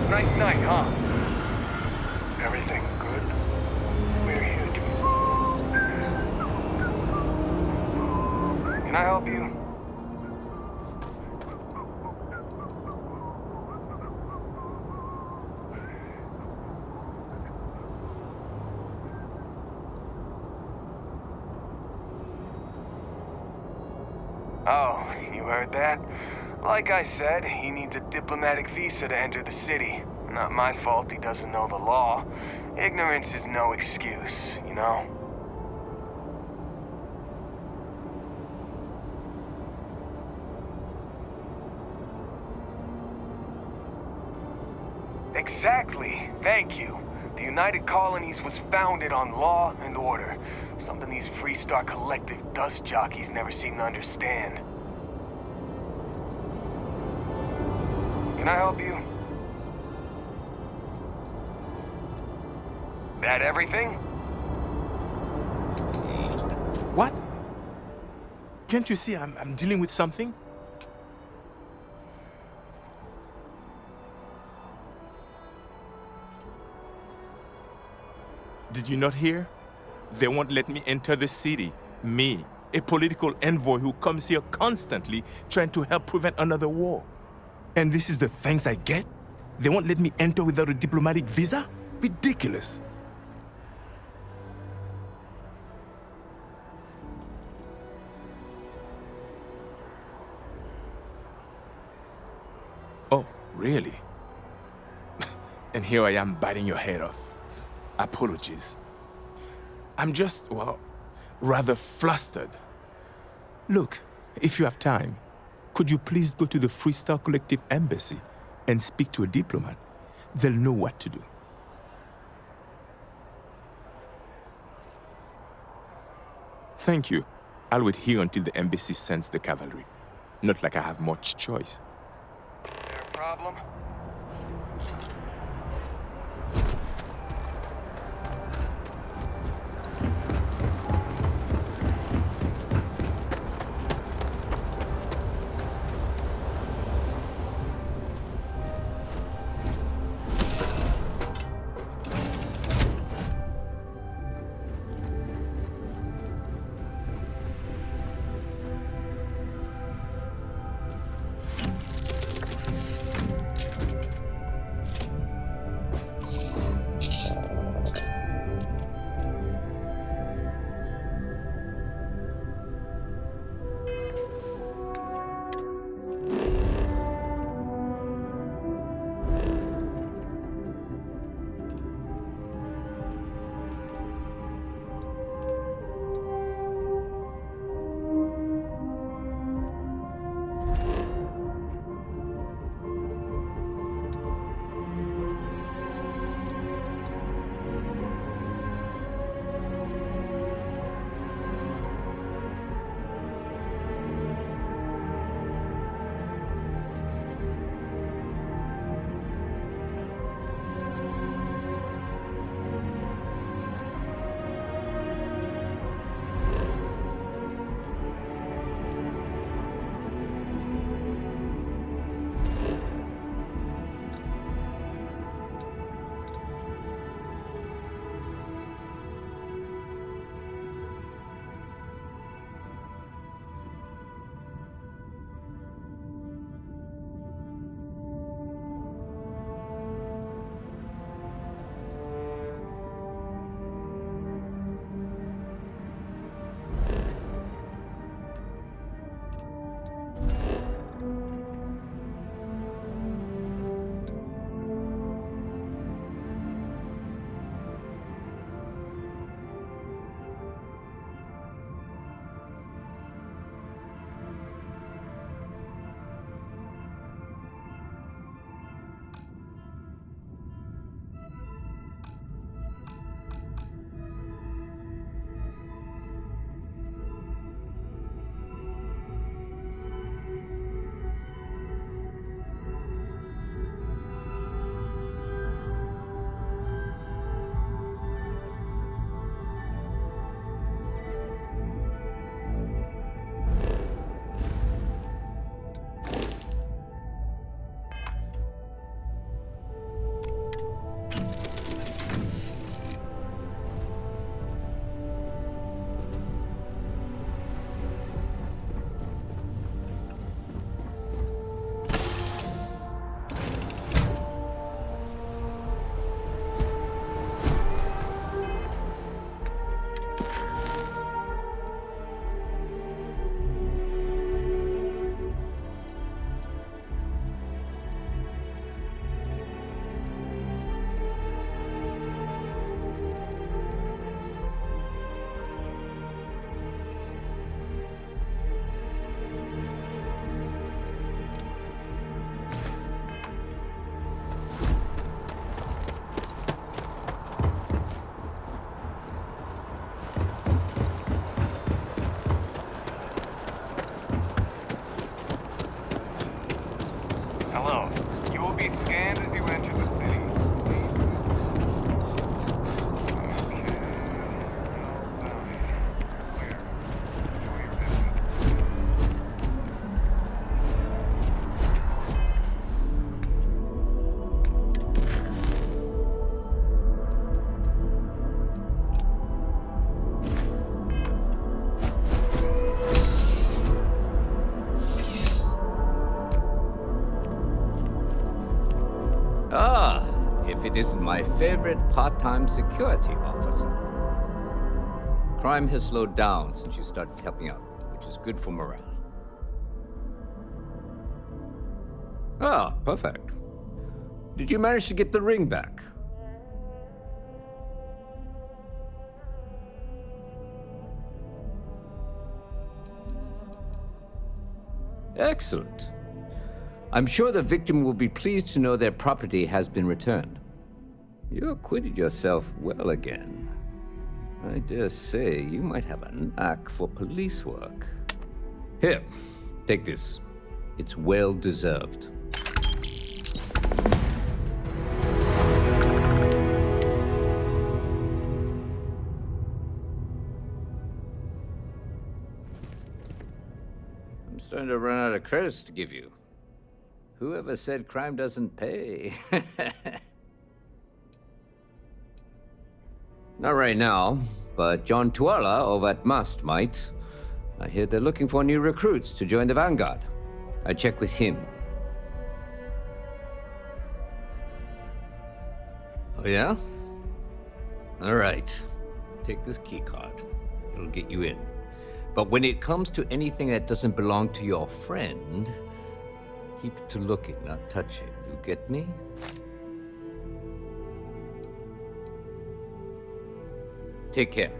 Nice night, huh? Everything good? We're here to... Can I help you? Oh, you heard that? Like I said, he needs a diplomatic visa to enter the city. Not my fault he doesn't know the law. Ignorance is no excuse, you know? Exactly. Thank you. The United Colonies was founded on law and order. Something these Freestar Collective dust jockeys never seem to understand. Can I help you? That everything? What? Can't you see I'm dealing with something? Did you not hear? They won't let me enter the city. Me, a political envoy who comes here constantly trying to help prevent another war. And this is the thanks I get? They won't let me enter without a diplomatic visa? Ridiculous. Oh, really? And here I am biting your head off. Apologies. I'm just, well, rather flustered. Look, if you have time, could you please go to the Freestar Collective Embassy and speak to a diplomat? They'll know what to do. Thank you. I'll wait here until the embassy sends the cavalry. Not like I have much choice. Is there a problem? alone. You will be scanned as you enter the city. Ah, if it isn't my favorite part-time security officer. Crime has slowed down since you started helping out, which is good for morale. Ah, perfect. Did you manage to get the ring back? Excellent. I'm sure the victim will be pleased to know their property has been returned. You acquitted yourself well again. I dare say you might have a knack for police work. Here, take this. It's well deserved. I'm starting to run out of credits to give you. Whoever said crime doesn't pay? Not right now, but John Tuala over at Mast might. I hear they're looking for new recruits to join the Vanguard. I check with him. Oh yeah? All right. Take this key card. It'll get you in. But when it comes to anything that doesn't belong to your friend, keep it to looking, not touching. You get me? Take care.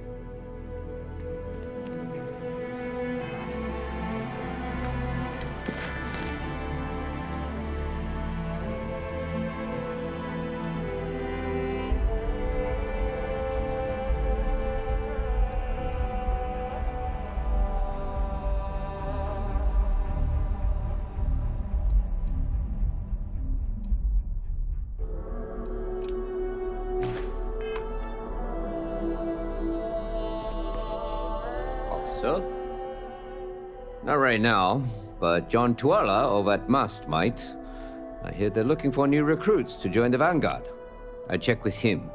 Officer? Not right now, but John Tuala over at Mast might. I hear they're looking for new recruits to join the Vanguard. I check with him.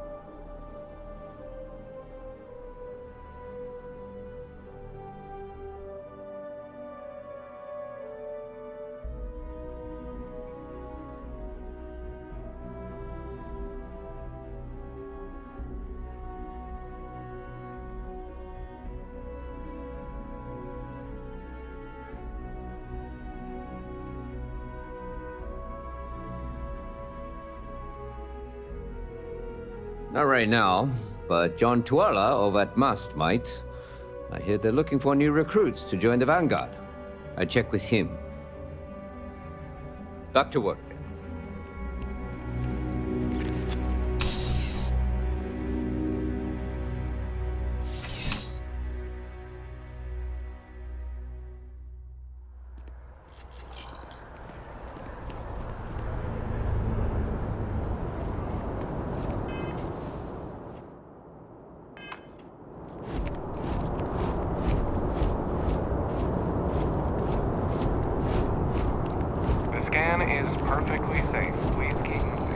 Not right now, but John Tuala over at Mast might. I hear they're looking for new recruits to join the Vanguard. I check with him. Back to work. The scan is perfectly safe. Please keep moving.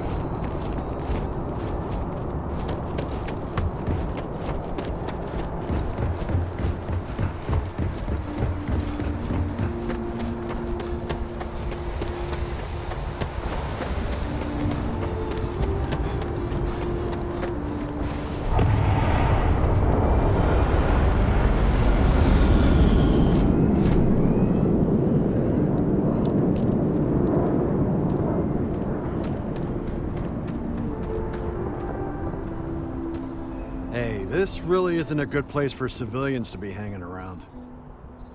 Hey, this really isn't a good place for civilians to be hanging around.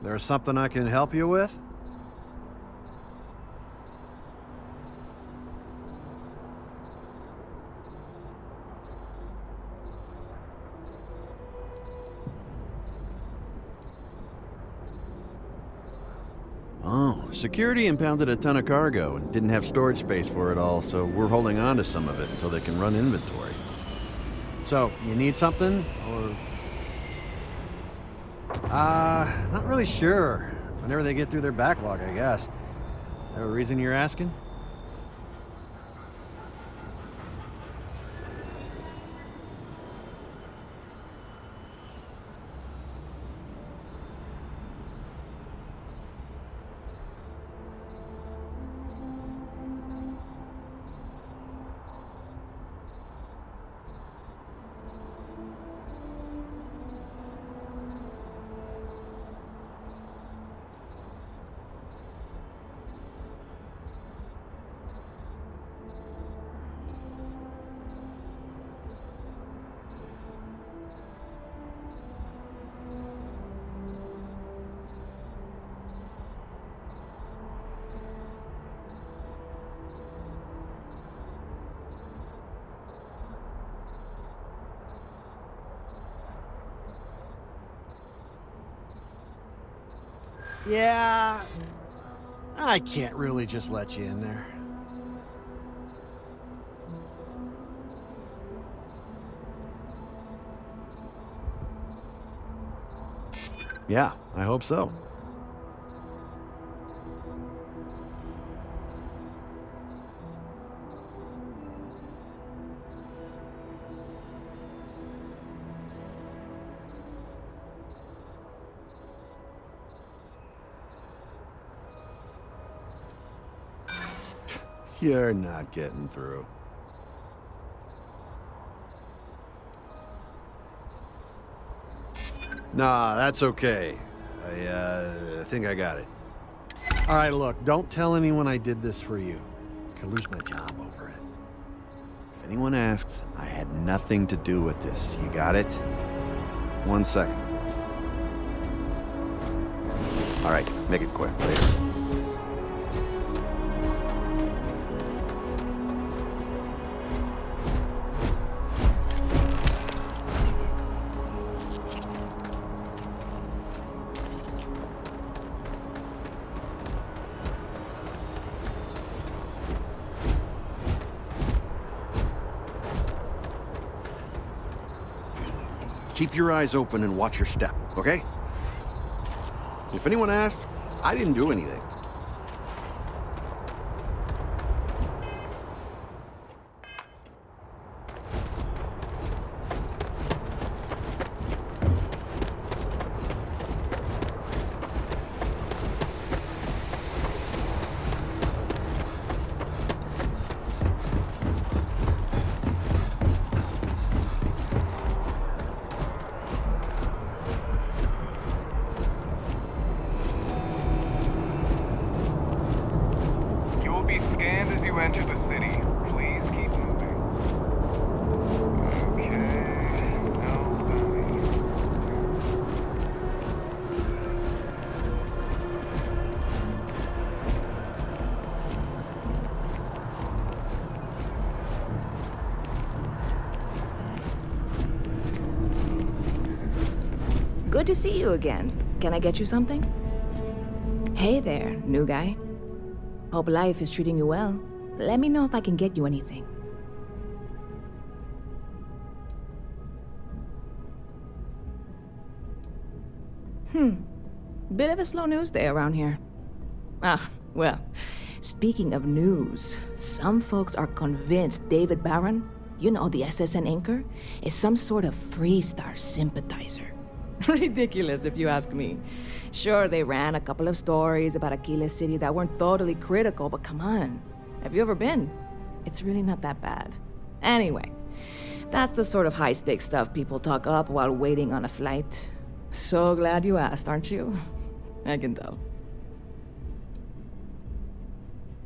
There's something I can help you with? Oh, security impounded a ton of cargo and didn't have storage space for it all, so we're holding on to some of it until they can run inventory. So, you need something, or...? Not really sure. Whenever they get through their backlog, I guess. Is there a reason you're asking? Yeah, I can't really just let you in there. Yeah, I hope so. You're not getting through. Nah, that's okay. I think I got it. All right, look, don't tell anyone I did this for you. I could lose my job over it. If anyone asks, I had nothing to do with this. You got it? 1 second. All right, make it quick, later. Keep your eyes open and watch your step, okay? If anyone asks, I didn't do anything. Enter the city. Please keep moving. Okay. Nobody. Good to see you again. Can I get you something? Hey there, new guy. Hope life is treating you well. Let me know if I can get you anything. Bit of a slow news day around here. Ah, well, speaking of news, some folks are convinced David Barron, you know, the SSN anchor, is some sort of Freestar sympathizer. Ridiculous, if you ask me. Sure, they ran a couple of stories about Aquila City that weren't totally critical, but come on. Have you ever been? It's really not that bad. Anyway, that's the sort of high-stakes stuff people talk up while waiting on a flight. So glad you asked, aren't you? I can tell.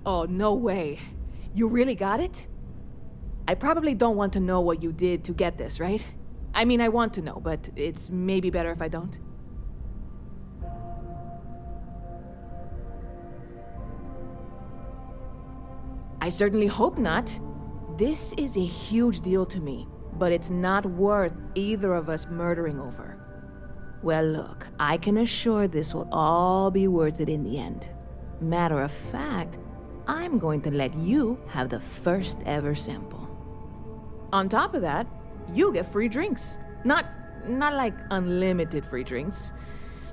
Oh, no way. You really got it? I probably don't want to know what you did to get this, right? I mean, I want to know, but it's maybe better if I don't. I certainly hope not. This is a huge deal to me, but it's not worth either of us murdering over. Well, look, I can assure this will all be worth it in the end. Matter of fact, I'm going to let you have the first ever sample. On top of that, you get free drinks. Not like unlimited free drinks,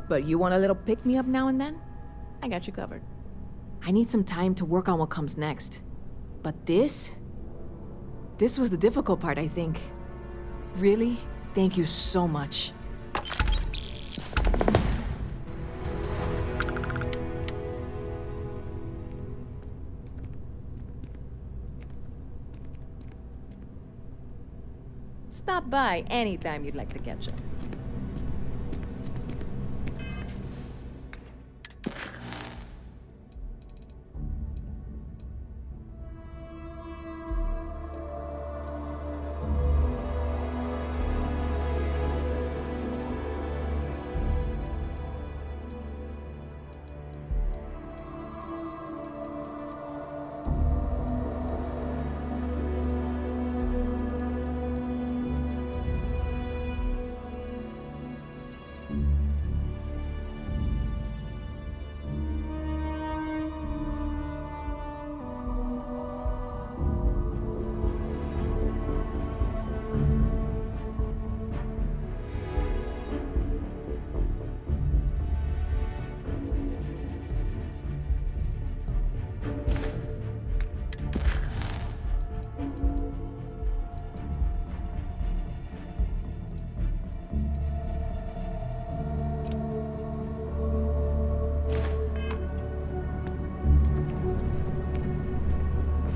but you want a little pick-me-up now and then? I got you covered. I need some time to work on what comes next. But this was the difficult part, I think. Really, thank you so much. Stop by anytime you'd like to catch up.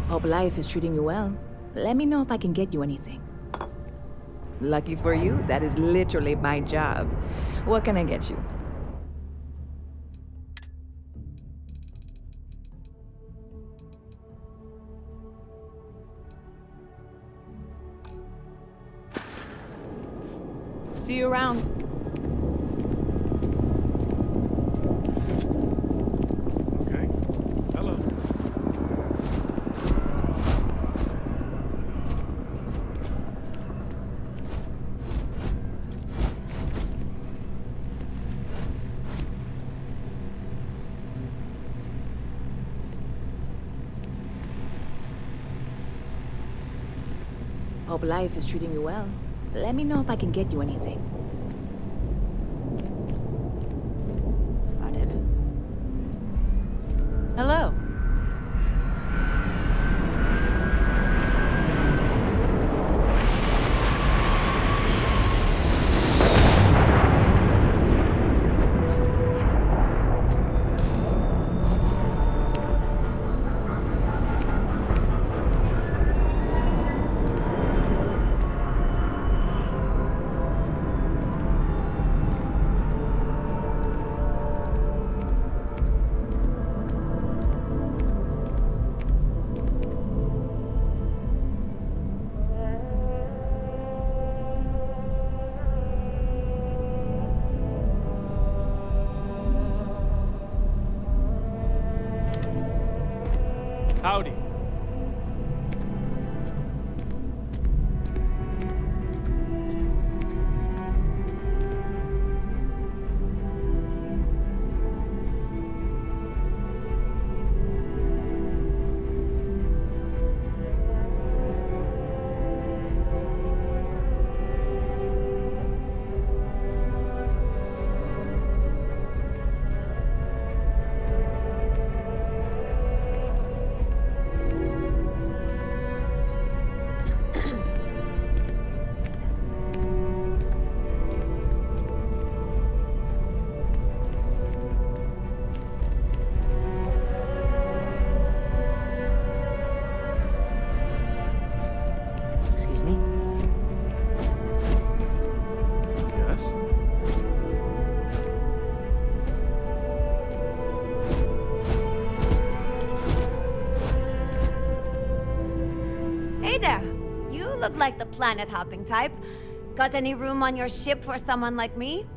Hope life is treating you well. Let me know if I can get you anything. Lucky for you, that is literally my job. What can I get you? See you around. Okay. Hello. Hope life is treating you well. Let me know if I can get you anything. Spotted. Hello. Howdy. Excuse me? Yes? Hey there! You look like the planet hopping type. Got any room on your ship for someone like me?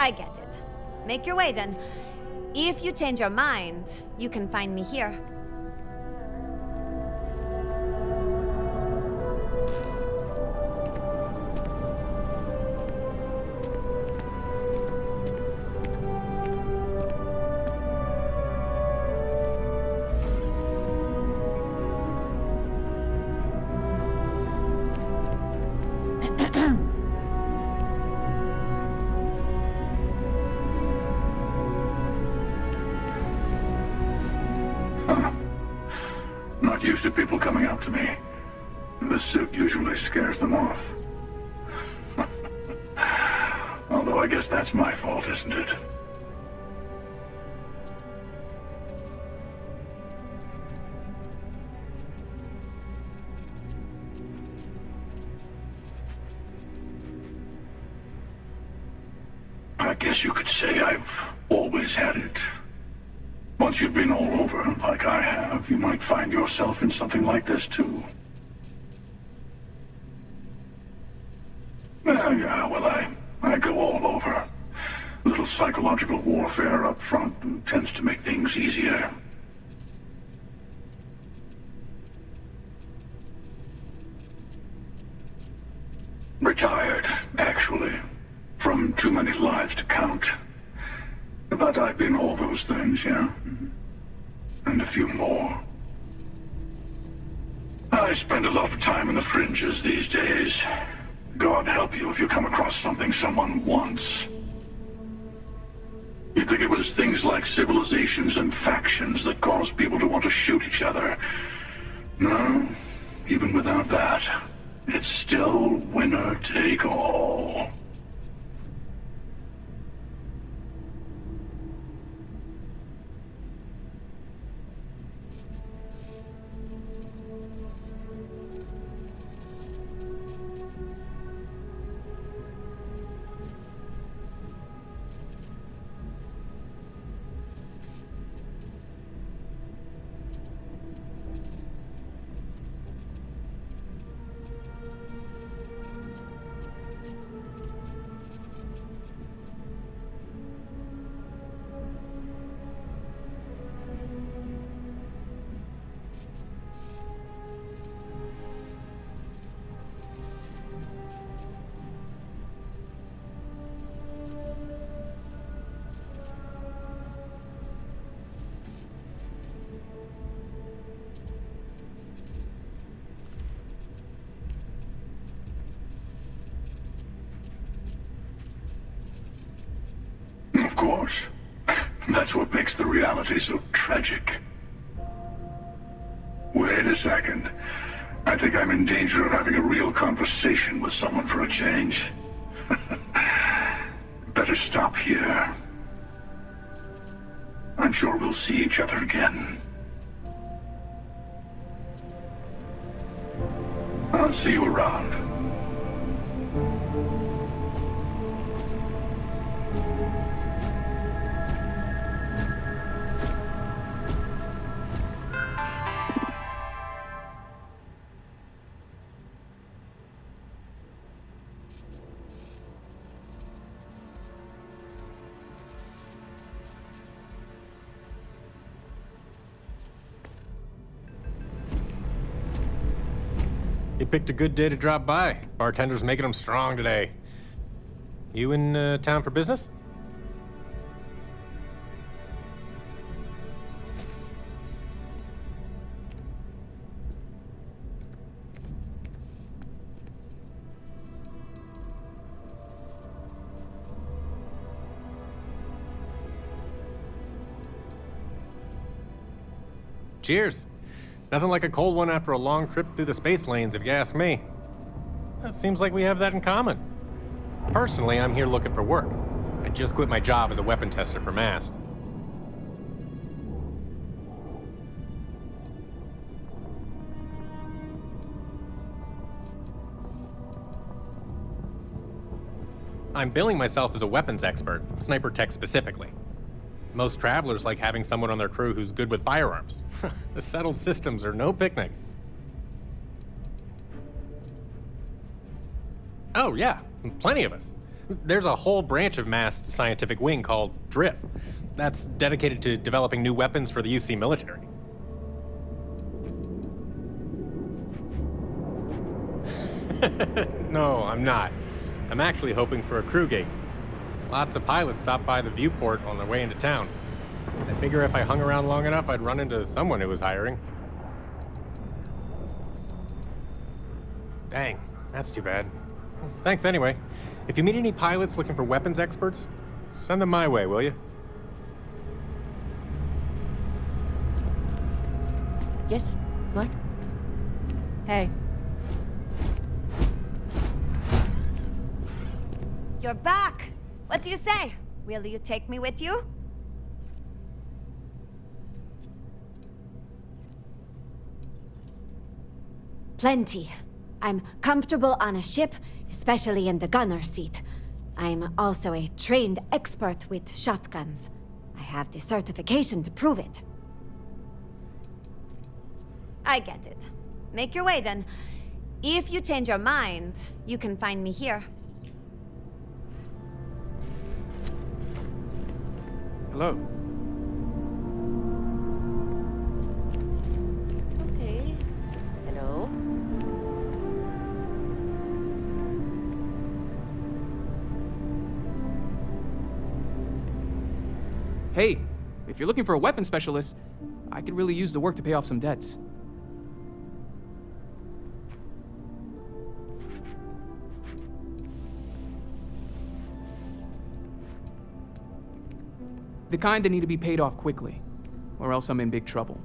I get it. Make your way then. If you change your mind, you can find me here. Not used to people coming up to me. The suit usually scares them off. Although I guess that's my fault, isn't it? I guess you could say I've always had it. Once you've been all over, like I have, you might find yourself in something like this, too. Yeah, well, I go all over. A little psychological warfare up front tends to make things easier. Retired, actually. From too many lives to count. But I've been all those things, yeah? And a few more. I spend a lot of time in the fringes these days. God help you if you come across something someone wants. You'd think it was things like civilizations and factions that cause people to want to shoot each other. No, even without that, it's still winner take all. Of course. That's what makes the reality so tragic. Wait a second. I think I'm in danger of having a real conversation with someone for a change. Better stop here. I'm sure we'll see each other again. I'll see you around. You picked a good day to drop by. Bartender's making them strong today. You in town for business? Cheers. Nothing like a cold one after a long trip through the space lanes, if you ask me. It seems like we have that in common. Personally, I'm here looking for work. I just quit my job as a weapon tester for MAST. I'm billing myself as a weapons expert, sniper tech specifically. Most travelers like having someone on their crew who's good with firearms. The settled systems are no picnic. Oh yeah, plenty of us. There's a whole branch of MAST's scientific wing called DRIP. That's dedicated to developing new weapons for the UC military. No, I'm not. I'm actually hoping for a crew gig. Lots of pilots stop by the viewport on their way into town. I figure if I hung around long enough, I'd run into someone who was hiring. Dang, that's too bad. Thanks anyway. If you meet any pilots looking for weapons experts, send them my way, will you? Yes? What? Hey. You're back! What do you say? Will you take me with you? Plenty. I'm comfortable on a ship, especially in the gunner seat. I'm also a trained expert with shotguns. I have the certification to prove it. I get it. Make your way then. If you change your mind, you can find me here. Hello. Okay. Hello? Hey, if you're looking for a weapons specialist, I could really use the work to pay off some debts. The kind that need to be paid off quickly, or else I'm in big trouble.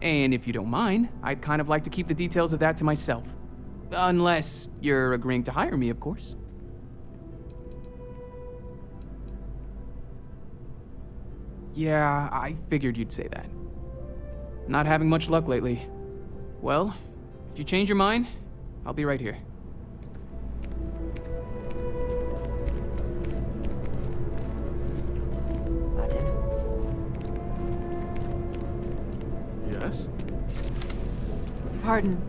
And if you don't mind, I'd kind of like to keep the details of that to myself. Unless you're agreeing to hire me, of course. Yeah, I figured you'd say that. Not having much luck lately. Well, if you change your mind, I'll be right here. Yes? Pardon.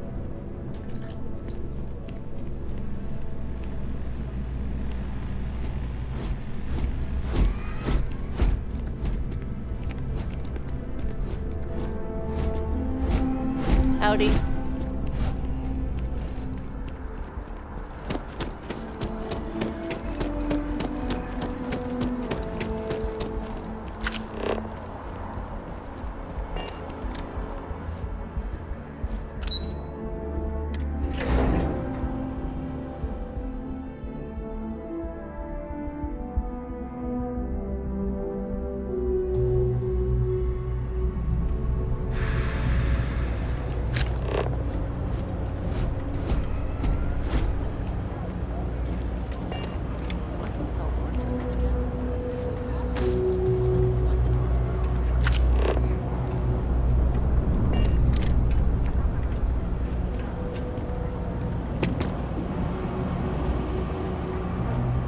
Howdy.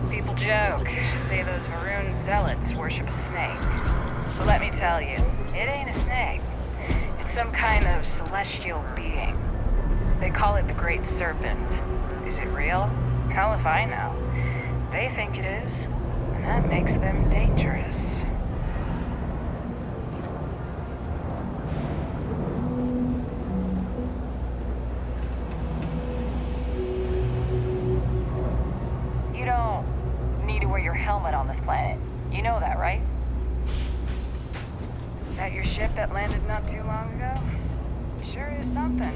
People joke, say those maroon zealots worship a snake. So let me tell you, it ain't a snake. It's some kind of celestial being. They call it the Great Serpent. Is it real? Hell if I know. They think it is, and that makes them dangerous. You don't need to wear your helmet on this planet. You know that, right? That your ship that landed not too long ago? Sure is something.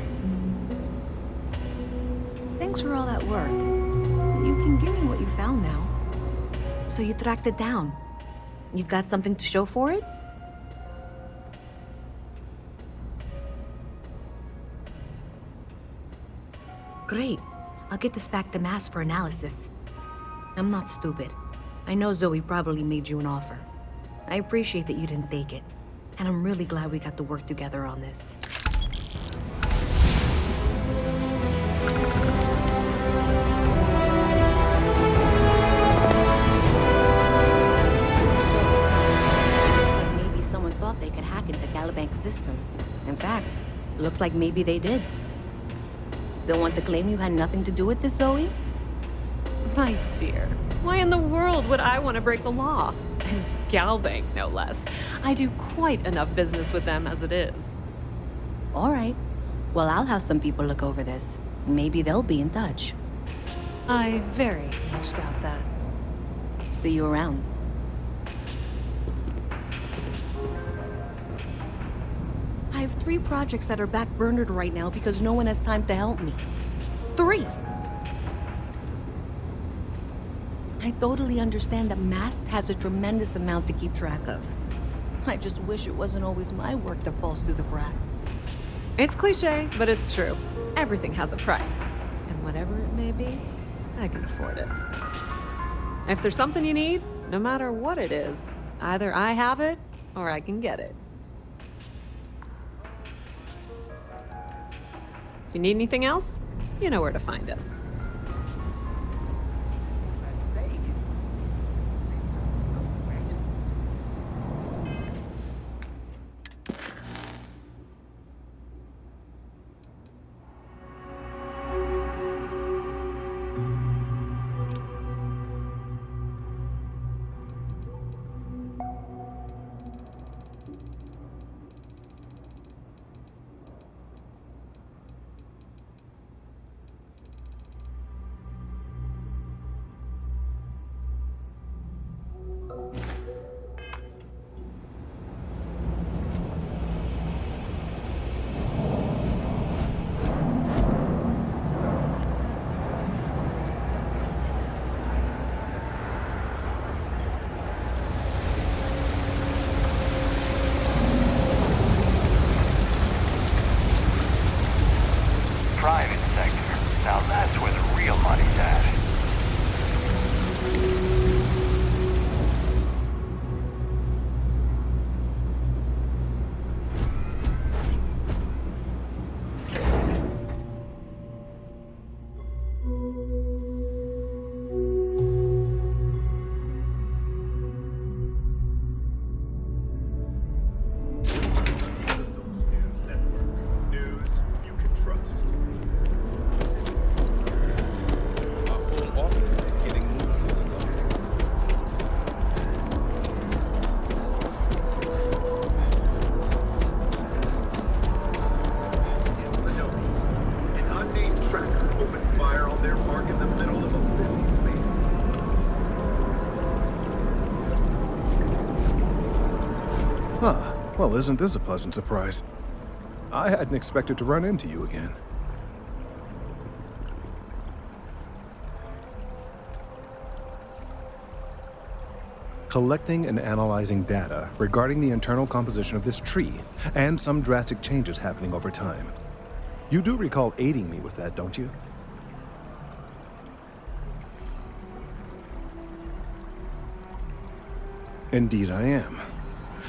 Thanks for all that work. You can give me what you found now. So you tracked it down. You've got something to show for it? Great. I'll get this back to Mass for analysis. I'm not stupid. I know Zoe probably made you an offer. I appreciate that you didn't take it. And I'm really glad we got to work together on this. Looks like maybe someone thought they could hack into Galabank's system. In fact, looks like maybe they did. Still want to claim you had nothing to do with this, Zoe? My dear, Why in the world would I want to break the law? And Galbank, no less. I do quite enough business with them as it is. All right. Well, I'll have some people look over this. Maybe they'll be in touch. I very much doubt that. See you around. I have 3 projects that are backburnered right now because no one has time to help me. 3! I totally understand that Mast has a tremendous amount to keep track of. I just wish it wasn't always my work that falls through the cracks. It's cliche, but it's true. Everything has a price. And whatever it may be, I can afford it. If there's something you need, no matter what it is, either I have it or I can get it. If you need anything else, you know where to find us. Private sector. Now that's where the real money's at. Well, isn't this a pleasant surprise? I hadn't expected to run into you again. Collecting and analyzing data regarding the internal composition of this tree, and some drastic changes happening over time. You do recall aiding me with that, don't you? Indeed I am.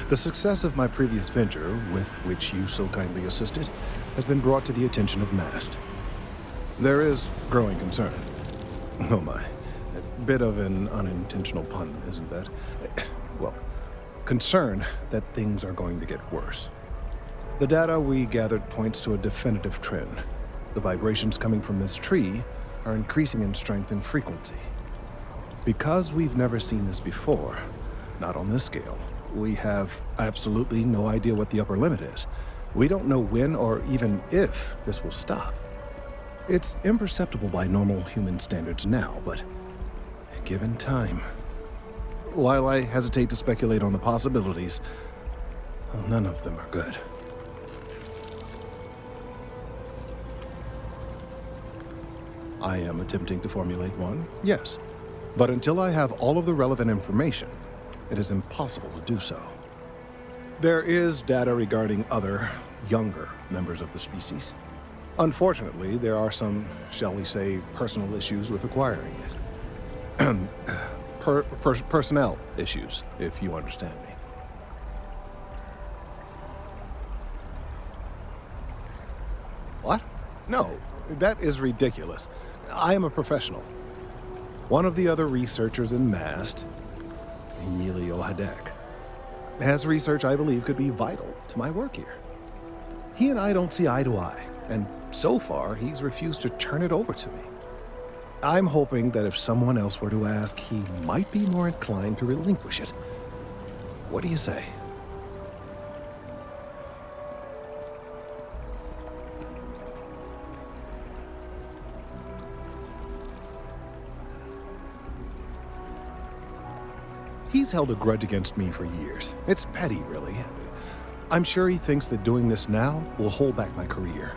The success of my previous venture, with which you so kindly assisted, has been brought to the attention of Mast. There is growing concern. Oh my. A bit of an unintentional pun, isn't that? Well, concern that things are going to get worse. The data we gathered points to a definitive trend. The vibrations coming from this tree are increasing in strength and frequency. Because we've never seen this before, not on this scale, we have absolutely no idea what the upper limit is. We don't know when or even if this will stop. It's imperceptible by normal human standards now, but given time. While I hesitate to speculate on the possibilities, well, none of them are good. I am attempting to formulate one, yes. But until I have all of the relevant information, it is impossible to do so. There is data regarding other, younger members of the species. Unfortunately, there are some, shall we say, personal issues with acquiring it. Personnel issues, if you understand me. What? No, that is ridiculous. I am a professional. One of the other researchers in Mast, Emilio Hadek, has research I believe could be vital to my work here. He and I don't see eye to eye, and so far he's refused to turn it over to me. I'm hoping that if someone else were to ask, he might be more inclined to relinquish it. What do you say? He's held a grudge against me for years. It's petty, really. I'm sure he thinks that doing this now will hold back my career.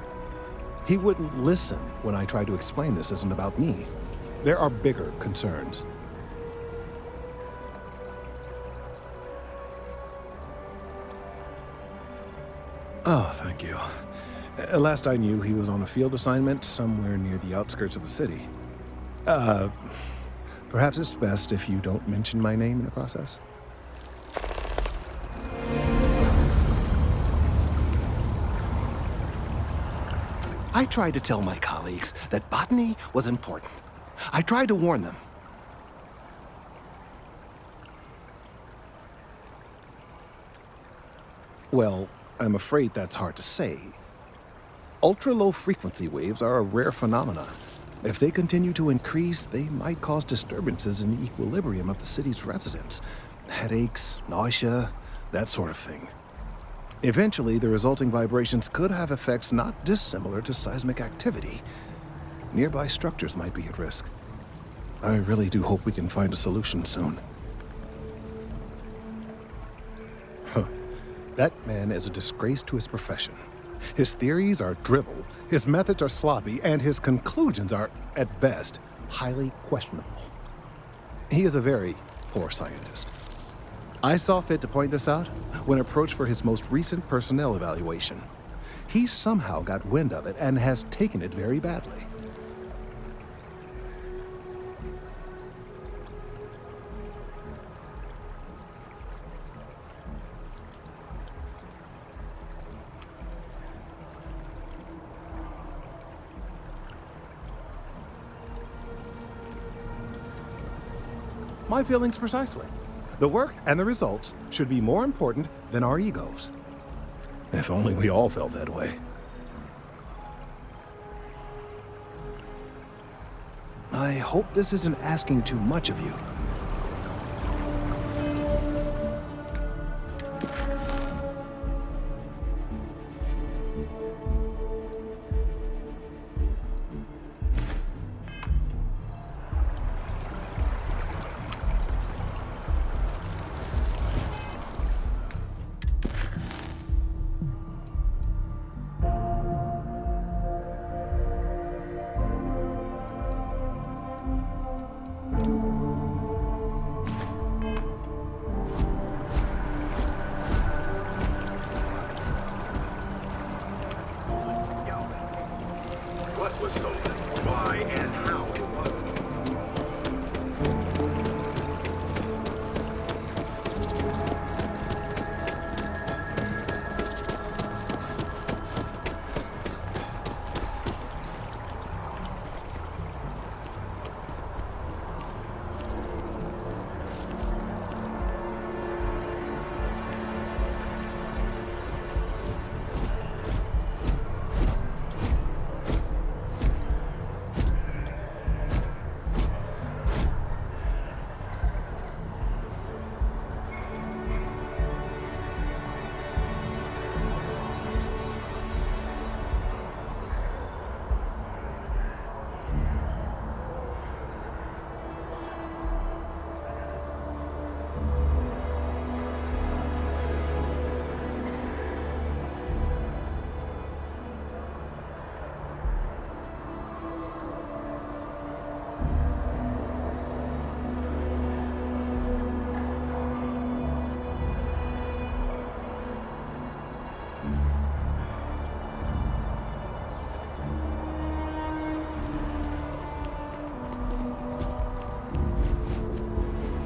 He wouldn't listen when I tried to explain this isn't about me. There are bigger concerns. Oh, thank you. Last I knew, he was on a field assignment somewhere near the outskirts of the city. Perhaps it's best if you don't mention my name in the process. I tried to tell my colleagues that botany was important. I tried to warn them. Well, I'm afraid that's hard to say. Ultra-low frequency waves are a rare phenomenon. If they continue to increase, they might cause disturbances in the equilibrium of the city's residents. Headaches, nausea, that sort of thing. Eventually, the resulting vibrations could have effects not dissimilar to seismic activity. Nearby structures might be at risk. I really do hope we can find a solution soon. That man is a disgrace to his profession. His theories are drivel, his methods are sloppy, and his conclusions are, at best, highly questionable. He is a very poor scientist. I saw fit to point this out when approached for his most recent personnel evaluation. He somehow got wind of it and has taken it very badly. My feelings precisely. The work and the results should be more important than our egos. If only we all felt that way. I hope this isn't asking too much of you. What was stolen, why, and how it was.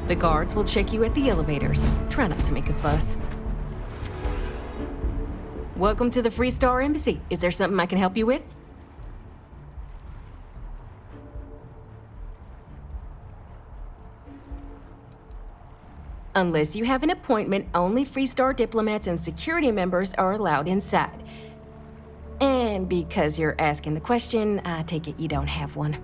The guards will check you at the elevators. Try not to make a fuss. Welcome to the Freestar Embassy. Is there something I can help you with? Unless you have an appointment, only Freestar diplomats and security members are allowed inside. And because you're asking the question, I take it you don't have one.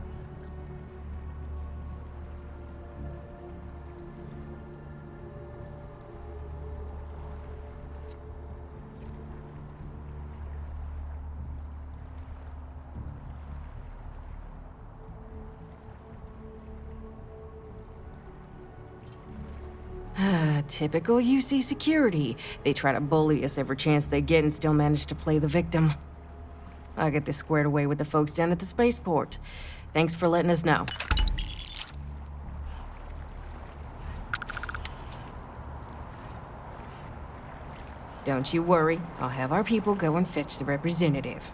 Typical UC security. They try to bully us every chance they get and still manage to play the victim. I'll get this squared away with the folks down at the spaceport. Thanks for letting us know. Don't you worry. I'll have our people go and fetch the representative.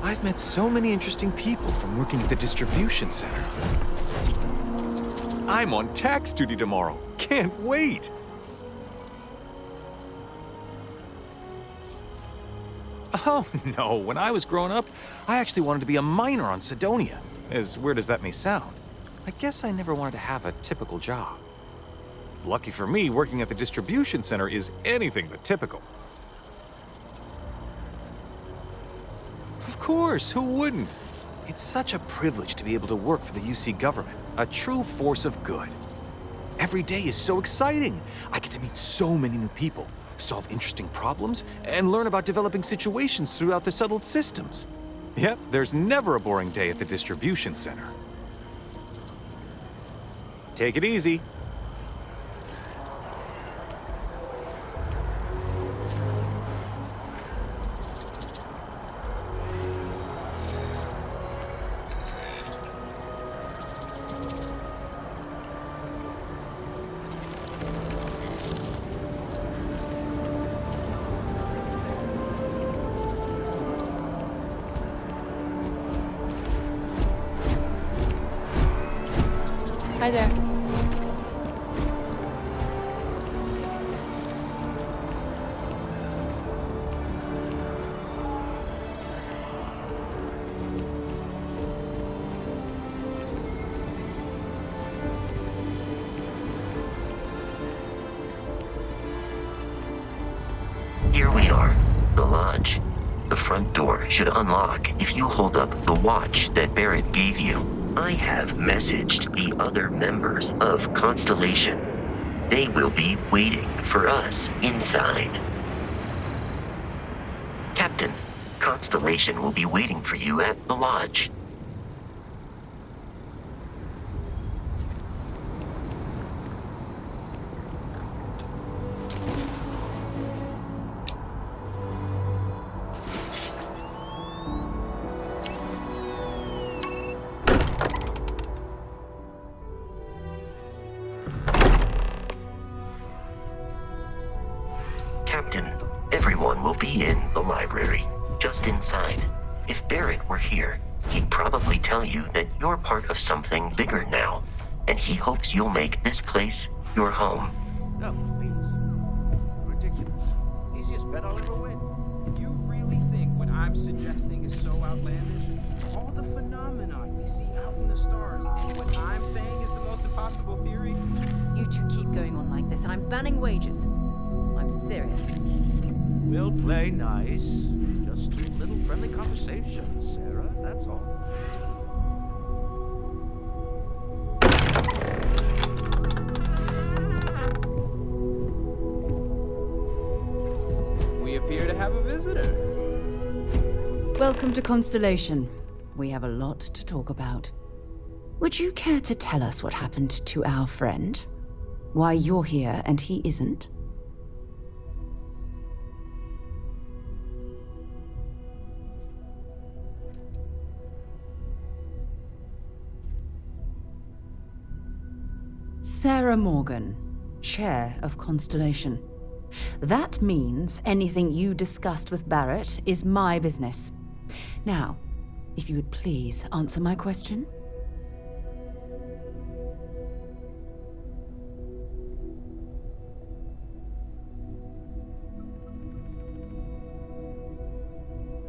I've met so many interesting people from working at the distribution center. I'm on tax duty tomorrow. Can't wait! Oh, no. When I was growing up, I actually wanted to be a miner on Sidonia. As weird as that may sound. I guess I never wanted to have a typical job. Lucky for me, working at the distribution center is anything but typical. Of course, who wouldn't? It's such a privilege to be able to work for the UC government, a true force of good. Every day is so exciting. I get to meet so many new people, solve interesting problems, and learn about developing situations throughout the settled systems. Yep, there's never a boring day at the distribution center. Take it easy. Hi there. Here we are, the lodge. The front door should unlock if you hold up the watch that Barrett gave you. I have messaged the other members of Constellation. They will be waiting for us inside. Captain, Constellation will be waiting for you at the lodge. Captain, everyone will be in the library, just inside. If Barrett were here, he'd probably tell you that you're part of something bigger now, and he hopes you'll make this place your home. No, please. Ridiculous. Easiest bet I'll ever win. You really think what I'm suggesting is so outlandish? All the phenomenon we see out in the stars, and what I'm saying is the most impossible theory? You two keep going on like this, and I'm banning wagers. I'm serious. We'll play nice. Just a little friendly conversation, Sarah, that's all. We appear to have a visitor. Welcome to Constellation. We have a lot to talk about. Would you care to tell us what happened to our friend? Why you're here and he isn't? Sarah Morgan, Chair of Constellation. That means anything you discussed with Barrett is my business. Now, if you would please answer my question.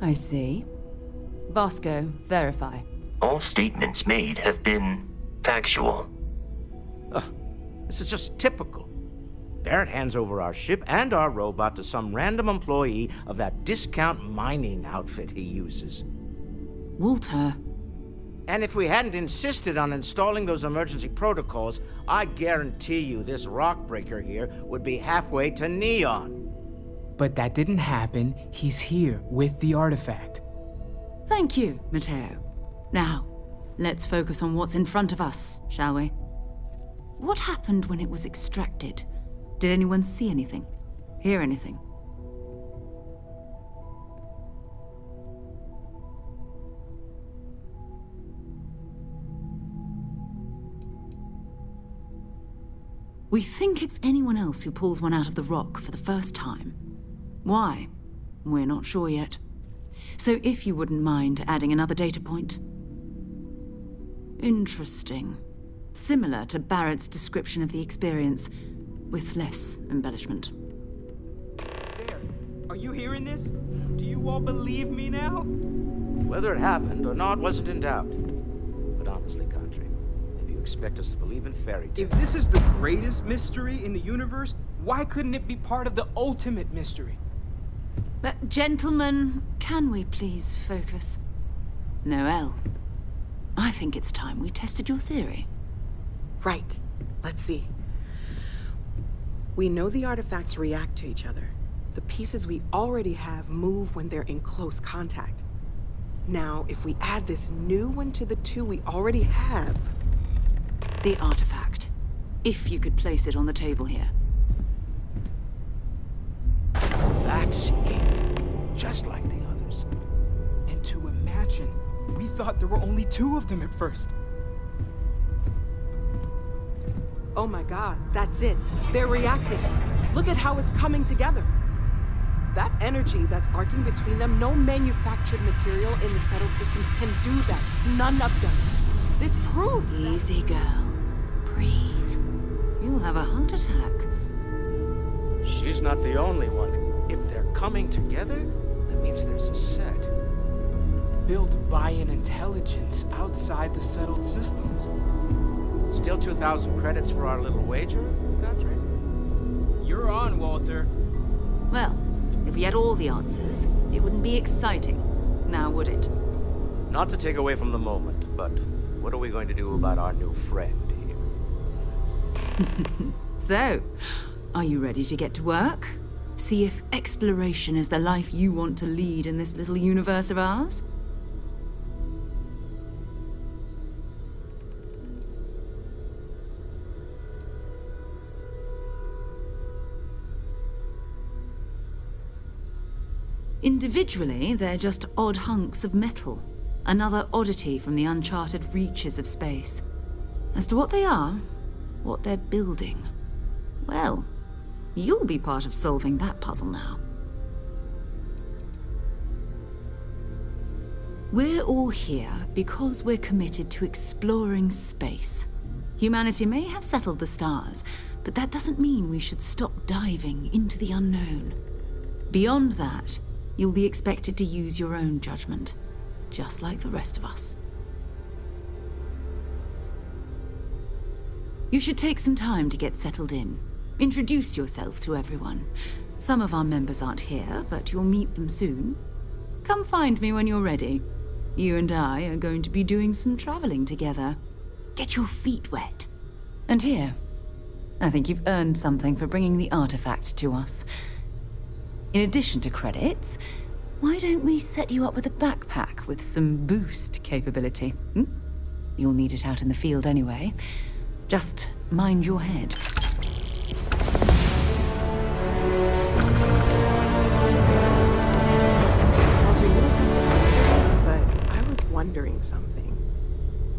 I see. Vasco, verify. All statements made have been factual. This is just typical. Barrett hands over our ship and our robot to some random employee of that discount mining outfit he uses. Walter. And if we hadn't insisted on installing those emergency protocols, I guarantee you this rock breaker here would be halfway to Neon. But that didn't happen. He's here with the artifact. Thank you, Matteo. Now, let's focus on what's in front of us, shall we? What happened when it was extracted? Did anyone see anything? Hear anything? We think it's anyone else who pulls one out of the rock for the first time. Why? We're not sure yet. So if you wouldn't mind adding another data point. Interesting. Similar to Barrett's description of the experience, with less embellishment. There. Are you hearing this? Do you all believe me now? Whether it happened or not wasn't in doubt. But honestly, Country, if you expect us to believe in fairy tales... If this is the greatest mystery in the universe, why couldn't it be part of the ultimate mystery? But gentlemen, can we please focus? Noelle, I think it's time we tested your theory. Right. Let's see. We know the artifacts react to each other. The pieces we already have move when they're in close contact. Now, if we add this new one to the two we already have... The artifact. If you could place it on the table here. That's it. Just like the others. And to imagine, we thought there were only two of them at first. Oh my god, that's it. They're reacting. Look at how it's coming together. That energy that's arcing between them, no manufactured material in the settled systems can do that. None of them. This proves that... Easy, girl. Breathe. You'll have a heart attack. She's not the only one. If they're coming together, that means there's a set. Built by an intelligence outside the settled systems. Still 2,000 credits for our little wager, Country? You're on, Walter. Well, if we had all the answers, it wouldn't be exciting, now would it? Not to take away from the moment, but what are we going to do about our new friend here? So, are you ready to get to work? See if exploration is the life you want to lead in this little universe of ours? Individually, they're just odd hunks of metal. Another oddity from the uncharted reaches of space. As to what they are, what they're building, well, you'll be part of solving that puzzle now. We're all here because we're committed to exploring space. Humanity may have settled the stars, but that doesn't mean we should stop diving into the unknown. Beyond that, you'll be expected to use your own judgment, just like the rest of us. You should take some time to get settled in. Introduce yourself to everyone. Some of our members aren't here, but you'll meet them soon. Come find me when you're ready. You and I are going to be doing some traveling together. Get your feet wet. And here, I think you've earned something for bringing the artifact to us. In addition to credits, why don't we set you up with a backpack with some boost capability? You'll need it out in the field anyway. Just mind your head. Walter, you don't have to answer this, but I was wondering something.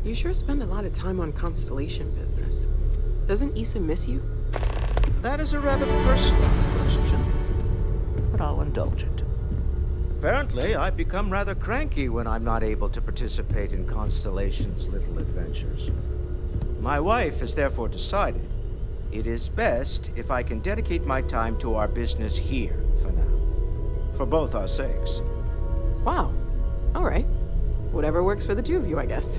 You sure spend a lot of time on Constellation business. Doesn't Issa miss you? That is a rather personal question, but I'll indulge it. Apparently, I become rather cranky when I'm not able to participate in Constellation's little adventures. My wife has therefore decided it is best if I can dedicate my time to our business here for now. For both our sakes. Wow. All right. Whatever works for the two of you, I guess.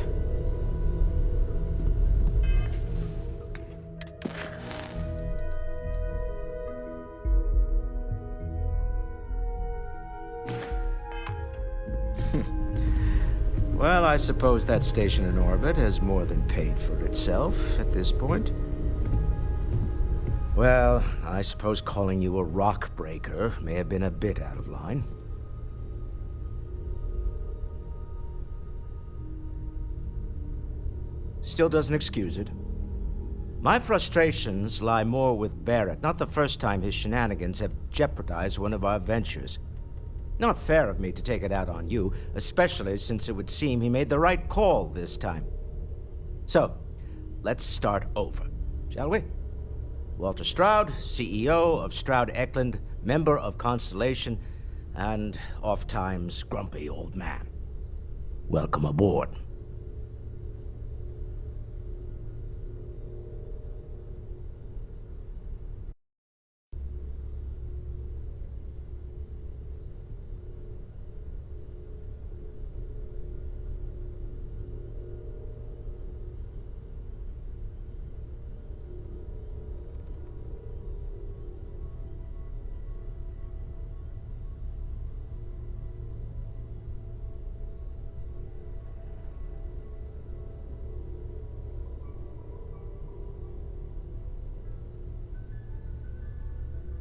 Well, I suppose that station in orbit has more than paid for itself at this point. Well, I suppose calling you a rock breaker may have been a bit out of line. Still doesn't excuse it. My frustrations lie more with Barrett, not the first time his shenanigans have jeopardized one of our ventures. Not fair of me to take it out on you, especially since it would seem he made the right call this time. So, let's start over, shall we? Walter Stroud, CEO of Stroud Eklund, member of Constellation, and oft-times grumpy old man. Welcome aboard.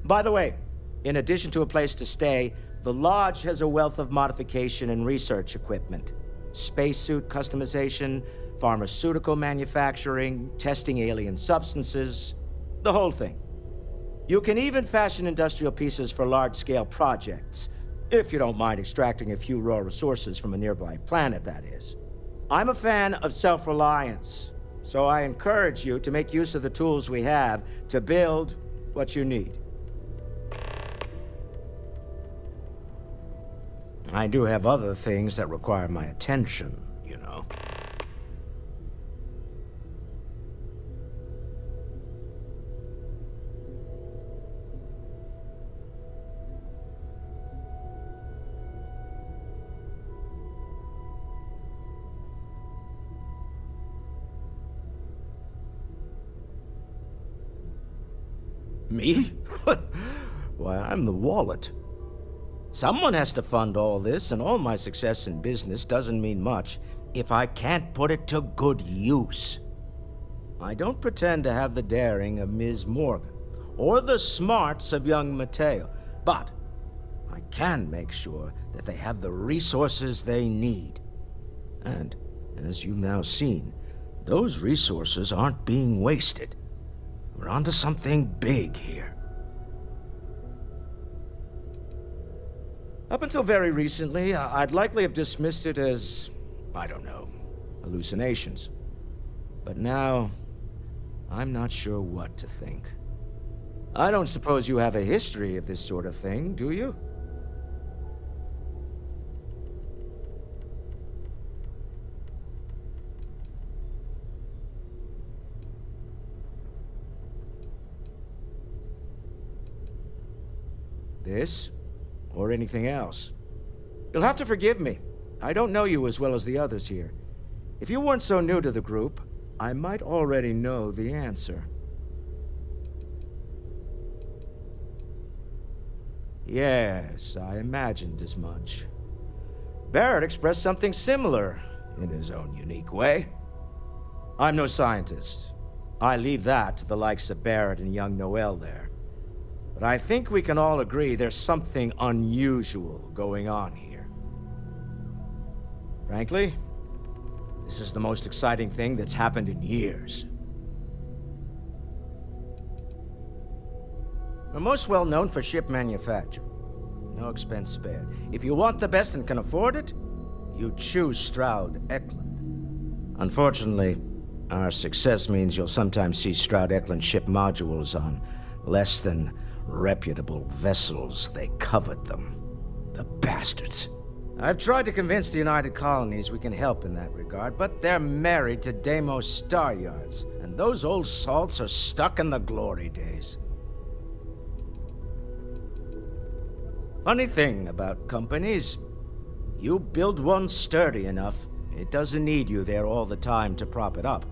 By the way, in addition to a place to stay, the Lodge has a wealth of modification and research equipment. Spacesuit customization, pharmaceutical manufacturing, testing alien substances, the whole thing. You can even fashion industrial pieces for large-scale projects, if you don't mind extracting a few raw resources from a nearby planet, that is. I'm a fan of self-reliance, so I encourage you to make use of the tools we have to build what you need. I do have other things that require my attention, you know. Me? Why, I'm the wallet. Someone has to fund all this, and all my success in business doesn't mean much if I can't put it to good use. I don't pretend to have the daring of Ms. Morgan, or the smarts of young Mateo, but I can make sure that they have the resources they need. And, as you've now seen, those resources aren't being wasted. We're onto something big here. Up until very recently, I'd likely have dismissed it as, I don't know, hallucinations. But now, I'm not sure what to think. I don't suppose you have a history of this sort of thing, do you? This? Or anything else. You'll have to forgive me. I don't know you as well as the others here. If you weren't so new to the group, I might already know the answer. Yes, I imagined as much. Barrett expressed something similar, in his own unique way. I'm no scientist. I leave that to the likes of Barrett and young Noel there. But I think we can all agree there's something unusual going on here. Frankly, this is the most exciting thing that's happened in years. We're most well known for ship manufacture. No expense spared. If you want the best and can afford it, you choose Stroud Eklund. Unfortunately, Our success means you'll sometimes see Stroud Eklund ship modules on less than reputable vessels. They covet them. The bastards. I've tried to convince the United Colonies we can help in that regard, but they're married to Deimos Star Yards, and those old salts are stuck in the glory days. Funny thing about companies, you build one sturdy enough, it doesn't need you there all the time to prop it up.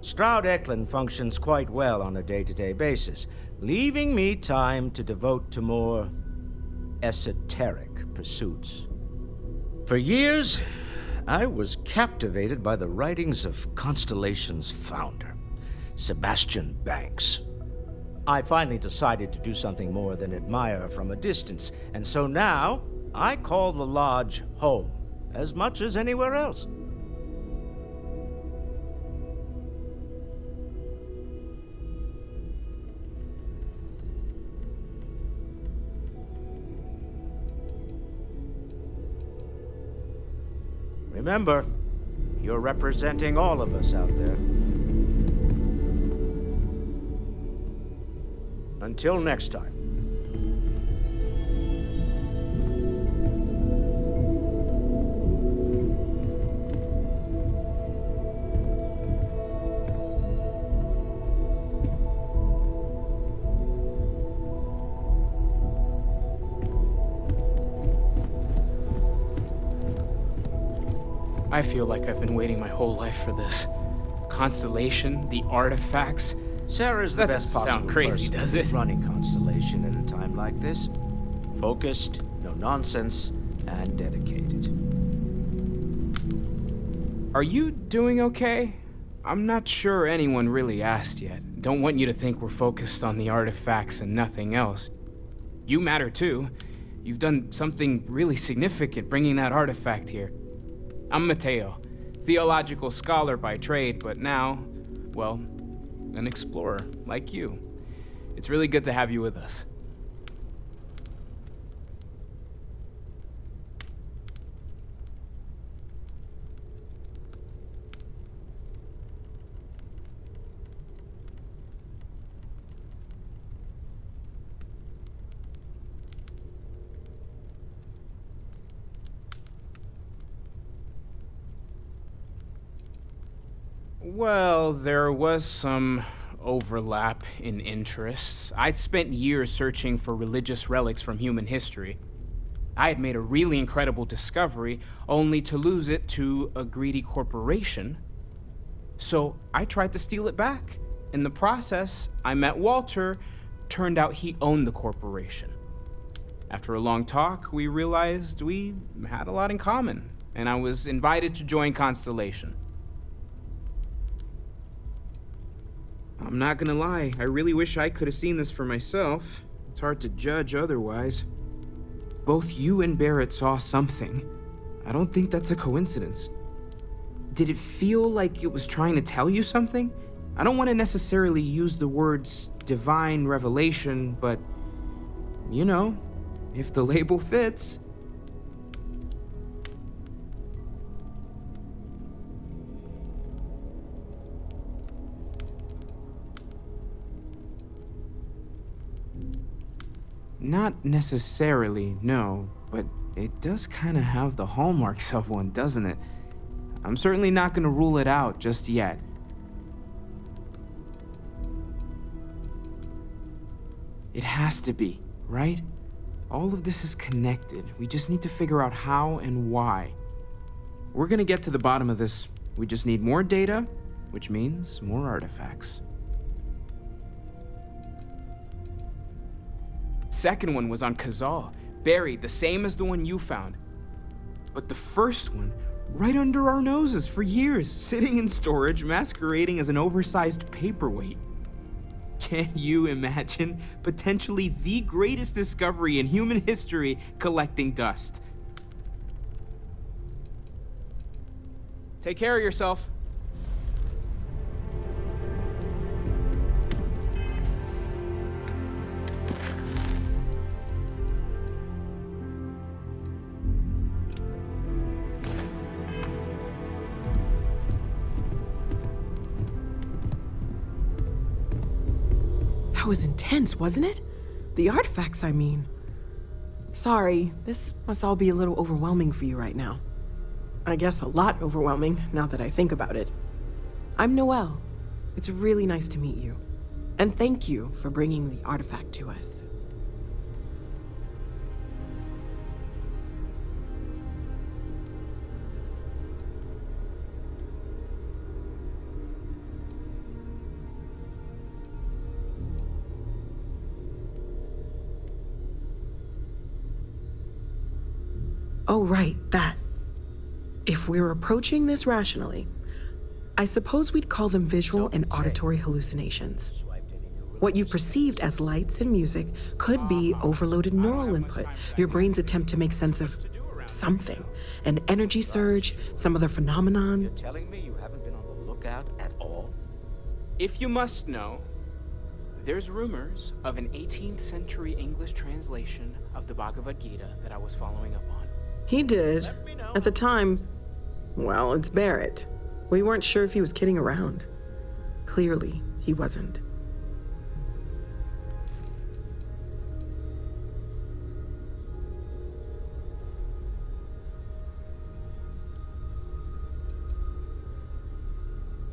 Stroud Eklund functions quite well on a day-to-day basis, leaving me time to devote to more esoteric pursuits. For years, I was captivated by the writings of Constellation's founder, Sebastian Banks. I finally decided to do something more than admire from a distance, and so now I call the Lodge home, as much as anywhere else. Remember, you're representing all of us out there. Until next time. I feel like I've been waiting my whole life for this. Constellation, the artifacts. Sarah's the That best doesn't possible sound crazy, person does to be it? running Constellation at a time like this. Focused, no nonsense, and dedicated. Are you doing okay? I'm not sure anyone really asked yet. Don't want you to think we're focused on the artifacts and nothing else. You matter too. You've done something really significant bringing that artifact here. I'm Mateo, theological scholar by trade, but now, well, an explorer like you. It's really good to have you with us. Well, there was some overlap in interests. I'd spent years searching for religious relics from human history. I had made a really incredible discovery, only to lose it to a greedy corporation. So I tried to steal it back. In the process, I met Walter. Turned out he owned the corporation. After a long talk, we realized we had a lot in common, and I was invited to join Constellation. I'm not gonna lie, I really wish I could have seen this for myself. It's hard to judge otherwise. Both you and Barrett saw something. I don't think that's a coincidence. Did it feel like it was trying to tell you something? I don't want to necessarily use the words divine revelation, but, you know, if the label fits. Not necessarily, no, but it does kind of have the hallmarks of one, doesn't it? I'm certainly not gonna rule it out just yet. It has to be, right? All of this is connected. We just need to figure out how and why. We're gonna get to the bottom of this. We just need more data, which means more artifacts. Second one was on Kazal, buried, the same as the one you found. But the first one, right under our noses for years, sitting in storage, masquerading as an oversized paperweight. Can you imagine potentially the greatest discovery in human history collecting dust? Take care of yourself. That was intense, wasn't it? The artifacts, I mean. Sorry, this must all be a little overwhelming for you right now. I guess a lot overwhelming, now that I think about it. I'm Noelle. It's really nice to meet you. And thank you for bringing the artifact to us. Oh, right, that. If we're approaching this rationally, I suppose we'd call them visual and auditory hallucinations. What you perceived as lights and music could be overloaded neural input, your brain's attempt to make sense of something. An energy surge, some other phenomenon. You're telling me you haven't been on the lookout at all? If you must know, there's rumors of an 18th century English translation of the Bhagavad Gita that I was following up on. He did. At the time, well, it's Barrett. We weren't sure if he was kidding around. Clearly, he wasn't.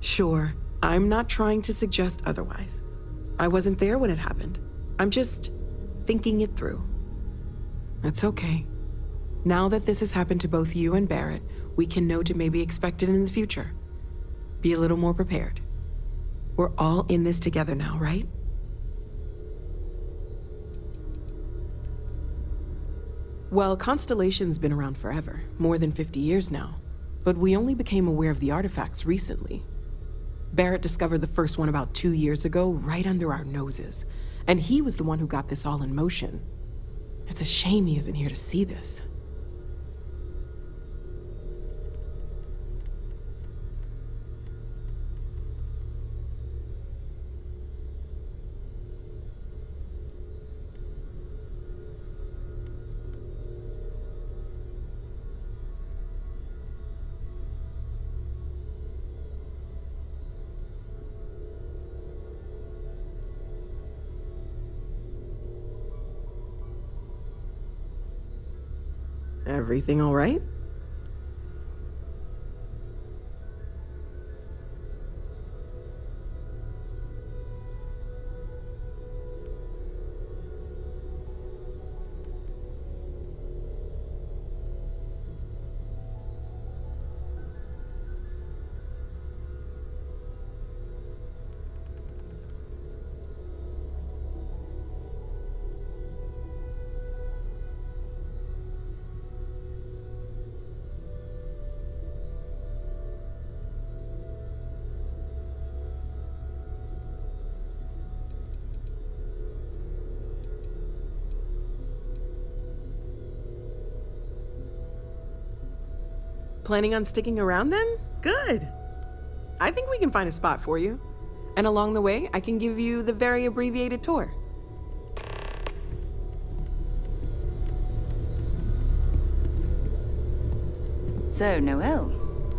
Sure, I'm not trying to suggest otherwise. I wasn't there when it happened. I'm just thinking it through. It's okay. Now that this has happened to both you and Barrett, we can know to maybe expect it in the future. Be a little more prepared. We're all in this together now, right? Well, Constellation's been around forever, more than 50 years now. But we only became aware of the artifacts recently. Barrett discovered the first one about 2 years ago, right under our noses. And he was the one who got this all in motion. It's a shame he isn't here to see this. Everything all right? Planning on sticking around then? Good. I think we can find a spot for you. And along the way, I can give you the very abbreviated tour. So, Noelle,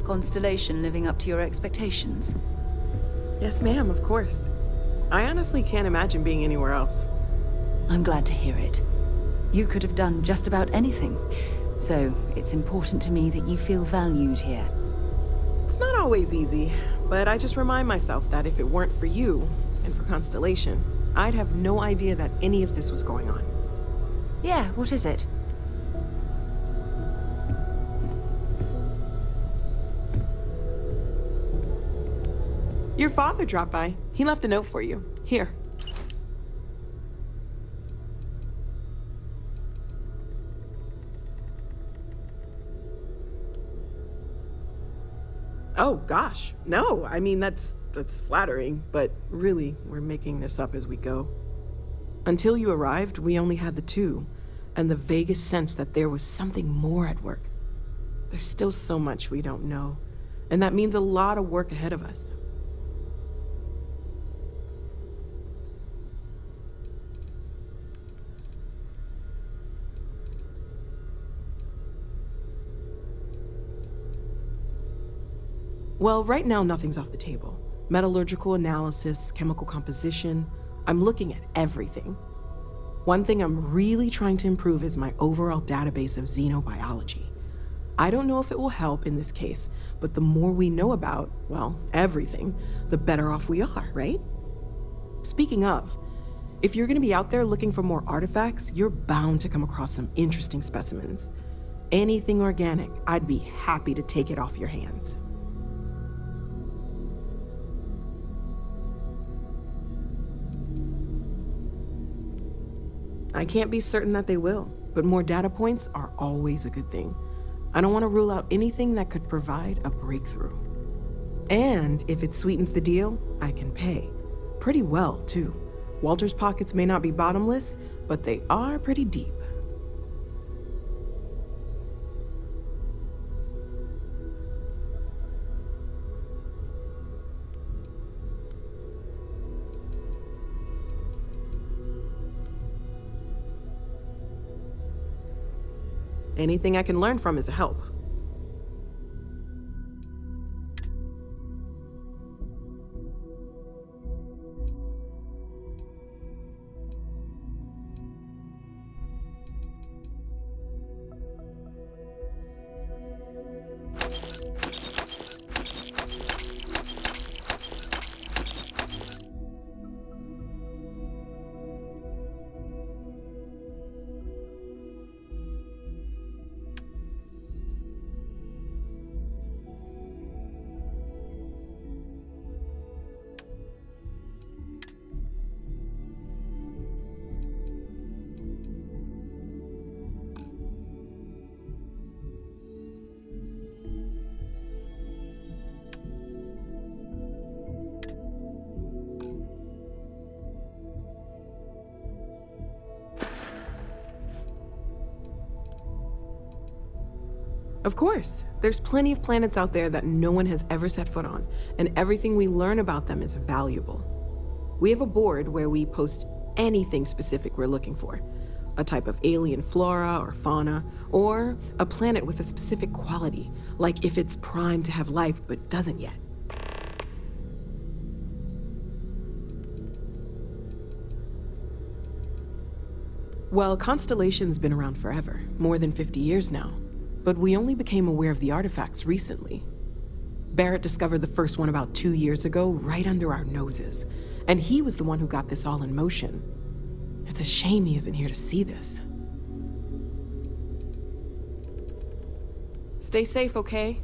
Constellation living up to your expectations? Yes, ma'am, of course. I honestly can't imagine being anywhere else. I'm glad to hear it. You could have done just about anything. So, it's important to me that you feel valued here. It's not always easy, but I just remind myself that if it weren't for you, and for Constellation, I'd have no idea that any of this was going on. Yeah, what is it? Your father dropped by. He left a note for you. Here. Oh, gosh. No, I mean, that's flattering, but really, we're making this up as we go. Until you arrived, we only had the two, and the vaguest sense that there was something more at work. There's still so much we don't know, and that means a lot of work ahead of us. Well, right now, nothing's off the table. Metallurgical analysis, chemical composition, I'm looking at everything. One thing I'm really trying to improve is my overall database of xenobiology. I don't know if it will help in this case, but the more we know about, well, everything, the better off we are, right? Speaking of, if you're gonna be out there looking for more artifacts, you're bound to come across some interesting specimens. Anything organic, I'd be happy to take it off your hands. I can't be certain that they will, but more data points are always a good thing. I don't want to rule out anything that could provide a breakthrough. And if it sweetens the deal, I can pay. Pretty well, too. Walter's pockets may not be bottomless, but they are pretty deep. Anything I can learn from is a help. Of course, there's plenty of planets out there that no one has ever set foot on, and everything we learn about them is valuable. We have a board where we post anything specific we're looking for. A type of alien flora or fauna, or a planet with a specific quality, like if it's primed to have life but doesn't yet. Well, Constellation's been around forever, more than 50 years now. But we only became aware of the artifacts recently. Barrett discovered the first one about 2 years ago, right under our noses. And he was the one who got this all in motion. It's a shame he isn't here to see this. Stay safe, okay?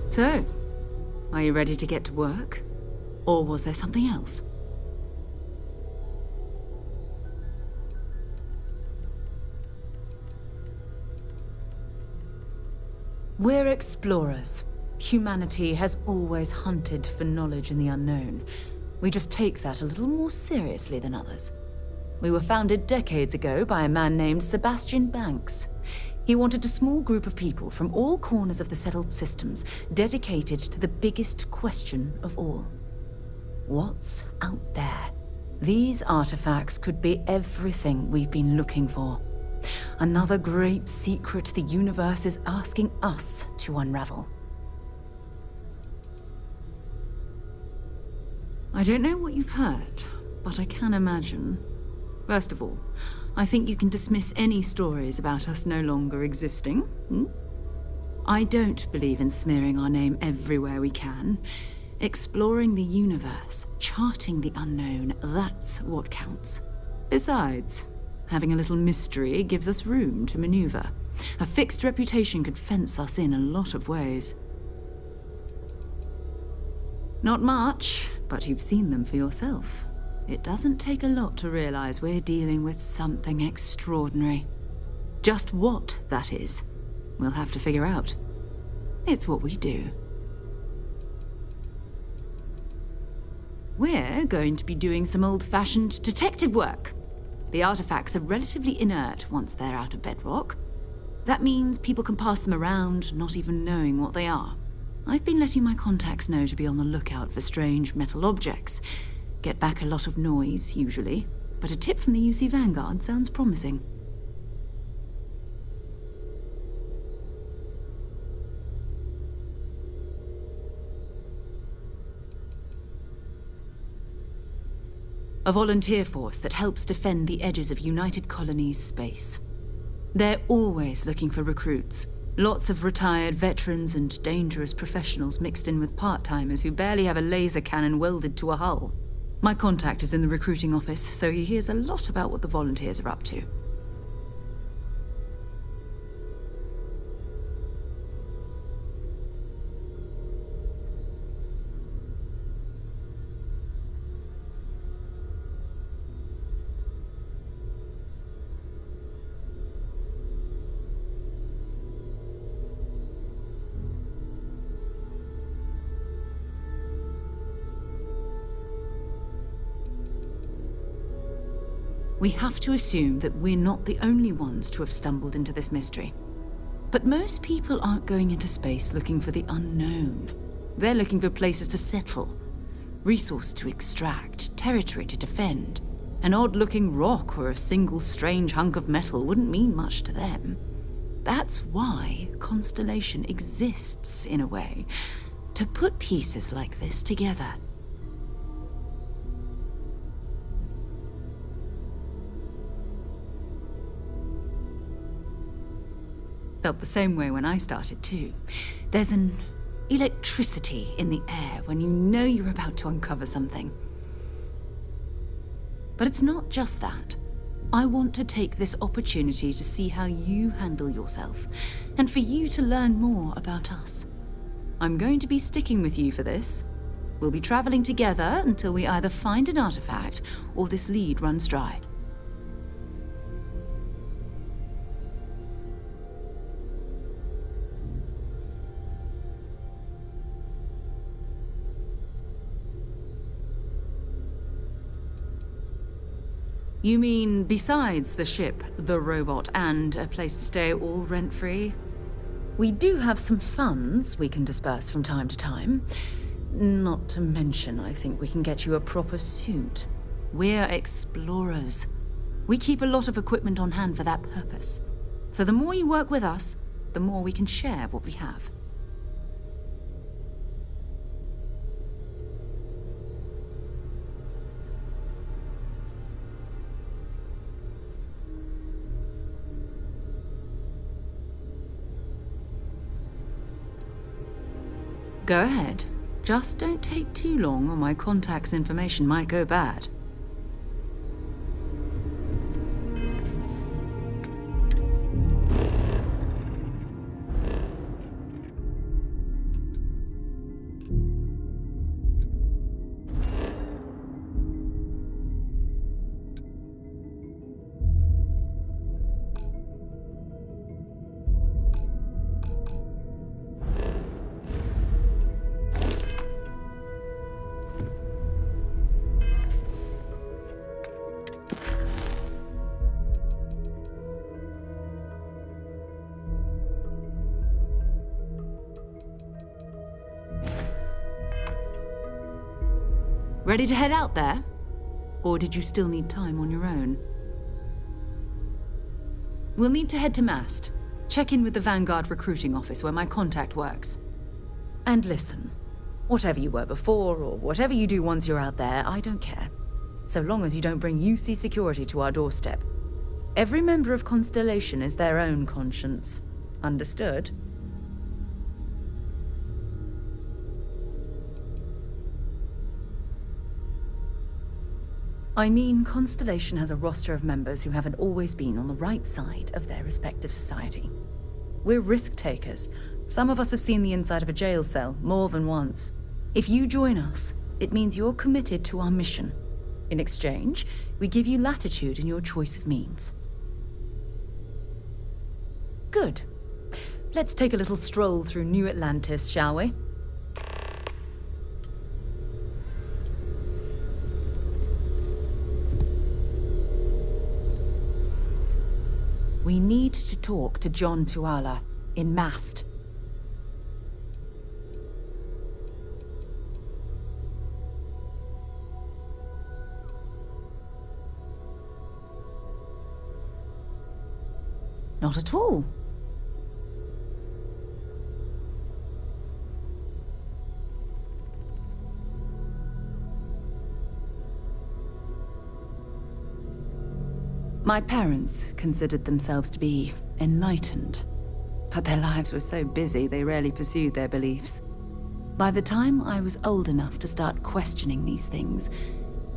So, are you ready to get to work? Or was there something else? We're explorers. Humanity has always hunted for knowledge in the unknown. We just take that a little more seriously than others. We were founded decades ago by a man named Sebastian Banks. He wanted a small group of people from all corners of the settled systems dedicated to the biggest question of all. What's out there? These artifacts could be everything we've been looking for. Another great secret the universe is asking us to unravel. I don't know what you've heard, but I can imagine. First of all, I think you can dismiss any stories about us no longer existing. I don't believe in smearing our name everywhere we can. Exploring the universe, charting the unknown, that's what counts. Besides, having a little mystery gives us room to maneuver. A fixed reputation could fence us in a lot of ways. Not much, but you've seen them for yourself. It doesn't take a lot to realize we're dealing with something extraordinary. Just what that is, we'll have to figure out. It's what we do. We're going to be doing some old-fashioned detective work. The artifacts are relatively inert once they're out of bedrock. That means people can pass them around, not even knowing what they are. I've been letting my contacts know to be on the lookout for strange metal objects. Get back a lot of noise, usually, but a tip from the UC Vanguard sounds promising. A volunteer force that helps defend the edges of United Colonies space. They're always looking for recruits. Lots of retired veterans and dangerous professionals mixed in with part-timers who barely have a laser cannon welded to a hull. My contact is in the recruiting office, so he hears a lot about what the volunteers are up to. We have to assume that we're not the only ones to have stumbled into this mystery. But most people aren't going into space looking for the unknown. They're looking for places to settle, resources to extract, territory to defend. An odd-looking rock or a single strange hunk of metal wouldn't mean much to them. That's why Constellation exists, in a way, to put pieces like this together. Felt the same way when I started too. There's an electricity in the air when you know you're about to uncover something. But it's not just that. I want to take this opportunity to see how you handle yourself, and for you to learn more about us. I'm going to be sticking with you for this. We'll be traveling together until we either find an artifact or this lead runs dry. You mean besides the ship, the robot, and a place to stay all rent-free? We do have some funds we can disperse from time to time. Not to mention, I think we can get you a proper suit. We're explorers. We keep a lot of equipment on hand for that purpose. So the more you work with us, the more we can share what we have. Go ahead. Just don't take too long or my contact's information might go bad. Ready to head out there? Or did you still need time on your own? We'll need to head to Mast. Check in with the Vanguard recruiting office where my contact works. And listen, whatever you were before, or whatever you do once you're out there, I don't care. So long as you don't bring UC security to our doorstep. Every member of Constellation is their own conscience. Understood? I mean, Constellation has a roster of members who haven't always been on the right side of their respective society. We're risk takers. Some of us have seen the inside of a jail cell more than once. If you join us, it means you're committed to our mission. In exchange, we give you latitude in your choice of means. Good. Let's take a little stroll through New Atlantis, shall we? We need to talk to John Tuala in Mast. Not at all. My parents considered themselves to be enlightened, but their lives were so busy they rarely pursued their beliefs. By the time I was old enough to start questioning these things,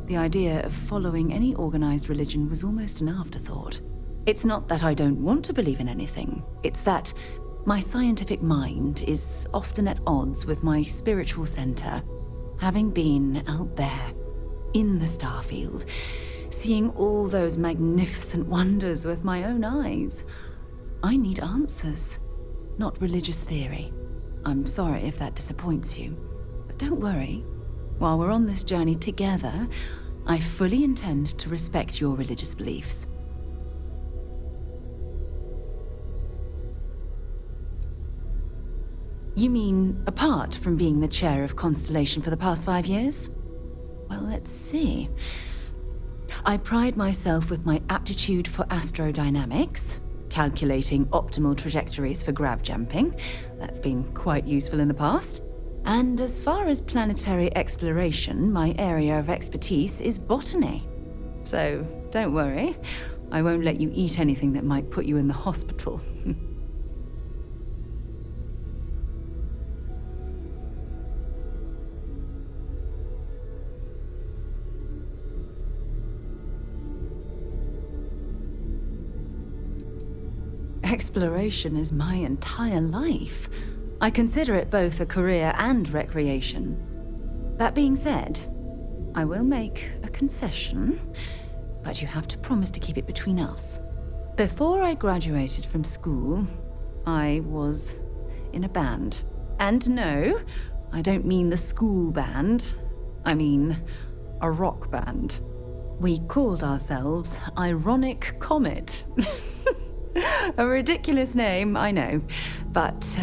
the idea of following any organized religion was almost an afterthought. It's not that I don't want to believe in anything, it's that my scientific mind is often at odds with my spiritual center. Having been out there, in the Starfield, seeing all those magnificent wonders with my own eyes, I need answers, not religious theory. I'm sorry if that disappoints you, but don't worry. While we're on this journey together, I fully intend to respect your religious beliefs. You mean apart from being the chair of Constellation for the past 5 years? Well, let's see. I pride myself with my aptitude for astrodynamics, calculating optimal trajectories for grav jumping. That's been quite useful in the past. And as far as planetary exploration, my area of expertise is botany. So don't worry, I won't let you eat anything that might put you in the hospital. Exploration is my entire life. I consider it both a career and recreation. That being said, I will make a confession, but you have to promise to keep it between us. Before I graduated from school, I was in a band. And no, I don't mean the school band. I mean a rock band. We called ourselves Ironic Comet. A ridiculous name, I know. But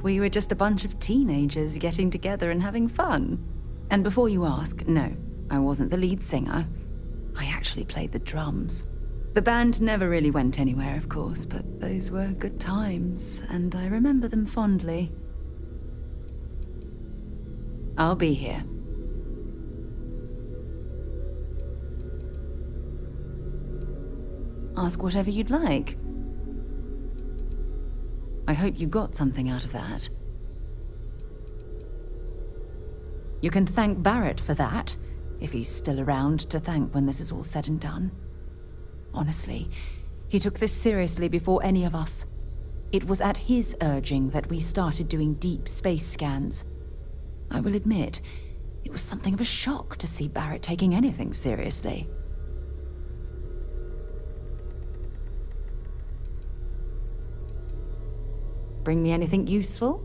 we were just a bunch of teenagers getting together and having fun. And before you ask, no, I wasn't the lead singer. I actually played the drums. The band never really went anywhere, of course, but those were good times, and I remember them fondly. I'll be here. Ask whatever you'd like. I hope you got something out of that. You can thank Barrett for that, if he's still around to thank when this is all said and done. Honestly, he took this seriously before any of us. It was at his urging that we started doing deep space scans. I will admit, it was something of a shock to see Barrett taking anything seriously. Bring me anything useful?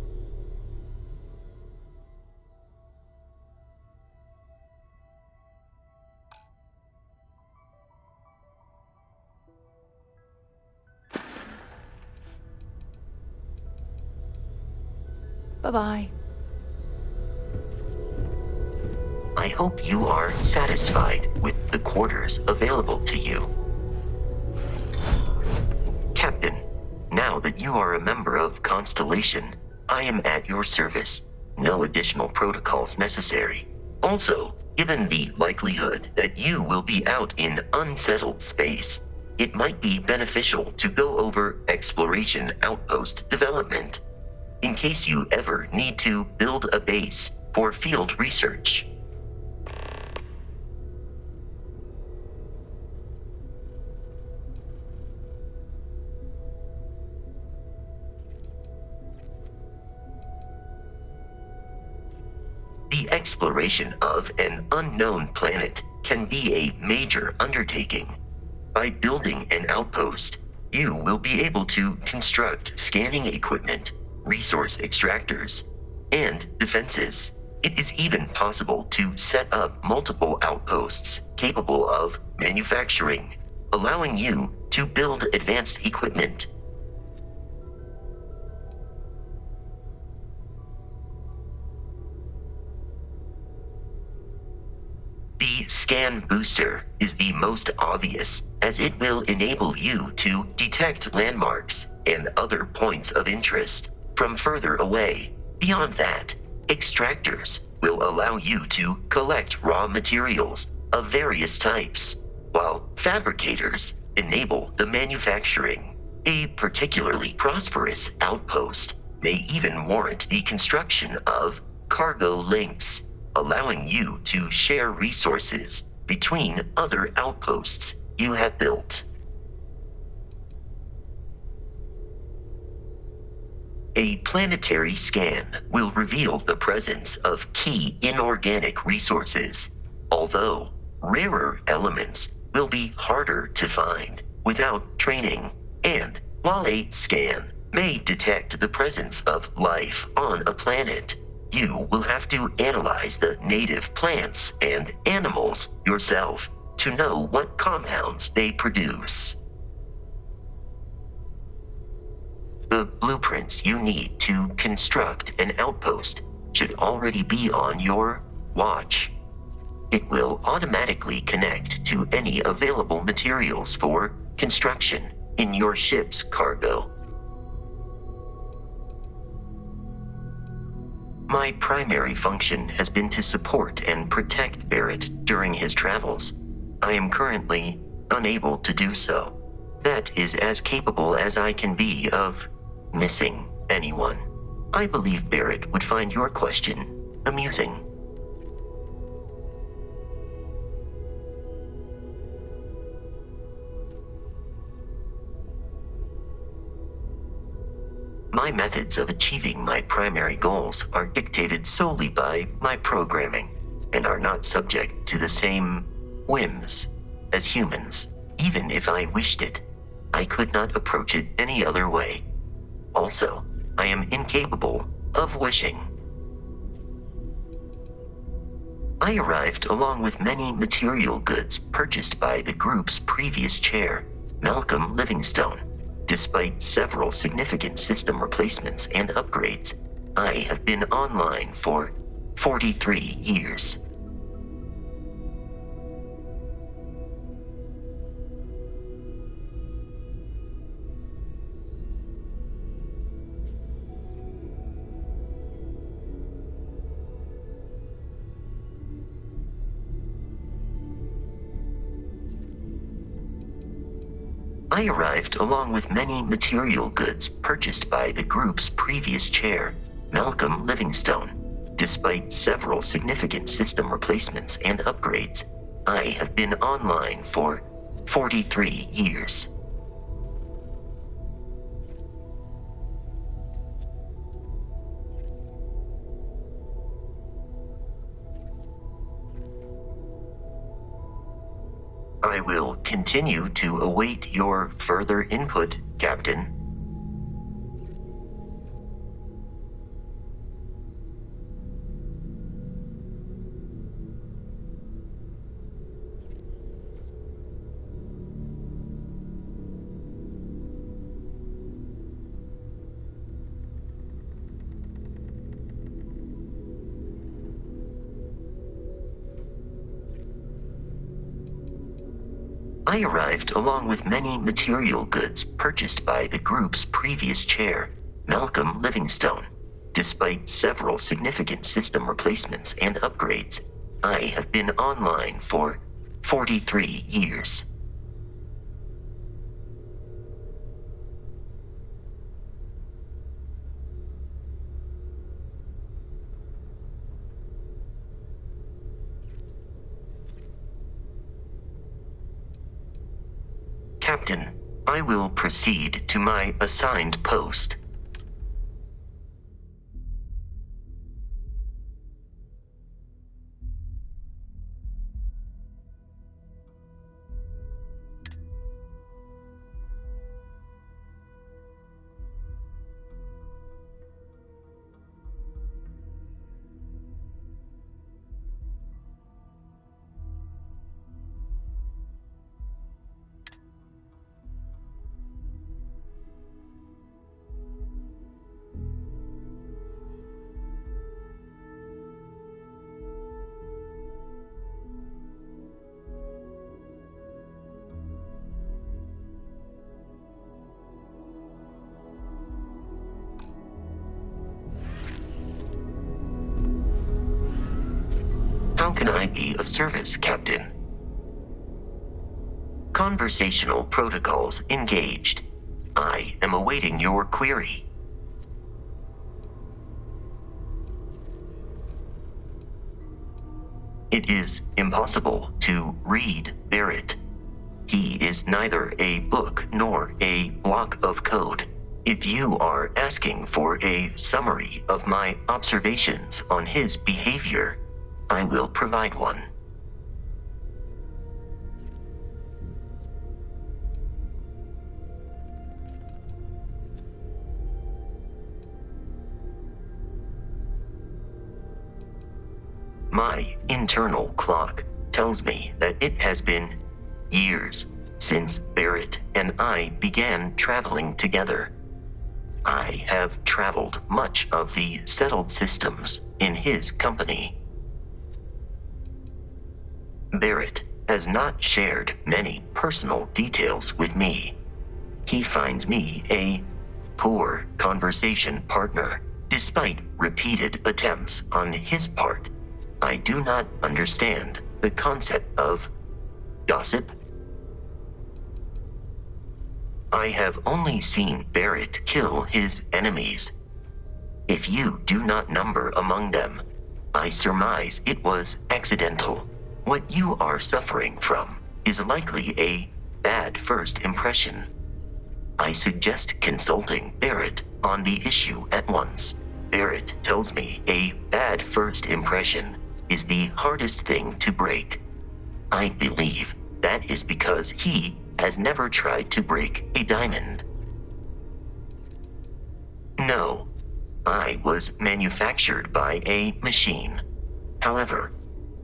Bye-bye. I hope you are satisfied with the quarters available to you. Captain, now that you are a member of Constellation, I am at your service. No additional protocols necessary. Also, given the likelihood that you will be out in unsettled space, it might be beneficial to go over exploration outpost development, in case you ever need to build a base for field research. The The exploration of an unknown planet can be a major undertaking. By building an outpost, you will be able to construct scanning equipment, resource extractors, and defenses. It is even possible to set up multiple outposts capable of manufacturing, allowing you to build advanced equipment. The scan booster is the most obvious, as it will enable you to detect landmarks and other points of interest from further away. Beyond that, extractors will allow you to collect raw materials of various types, while fabricators enable the manufacturing. A particularly prosperous outpost may even warrant the construction of cargo links, allowing you to share resources between other outposts you have built. A planetary scan will reveal the presence of key inorganic resources, although rarer elements will be harder to find without training. And while a scan may detect the presence of life on a planet, you will have to analyze the native plants and animals yourself to know what compounds they produce. The blueprints you need to construct an outpost should already be on your watch. It will automatically connect to any available materials for construction in your ship's cargo. My primary function has been to support and protect Barrett during his travels. I am currently unable to do so. That is as capable as I can be of missing anyone. I believe Barrett would find your question amusing. My methods of achieving my primary goals are dictated solely by my programming and are not subject to the same whims as humans. Even if I wished it, I could not approach it any other way. Also, I am incapable of wishing. I arrived along with many material goods purchased by the group's previous chair, Malcolm Livingstone. Despite several significant system replacements and upgrades, I have been online for 43 years. I arrived along with many material goods purchased by the group's previous chair, Malcolm Livingstone. Despite several significant system replacements and upgrades, I have been online for 43 years. I will continue to await your further input, Captain. I arrived along with many material goods purchased by the group's previous chair, Malcolm Livingstone. Despite several significant system replacements and upgrades, I have been online for 43 years. Captain, I will proceed to my assigned post. How can I be of service, Captain? Conversational protocols engaged. I am awaiting your query. It is impossible to read Barrett. He is neither a book nor a block of code. If you are asking for a summary of my observations on his behavior, I will provide one. My internal clock tells me that it has been years since Barrett and I began traveling together. I have traveled much of the settled systems in his company. Barrett has not shared many personal details with me. He finds me a poor conversation partner, despite repeated attempts on his part. I do not understand the concept of gossip. I have only seen Barrett kill his enemies. If you do not number among them, I surmise it was accidental. What you are suffering from is likely a bad first impression. I suggest consulting Barrett on the issue at once. Barrett tells me a bad first impression is the hardest thing to break. I believe that is because he has never tried to break a diamond. No, I was manufactured by a machine. However,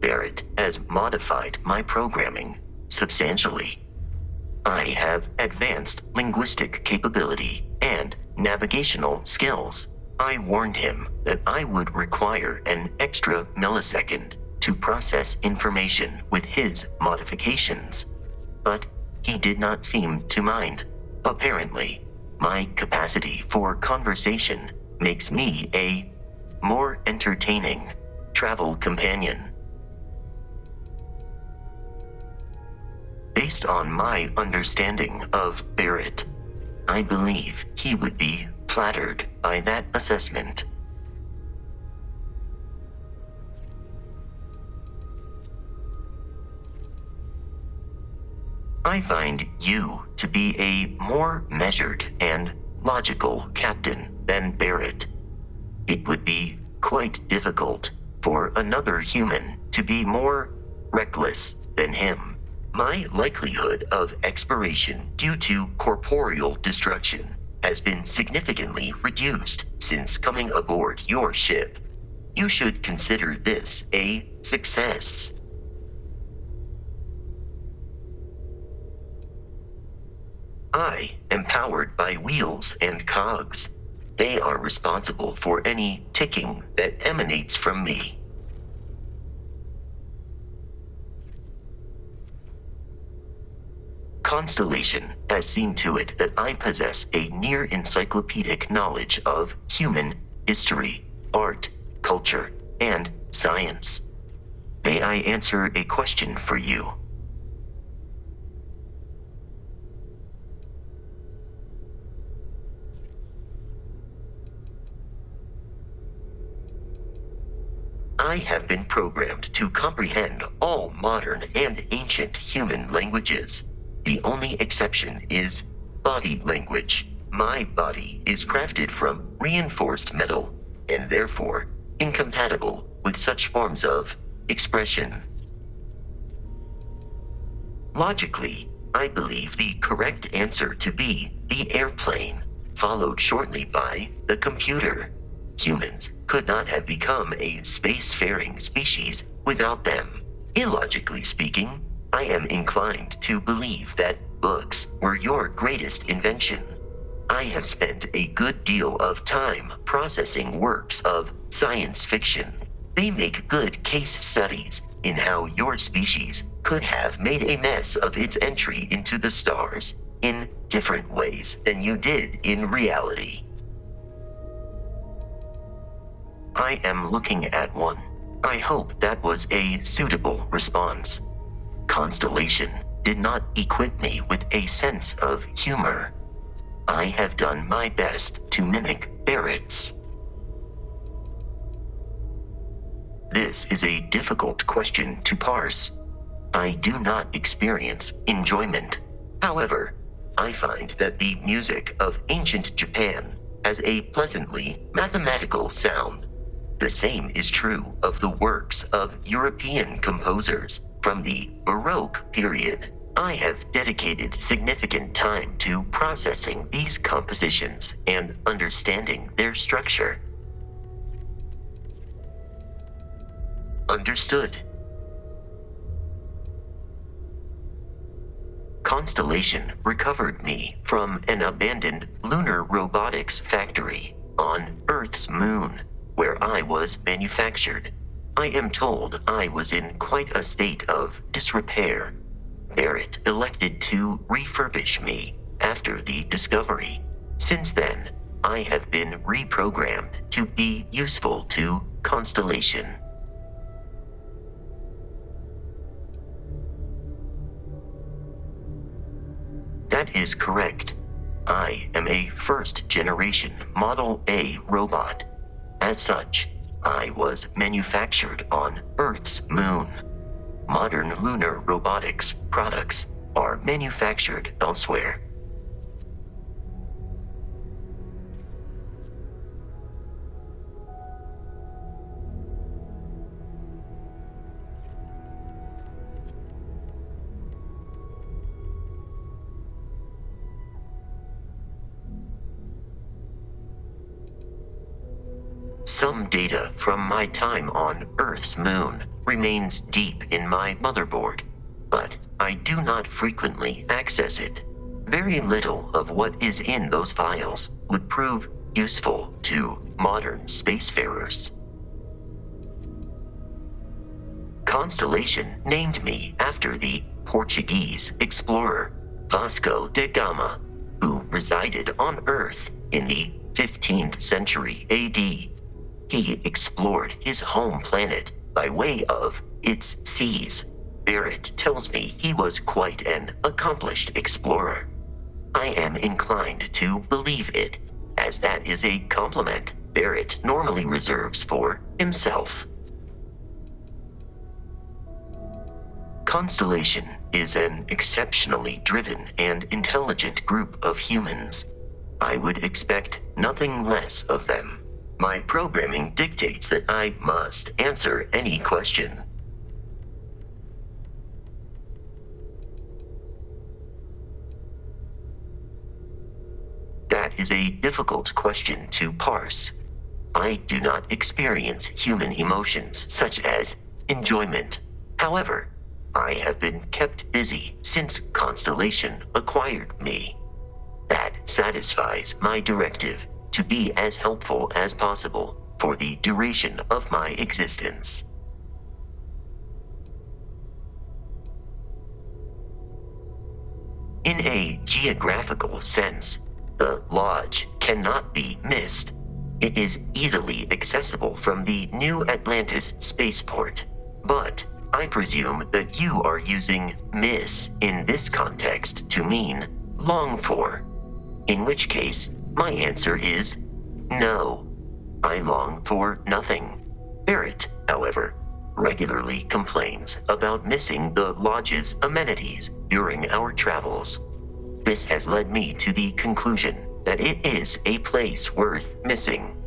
Barrett has modified my programming substantially. I have advanced linguistic capability and navigational skills. I warned him that I would require an extra millisecond to process information with his modifications, but he did not seem to mind. Apparently, my capacity for conversation makes me a more entertaining travel companion. Based on my understanding of Barrett, I believe he would be flattered by that assessment. I find you to be a more measured and logical captain than Barrett. It would be quite difficult for another human to be more reckless than him. My likelihood of expiration due to corporeal destruction has been significantly reduced since coming aboard your ship. You should consider this a success. I am powered by wheels and cogs. They are responsible for any ticking that emanates from me. Constellation has seen to it that I possess a near encyclopedic knowledge of human history, art, culture, and science. May I answer a question for you? I have been programmed to comprehend all modern and ancient human languages. The only exception is body language. My body is crafted from reinforced metal, and therefore incompatible with such forms of expression. Logically, I believe the correct answer to be the airplane, followed shortly by the computer. Humans could not have become a spacefaring species without them. Illogically speaking, I am inclined to believe that books were your greatest invention. I have spent a good deal of time processing works of science fiction. They make good case studies in how your species could have made a mess of its entry into the stars in different ways than you did in reality. I am looking at one. I hope that was a suitable response. Constellation did not equip me with a sense of humor. I have done my best to mimic Barrett's. This is a difficult question to parse. I do not experience enjoyment. However, I find that the music of ancient Japan has a pleasantly mathematical sound. The same is true of the works of European composers from the Baroque period. I have dedicated significant time to processing these compositions and understanding their structure. Understood. Constellation recovered me from an abandoned lunar robotics factory on Earth's moon, where I was manufactured. I am told I was in quite a state of disrepair. Barrett elected to refurbish me after the discovery. Since then, I have been reprogrammed to be useful to Constellation. That is correct. I am a first-generation Model A robot. As such, I was manufactured on Earth's moon. Modern lunar robotics products are manufactured elsewhere. Some data from my time on Earth's moon remains deep in my motherboard, but I do not frequently access it. Very little of what is in those files would prove useful to modern spacefarers. Constellation named me after the Portuguese explorer Vasco da Gama, who resided on Earth in the 15th century AD. He explored his home planet by way of its seas. Barrett tells me he was quite an accomplished explorer. I am inclined to believe it, as that is a compliment Barrett normally reserves for himself. Constellation is an exceptionally driven and intelligent group of humans. I would expect nothing less of them. My programming dictates that I must answer any question. That is a difficult question to parse. I do not experience human emotions such as enjoyment. However, I have been kept busy since Constellation acquired me. That satisfies my directive to be as helpful as possible for the duration of my existence. In a geographical sense, the Lodge cannot be missed. It is easily accessible from the New Atlantis spaceport, but I presume that you are using miss in this context to mean long for, in which case, my answer is no. I long for nothing. Barrett, however, regularly complains about missing the Lodge's amenities during our travels. This has led me to the conclusion that it is a place worth missing.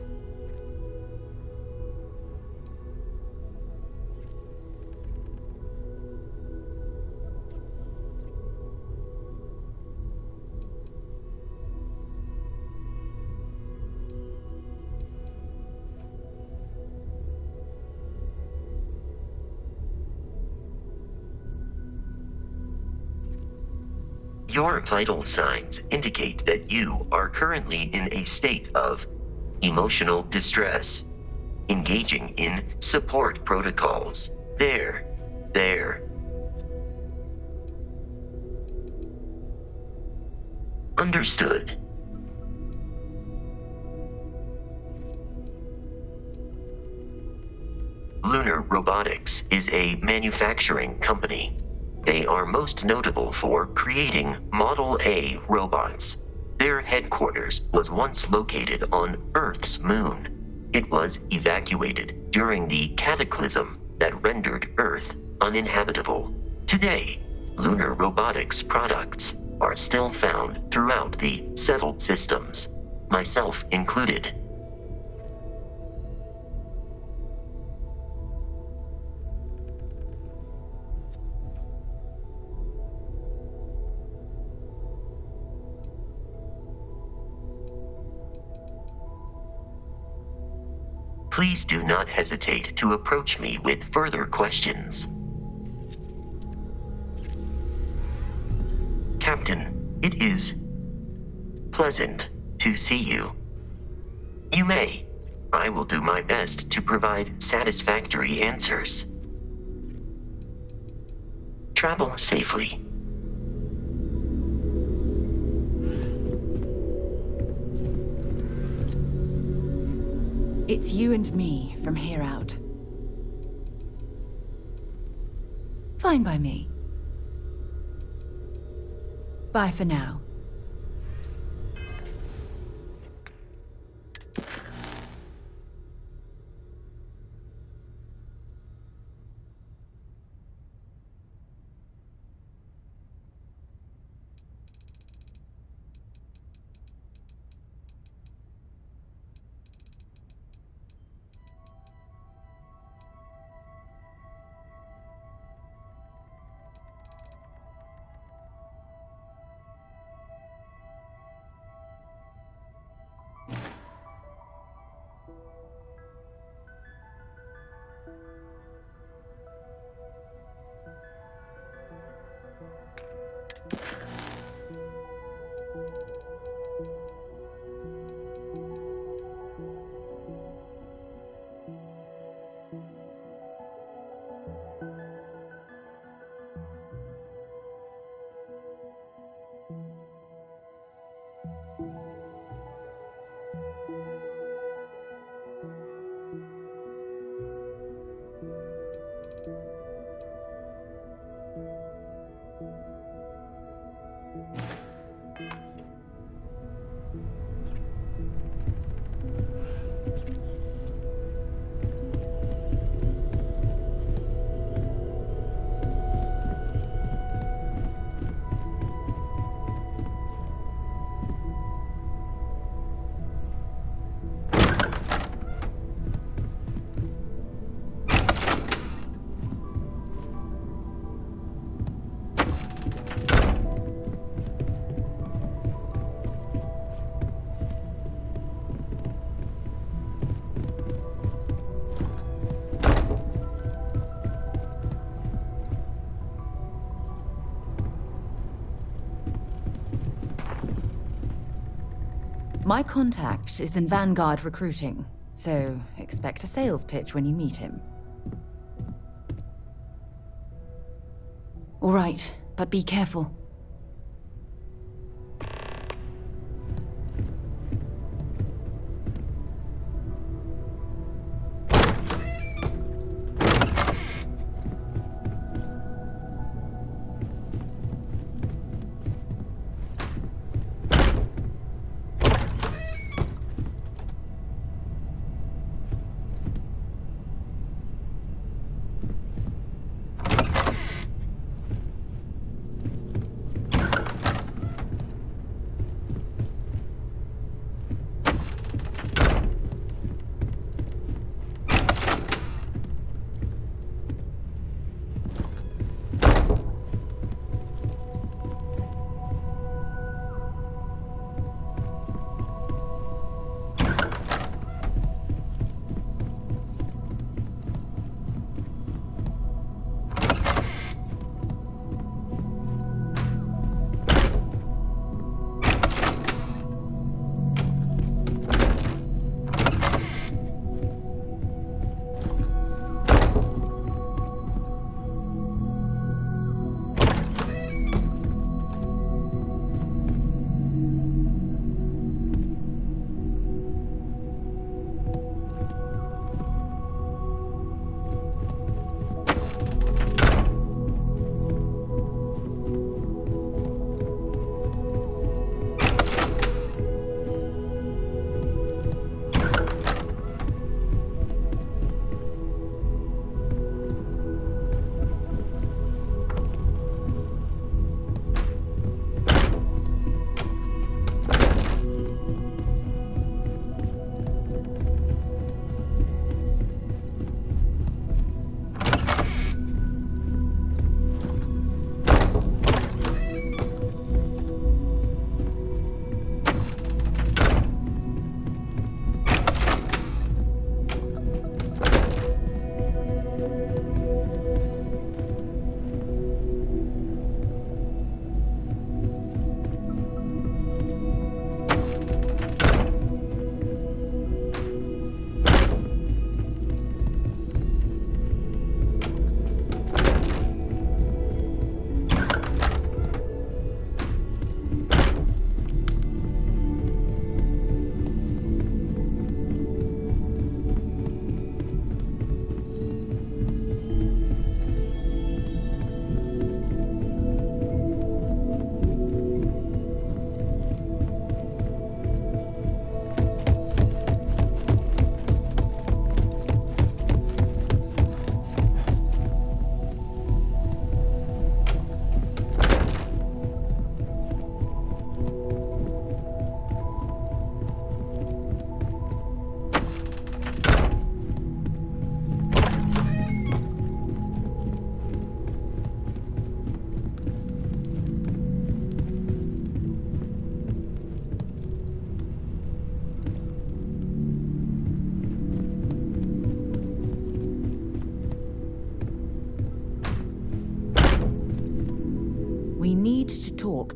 Your vital signs indicate that you are currently in a state of emotional distress, engaging in support protocols. There. Understood. Lunar Robotics is a manufacturing company. They are most notable for creating Model A robots. Their headquarters was once located on Earth's moon. It was evacuated during the cataclysm that rendered Earth uninhabitable. Today, lunar robotics products are still found throughout the settled systems, myself included. Please do not hesitate to approach me with further questions. Captain, it is pleasant to see you. You may. I will do my best to provide satisfactory answers. Travel safely. It's you and me from here out. Fine by me. Bye for now. My contact is in Vanguard recruiting, so expect a sales pitch when you meet him. All right, but be careful.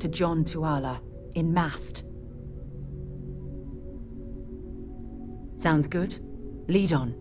to John Tuala, in Mast. Sounds good? Lead on.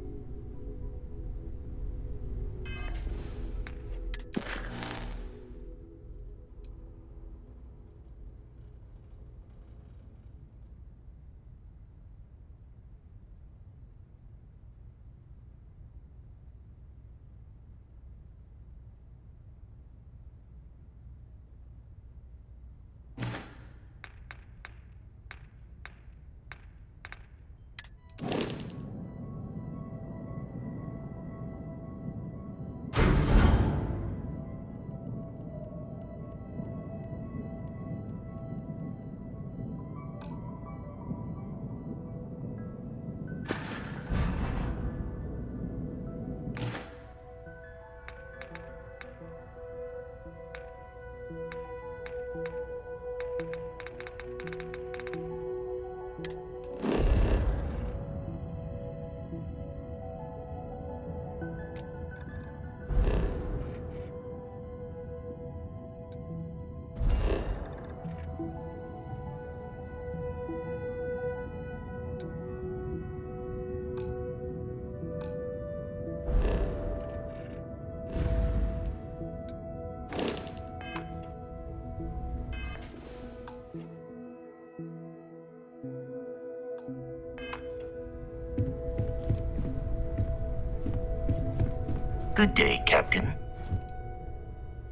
Good day, Captain.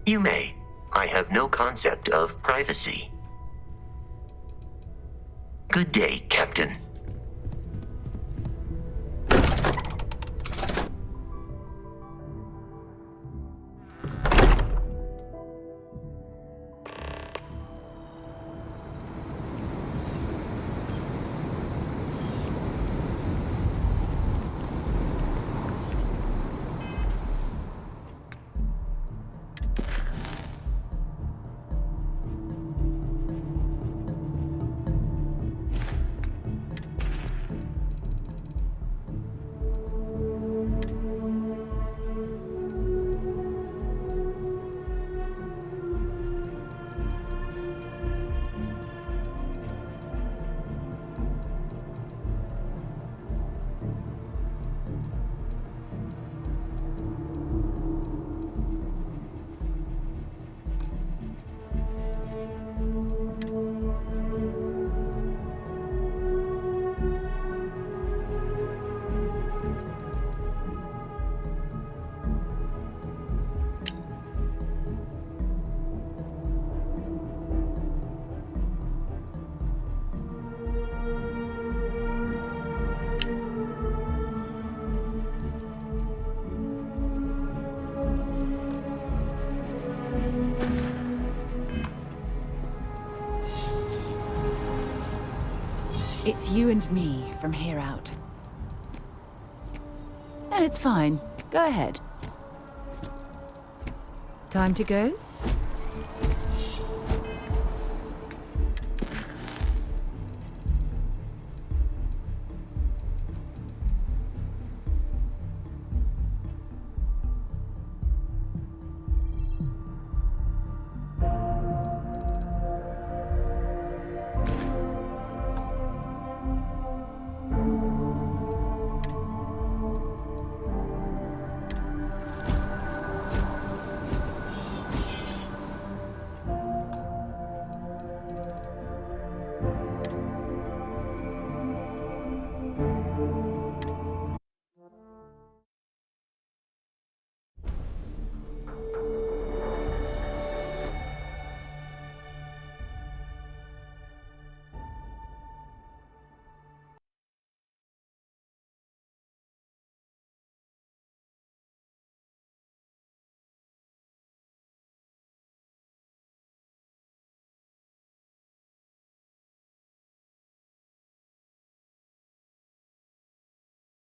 You may. I have no concept of privacy. Good day, Captain. It's you and me from here out. No, it's fine. Go ahead. Time to go?